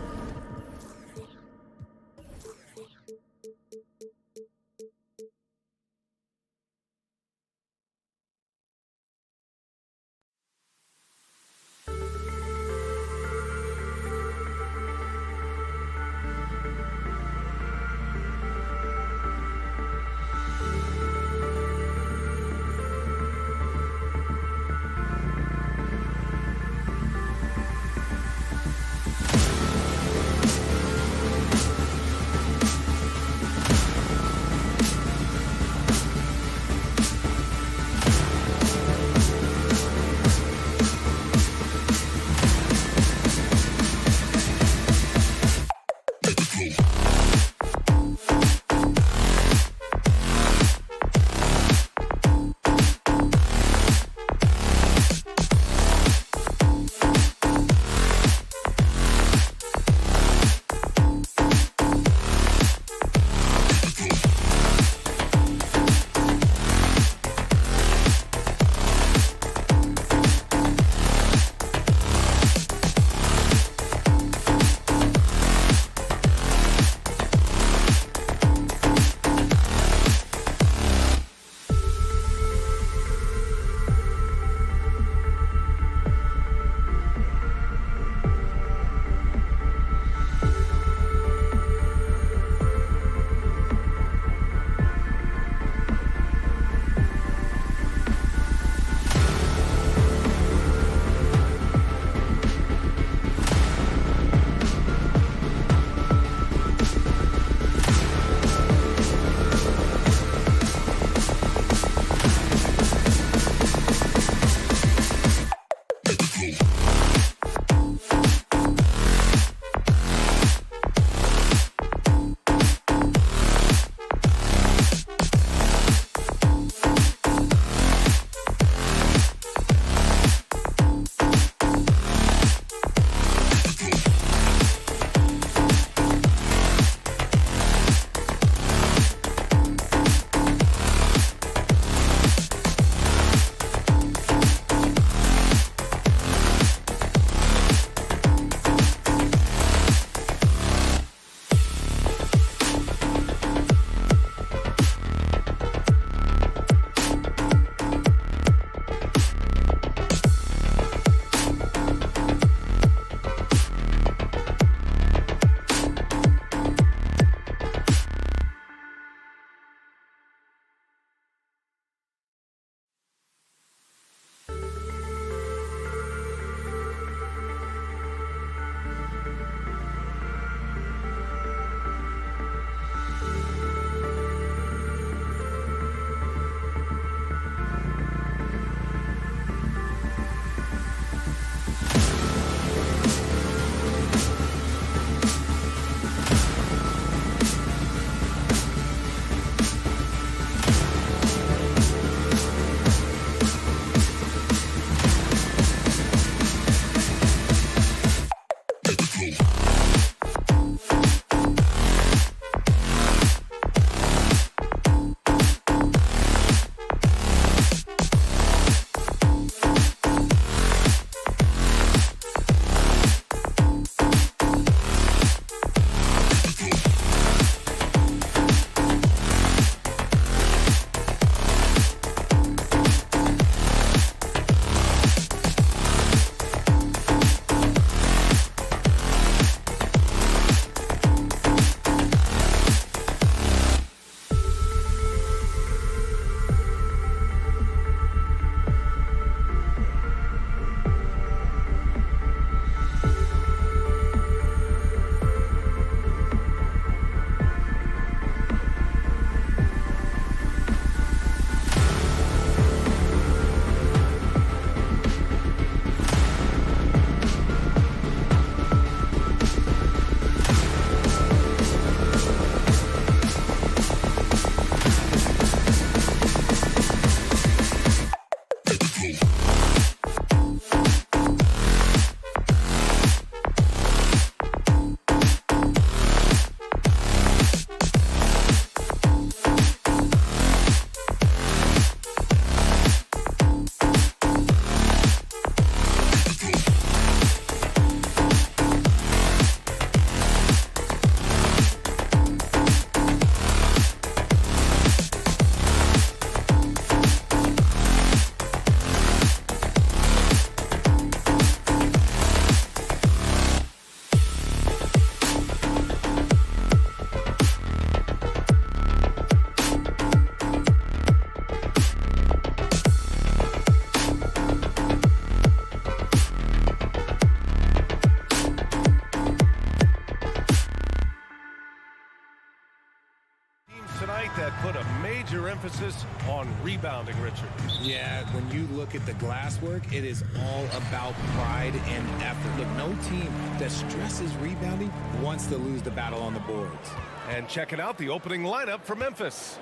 night that put a major emphasis on rebounding, Richard. Yeah, when you look at the glass work, it is all about pride and effort. Look, no team that stresses rebounding wants to lose the battle on the boards. And checking out the opening lineup for Memphis.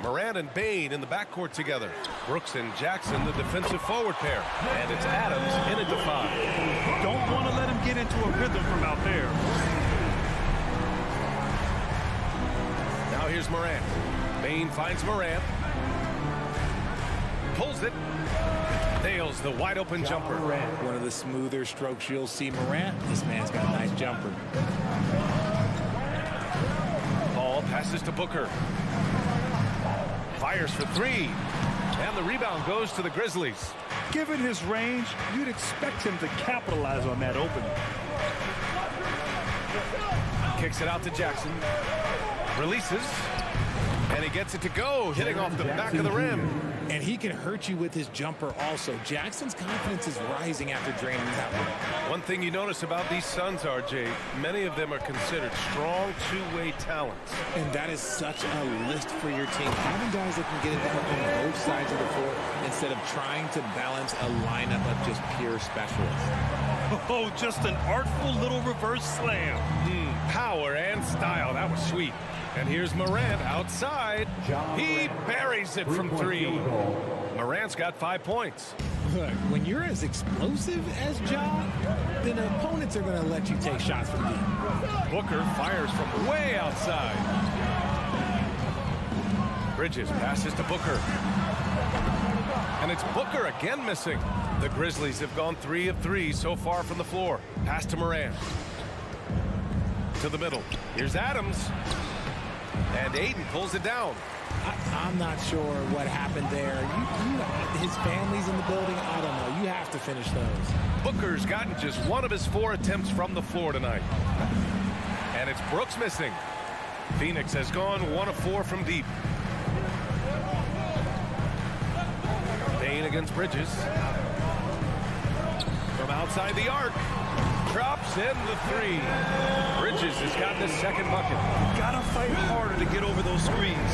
Morant and Bain in the backcourt together. Brooks and Jackson, the defensive forward pair. And it's Adams in at the 5. Don't want to let him get into a rhythm from out there. Now here's Morant. Bain finds Morant. Pulls it. Nails the wide open jumper. One of the smoother strokes you'll see Morant. This man's got a nice jumper. Ball passes to Booker. Fires for 3. And the rebound goes to the Grizzlies. Given his range, you'd expect him to capitalize on that opening. Kicks it out to Jackson. Releases. And he gets it to go, hitting off the back of the rim. And he can hurt you with his jumper also. Jackson's confidence is rising after draining that one. One thing you notice about these Suns, RJ, many of them are considered strong two-way talents. And that is such a list for your team. Having guys that can get it done on both sides of the floor instead of trying to balance a lineup of just pure specialists. Oh, just an artful little reverse slam. Power and style. That was sweet. And here's Morant outside. He buries it from 3. Morant's got 5 points. Look, when you're as explosive as Ja, then opponents are going to let you take shots from deep. Booker fires from way outside. Bridges passes to Booker. And it's Booker again missing. The Grizzlies have gone 3 of 3 so far from the floor. Pass to Morant. To the middle. Here's Adams. And Aiden pulls it down. I'm not sure what happened there. His family's in the building. I don't know. You have to finish those. Booker's gotten just 1 of his 4 attempts from the floor tonight. And it's Brooks missing. Phoenix has gone 1 of 4 from deep. Bain against Bridges. From outside the arc. Drops in the 3. Bridges has gotten his second bucket. Gotta fight harder to get over those screens.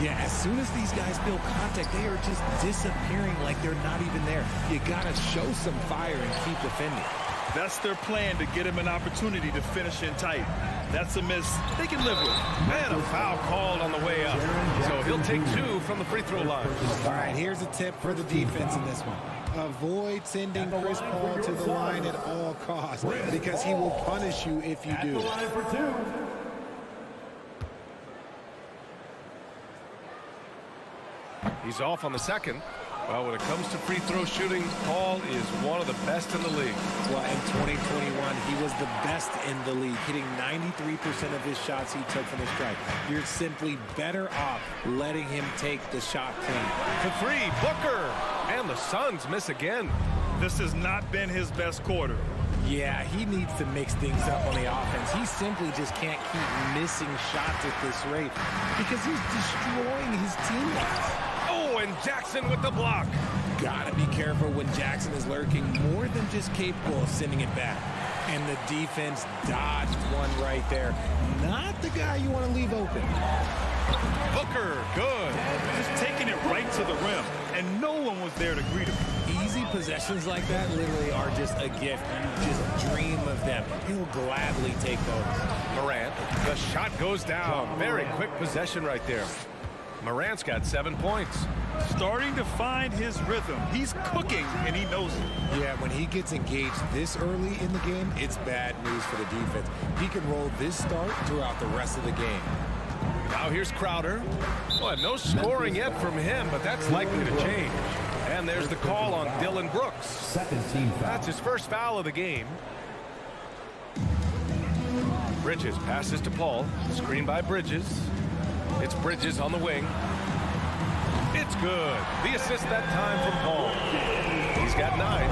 Yeah, as soon as these guys feel contact, they are just disappearing like they're not even there. You gotta show some fire and keep defending. That's their plan, to get him an opportunity to finish in tight. That's a miss they can live with. And a foul called on the way up. So he'll take 2 from the free throw line. All right, here's a tip for the defense in this one. Avoid sending Chris Paul to the line at all costs, because he will punish you if you do. He's off on the second. Well, when it comes to free throw shooting, Paul is one of the best in the league. Well, in 2021, he was the best in the league, hitting 93% of his shots he took from the stripe. You're simply better off letting him take the shot clean. For 3, Booker. And the Suns miss again. This has not been his best quarter. Yeah, he needs to mix things up on the offense. He simply just can't keep missing shots at this rate because he's destroying his teammates. Oh, and Jackson with the block. Gotta be careful when Jackson is lurking, more than just capable of sending it back. And the defense dodged one right there. Not the guy you want to leave open. Booker, good. Just taking it right to the rim, and no one was there to greet him. Easy possessions like that literally are just a gift. You just dream of them. He'll gladly take those. Morant, the shot goes down. Very quick possession right there. Morant's got 7 points. Starting to find his rhythm. He's cooking, and he knows it. Yeah, when he gets engaged this early in the game, it's bad news for the defense. He can roll this start throughout the rest of the game. Now here's Crowder. Well, no scoring yet from him, but that's likely to change. And there's the call on Dylan Brooks. That's his first foul of the game. Bridges passes to Paul. Screen by Bridges. It's Bridges on the wing. It's good. The assist that time from Paul. He's got 9.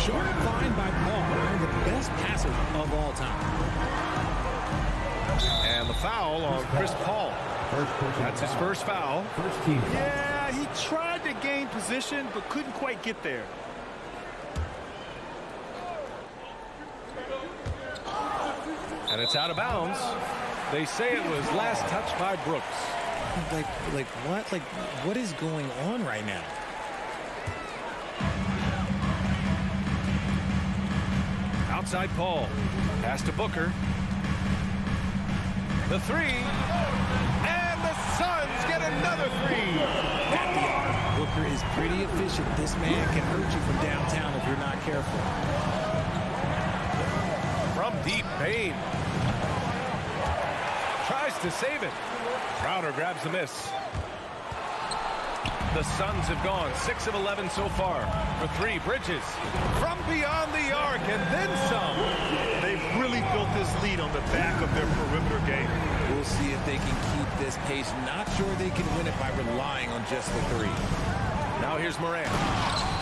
Short find by Paul, one of the best passers of all time. And the foul on Chris Paul. That's his first foul. Yeah, he tried to gain position, but couldn't quite get there. And it's out of bounds. They say it was last touched by Brooks. Like what? Like, what is going on right now? Outside Paul. Pass to Booker. The three. And the Suns get another three. At the arc, Booker is pretty efficient. This man can hurt you from downtown if you're not careful. From deep, Payne. Tries to save it. Crowder grabs the miss. The Suns have gone 6 of 11 so far. For three, Bridges. From beyond the arc and then some. They've really built this lead on the back of their perimeter game. We'll see if they can keep this pace. Not sure they can win it by relying on just the three. Now here's Morant.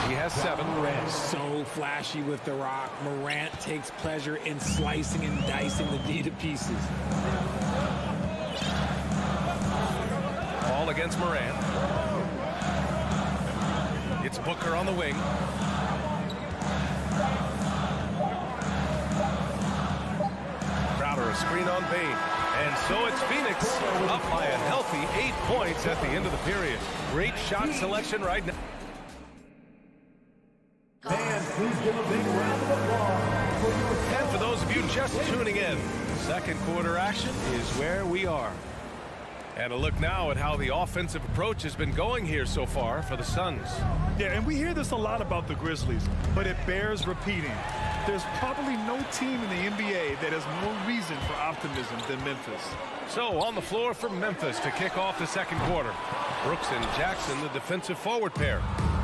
He has 7. So flashy with the rock. Morant takes pleasure in slicing and dicing the D to pieces. Ball against Morant. It's Booker on the wing. Crowder, a screen on Payne. And so it's Phoenix up by a healthy 8 points at the end of the period. Great shot selection right now. Fans, please give a big round of applause for your... And for those of you just tuning in, second quarter action is where we are. And a look now at how the offensive approach has been going here so far for the Suns. Yeah, and we hear this a lot about the Grizzlies, but it bears repeating. There's probably no team in the NBA that has more reason for optimism than Memphis. So on the floor for Memphis to kick off the second quarter. Brooks and Jackson, the defensive forward pair.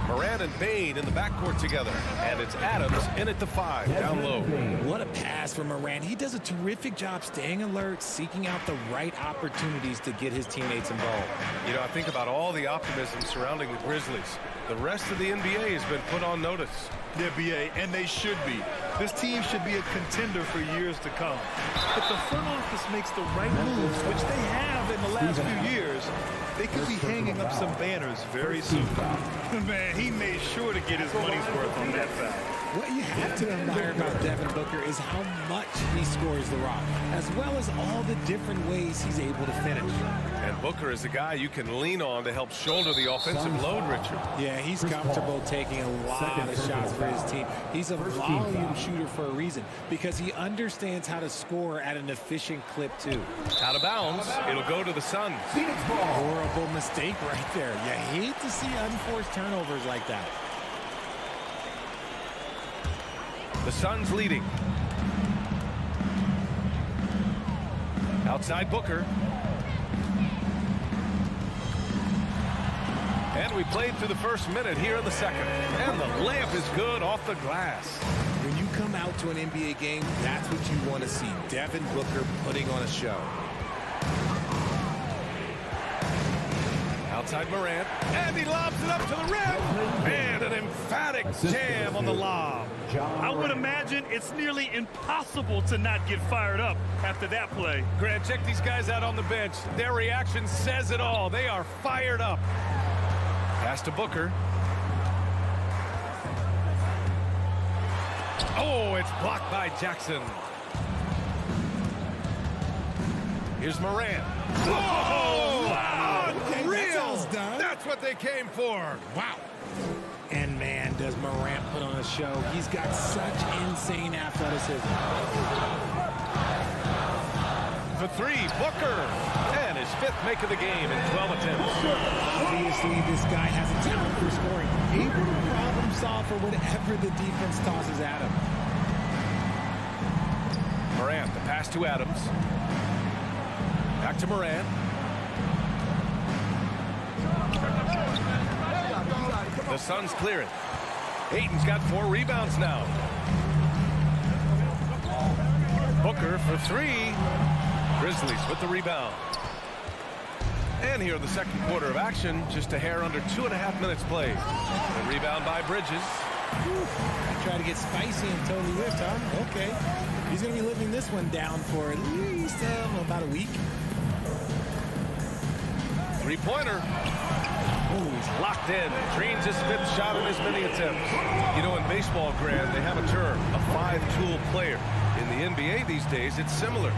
Morant and Payne in the backcourt together. And it's Adams in at the 5, down low. What a pass from Morant. He does a terrific job staying alert, seeking out the right opportunities to get his teammates involved. You know, I think about all the optimism surrounding the Grizzlies. The rest of the NBA has been put on notice. The NBA, and they should be. This team should be a contender for years to come. If the front office makes the right moves, which they have in the last few years, they could be hanging up some banners very soon. Man, he made sure to get his money's worth on that foul. What you have to admire about Devin Booker is how much he scores the rock, as well as all the different ways he's able to finish. And Booker is a guy you can lean on to help shoulder the offensive load, Richard. Yeah, he's comfortable taking a lot of shots for his team. He's a volume shooter for a reason, because he understands how to score at an efficient clip, too. Out of bounds, it'll go to the Suns. Horrible mistake right there. You hate to see unforced turnovers like that. The Suns leading. Outside Booker. And we played through the first minute here in the second. And the layup is good off the glass. When you come out to an NBA game, that's what you want to see. Devin Booker putting on a show. Outside Morant. And he lobs it up to the rim. And an emphatic jam on the lob. I would imagine it's nearly impossible to not get fired up after that play. Grant, check these guys out on the bench. Their reaction says it all. They are fired up. Pass to Booker. Oh, it's blocked by Jackson. Here's Morant. Oh, wow. Unreal. That's what they came for. Wow. And man, does Morant put on a show. He's got such insane athleticism. For three, Booker. And his 5th make of the game in 12 attempts. Obviously, this guy has a talent for scoring. Able to problem solve for whatever the defense tosses at him. Morant, the pass to Adams. Back to Morant. The Suns clear it. Ayton's got 4 rebounds now. Booker for 3. Grizzlies with the rebound. And here in the second quarter of action, just a hair under 2.5 minutes played. The rebound by Bridges. Try to get spicy and totally whiffed, huh? Okay. He's going to be living this one down for at least about a week. Three-pointer. Ooh, locked in. Trains his 5th shot in as many attempts. You know, in baseball, Grant, they have a term, a 5-tool player. In the NBA these days, it's similar.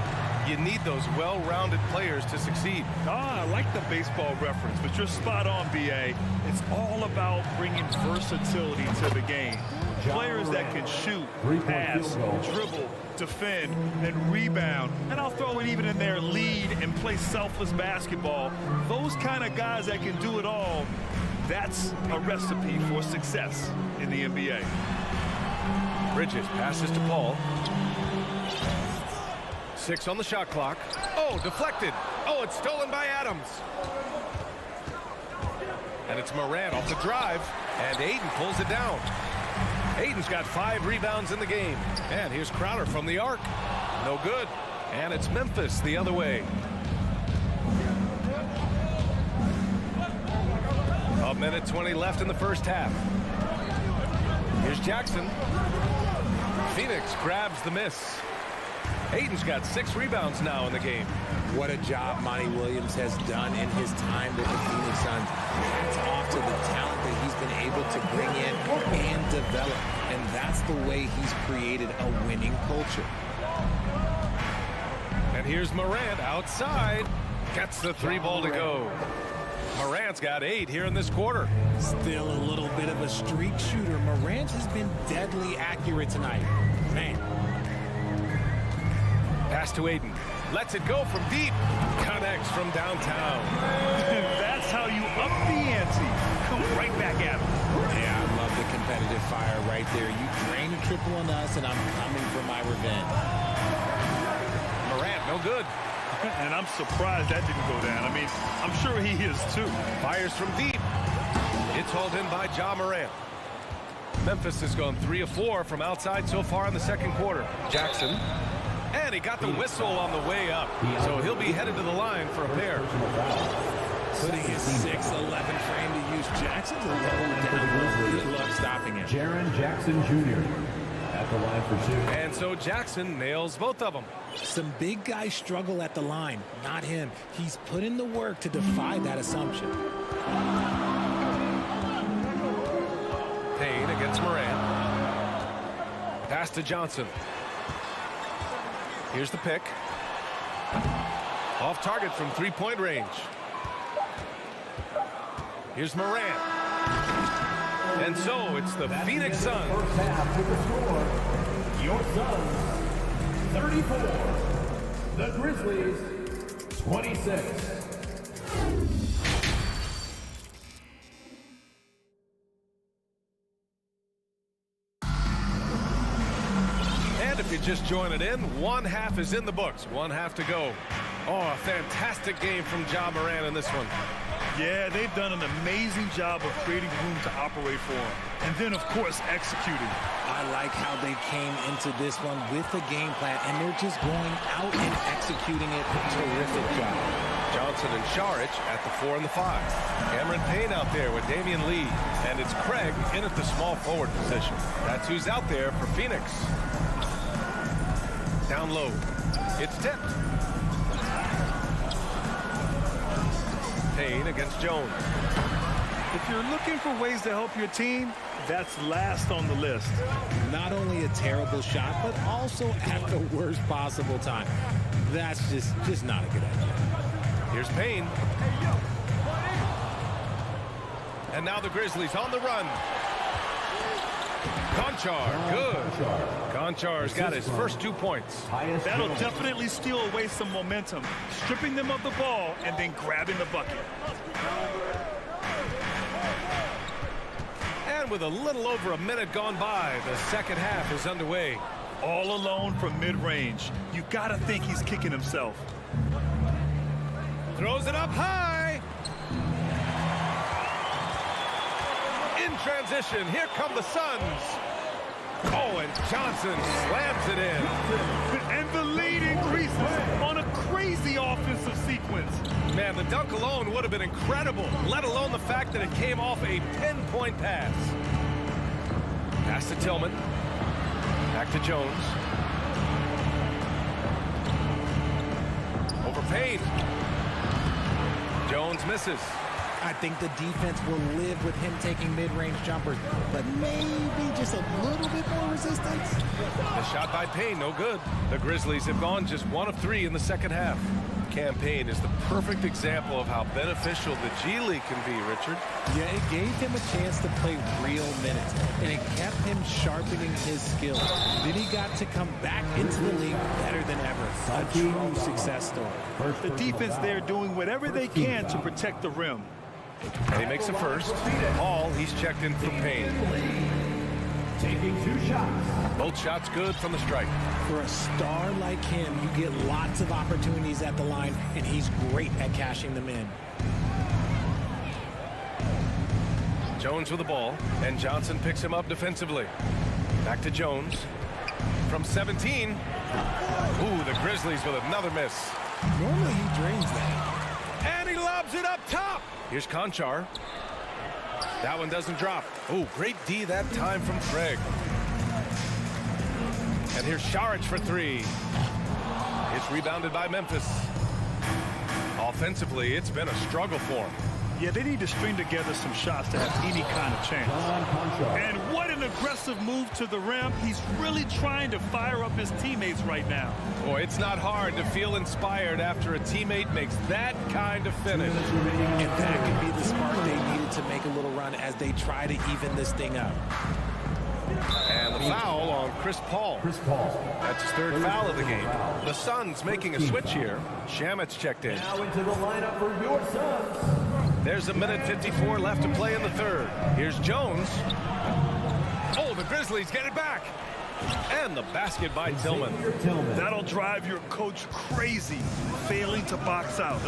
You need those well-rounded players to succeed. I like the baseball reference, but you're spot on, B.A. It's all about bringing versatility to the game. Players that can shoot, pass, dribble, defend, and rebound. And I'll throw it even in there, lead and play selfless basketball. Those kind of guys that can do it all, that's a recipe for success in the NBA. Bridges passes to Paul. 6 on the shot clock. Oh, deflected. Oh, it's stolen by Adams. And it's Morant off the drive. And Ayton pulls it down. Ayton's got 5 rebounds in the game. And here's Crowder from the arc. No good. And it's Memphis the other way. A minute 20 left in the first half. Here's Jackson. Phoenix grabs the miss. Ayton's got 6 rebounds now in the game. What a job Monty Williams has done in his time with the Phoenix Suns. It's off to the talent that he's been able to bring in and develop. And that's the way he's created a winning culture. And here's Morant outside. Gets the 3 ball to go. Morant's got 8 here in this quarter. Still a little bit of a streak shooter. Morant has been deadly accurate tonight. Man. Pass to Ayton. Lets it go from deep. Connects from downtown. That's how you up the ante. Come right back at him. Yeah, I love the competitive fire right there. You drain a triple on us, and I'm coming for my revenge. Morant, no good. And I'm surprised that didn't go down. I mean, I'm sure he is too. Fires from deep. It's hauled in by Ja Morant. Memphis has gone 3 of 4 from outside so far in the second quarter. Jackson. And he got the whistle on the way up. So he'll be headed to the line for a pair. Putting his 6'11" frame to use Jackson to lower down. Good luck stopping him. Jaren Jackson Jr. at the line for 2. And so Jackson nails both of them. Some big guys struggle at the line, not him. He's put in the work to defy that assumption. Payne against Morant. Pass to Johnson. Here's the pick. Off target from 3-point range. Here's Morant. And so it's the Phoenix Suns. First half with the score, your Suns 34, the Grizzlies 26. And if you're just joining in, 1 half is in the books. 1 half to go. Oh, a fantastic game from Ja Morant in this one. Yeah, they've done an amazing job of creating room to operate for him. And then, of course, executing. I like how they came into this one with a game plan, and they're just going out and executing it. Terrific job. Johnson and Saric at the 4 and the 5. Cameron Payne out there with Damian Lee. And it's Craig in at the small forward position. That's who's out there for Phoenix. Down low. It's tipped. Payne against Jones. If you're looking for ways to help your team, that's last on the list. Not only a terrible shot, but also at the worst possible time. That's just not a good idea. Here's Payne. And now the Grizzlies on the run. Conchar, good. Conchar's got his first 2 points. That'll definitely steal away some momentum, stripping them of the ball and then grabbing the bucket. And with a little over a minute gone by, the second half is underway. All alone from mid-range. You gotta think he's kicking himself. Throws it up high. In transition, here come the Suns. Oh, and Johnson slams it in. And the lead increases on a crazy offensive sequence. Man, the dunk alone would have been incredible, let alone the fact that it came off a 10-point pass. Pass to Tillman. Back to Jones. Over Payne. Jones misses. I think the defense will live with him taking mid-range jumpers, but maybe just a little bit more resistance. The shot by Payne, no good. The Grizzlies have gone just 1 of 3 in the second half. Campaign is the perfect example of how beneficial the G League can be, Richard. Yeah, it gave him a chance to play real minutes, and it kept him sharpening his skills. Then he got to come back into the league better than ever. A true success story. The defense there doing whatever they can to protect the rim. And he makes a first. Hall, he's checked in for Payne. Taking 2 shots. Both shots good from the stripe. For a star like him, you get lots of opportunities at the line, and he's great at cashing them in. Jones with the ball, and Johnson picks him up defensively. Back to Jones. From 17. Ooh, the Grizzlies with another miss. Normally he drains that. And he lobs it up top. Here's Conchar. That one doesn't drop. Oh, great D that time from Craig. And here's Saric for 3. It's rebounded by Memphis. Offensively, it's been a struggle for him. Yeah, they need to string together some shots to have any kind of chance. And what an aggressive move to the rim. He's really trying to fire up his teammates right now. Boy, it's not hard to feel inspired after a teammate makes that kind of finish. And that could be the spark they needed to make a little run as they try to even this thing up. And the foul on Chris Paul. That's his 3rd foul of the game. The Suns making a switch here. Shamit's checked in. Now into the lineup for your Suns. There's a minute 54 left to play in the 3rd. Here's Jones. Oh, the Grizzlies get it back. And the basket by Tillman. That'll drive your coach crazy, failing to box out.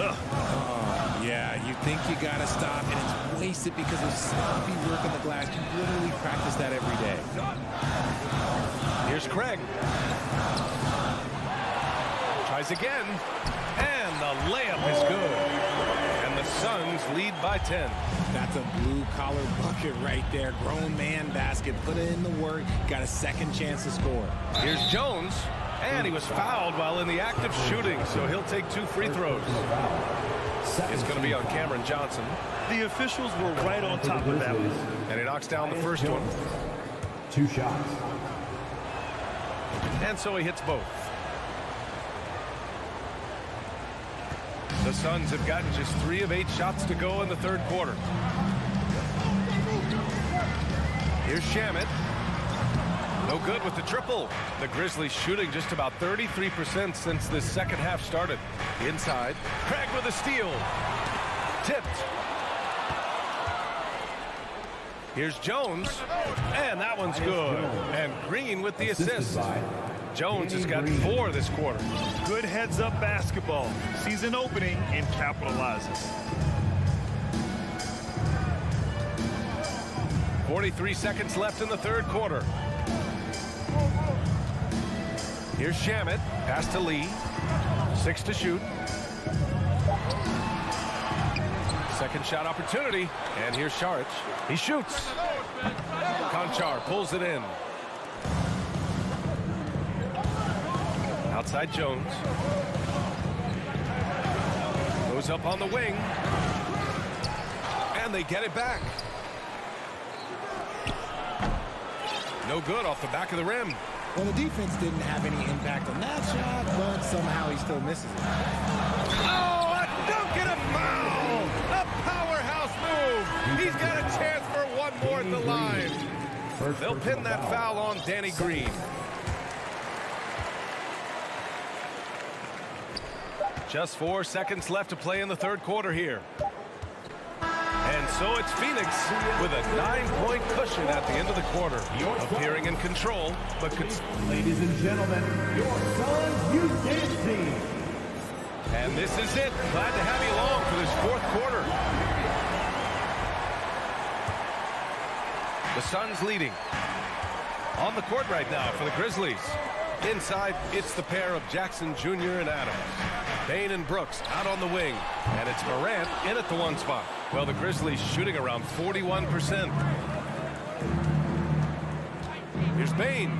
Yeah, you think you got to stop, and it's wasted because of sloppy work on the glass. You literally practice that every day. Here's Craig. Tries again. And the layup is good. And the Suns lead by 10. That's a blue-collar bucket right there. Grown man basket. Put in the work. Got a second chance to score. Here's Jones. And he was fouled while in the act of shooting, so he'll take 2 free throws. It's going to be on Cameron Johnson. The officials were right on top of that one. And he knocks down the first one. 2 shots. And so he hits both. The Suns have gotten just 3 of 8 shots to go in the 3rd quarter. Here's Shamit. No good with the triple. The Grizzlies shooting just about 33% since this second half started. Inside, Craig with a steal. Tipped. Here's Jones. And that one's good. And Green with the assist. Jones has got 4 this quarter. Good heads-up basketball. Season opening and capitalizes. 43 seconds left in the 3rd quarter. Here's Shamit. Pass to Lee. 6 to shoot. Second shot opportunity. And here's Saric. He shoots. Conchar pulls it in. Outside Jones. Goes up on the wing. And they get it back. No good off the back of the rim. Well, the defense didn't have any impact on that shot, but somehow he still misses it. Oh, a dunk and a foul! A powerhouse move! He's got a chance for 1 more at the line. They'll pin that foul on Danny Green. Just 4 seconds left to play in the 3rd quarter here. And so it's Phoenix with a 9-point cushion at the end of the quarter. Appearing in control, but ladies and gentlemen, your Suns Youth Dance Team. And this is it. Glad to have you along for this 4th quarter. The Suns leading. On the court right now for the Grizzlies. Inside, it's the pair of Jackson Jr. and Adams. Payne and Brooks out on the wing. And it's Morant in at the 1 spot. Well, the Grizzlies shooting around 41%. Here's Payne.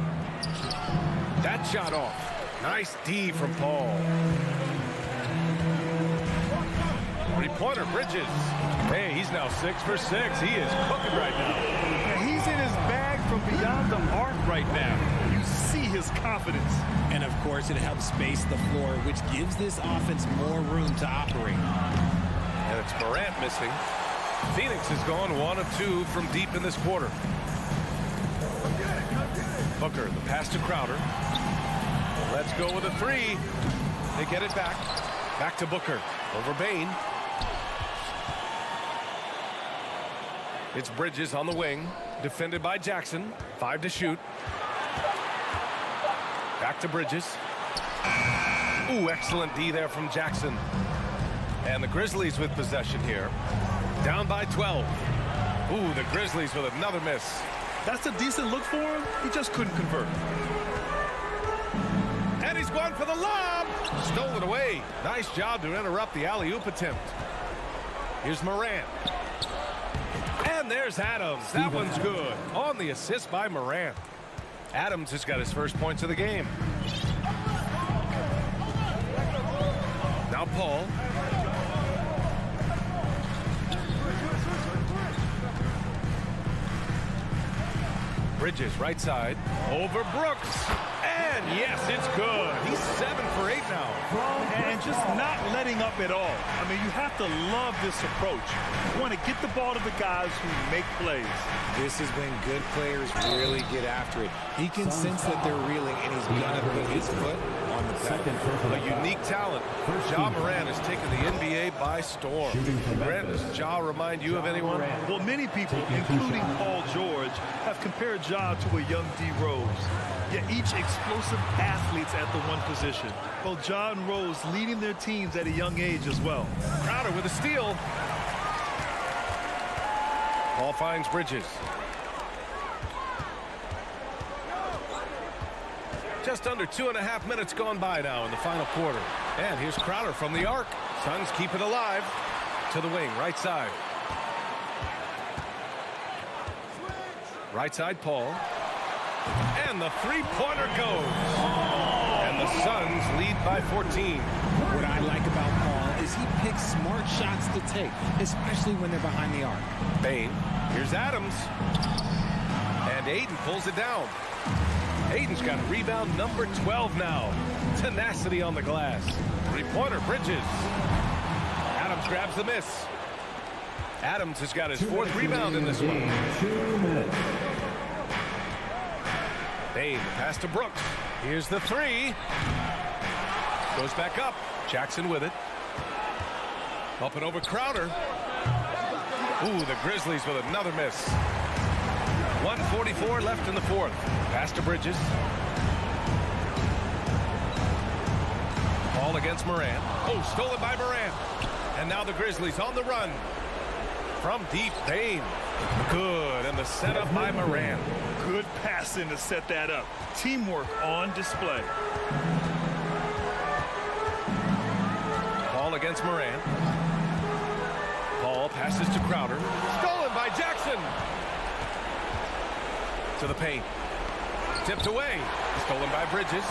That shot off. Nice D from Paul. Three-pointer, Bridges. Hey, he's now 6 for 6. He is cooking right now. He's in his bag from beyond the arc right now. You see his confidence. And of course, it helps space the floor, which gives this offense more room to operate. And it's Morant missing. Phoenix has gone 1 of 2 from deep in this quarter. Booker, the pass to Crowder. Let's go with a 3. They get it back. Back to Booker. Over Bane. It's Bridges on the wing. Defended by Jackson. 5 to shoot. Back to Bridges. Ooh, excellent D there from Jackson. And the Grizzlies with possession here. Down by 12. Ooh, the Grizzlies with another miss. That's a decent look for him. He just couldn't convert. And he's going for the lob. Stole it away. Nice job to interrupt the alley-oop attempt. Here's Morant. And there's Adams. That one's good. On the assist by Morant. Adams has got his first points of the game. Now Paul. Bridges, right side. Over Brooks. And yes, it's good. He's 7 for 8 now. And just not letting up at all. I mean, you have to love this approach. You want to get the ball to the guys who make plays. This is when good players really get after it. He can sense that they're reeling, and he's going to put his foot on the pedal. A unique talent. Ja Morant has taken the NBA by storm. Grant, does Ja remind you of anyone? Well, many people, including Paul George, have compared Ja to a young D. Rose. Yet each explosive athletes at the one position. Both Ja and Rose leading their teams at a young age as well. Crowder with a steal. Paul finds Bridges. Just under 2.5 minutes gone by now in the final quarter. And here's Crowder from the arc. Suns keep it alive. To the wing, right side. Right side, Paul. And the three-pointer goes. And the Suns lead by 14. What I like about Paul is he picks smart shots to take, especially when they're behind the arc. Bane. Here's Adams. And Aiden pulls it down. Aiden's got rebound number 12 now. Tenacity on the glass. Three-pointer, Bridges. Adams grabs the miss. Adams has got his 4th rebound in this one. 2 minutes. Bane, pass to Brooks. Here's the 3. Goes back up. Jackson with it. Up and over Crowder. Ooh, the Grizzlies with another miss. 1:44 left in the 4th. Pass to Bridges. Ball against Morant. Oh, stolen by Morant. And now the Grizzlies on the run. From deep, Bane. Good, and the setup by Morant. Good passing to set that up. Teamwork on display. Ball against Morant. Paul passes to Crowder. Stolen by Jackson. To the paint. Tipped away. Stolen by Bridges.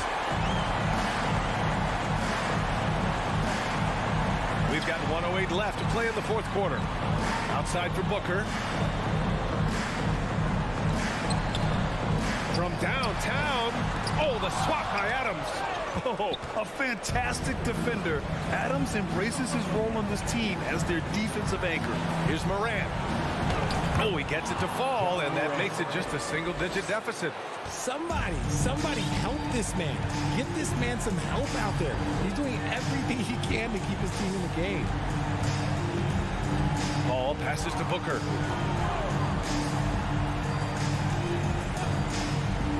We've got 1:08 left to play in the 4th quarter. Outside for Booker. From downtown. Oh, the swat by Adams. Oh, a fantastic defender. Adams embraces his role on this team as their defensive anchor. Here's Morant. Oh, he gets it to fall, and that makes it just a single-digit deficit. Somebody help this man. Get this man some help out there. He's doing everything he can to keep his team in the game. Paul passes to Booker.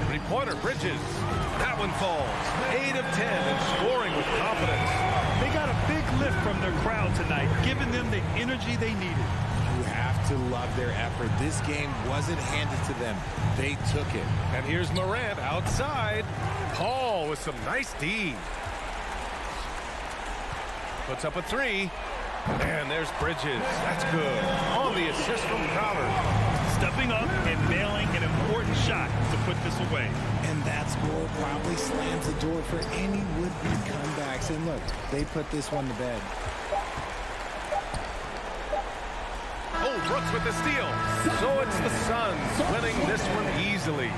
Three-pointer, Bridges. That one falls. 8 of 10 and scoring with confidence. They got a big lift from their crowd tonight, giving them the energy they needed. You have to love their effort. This game wasn't handed to them. They took it. And here's Morant outside. Paul with some nice D. Puts up a 3. And there's Bridges. That's good. On the assist from Crowder. Stepping up and nailing an important shot to put this away. And that score probably slams the door for any would-be comebacks. And look, they put this one to bed. Brooks with the steal. So it's the Suns winning this one easily.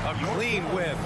A clean win.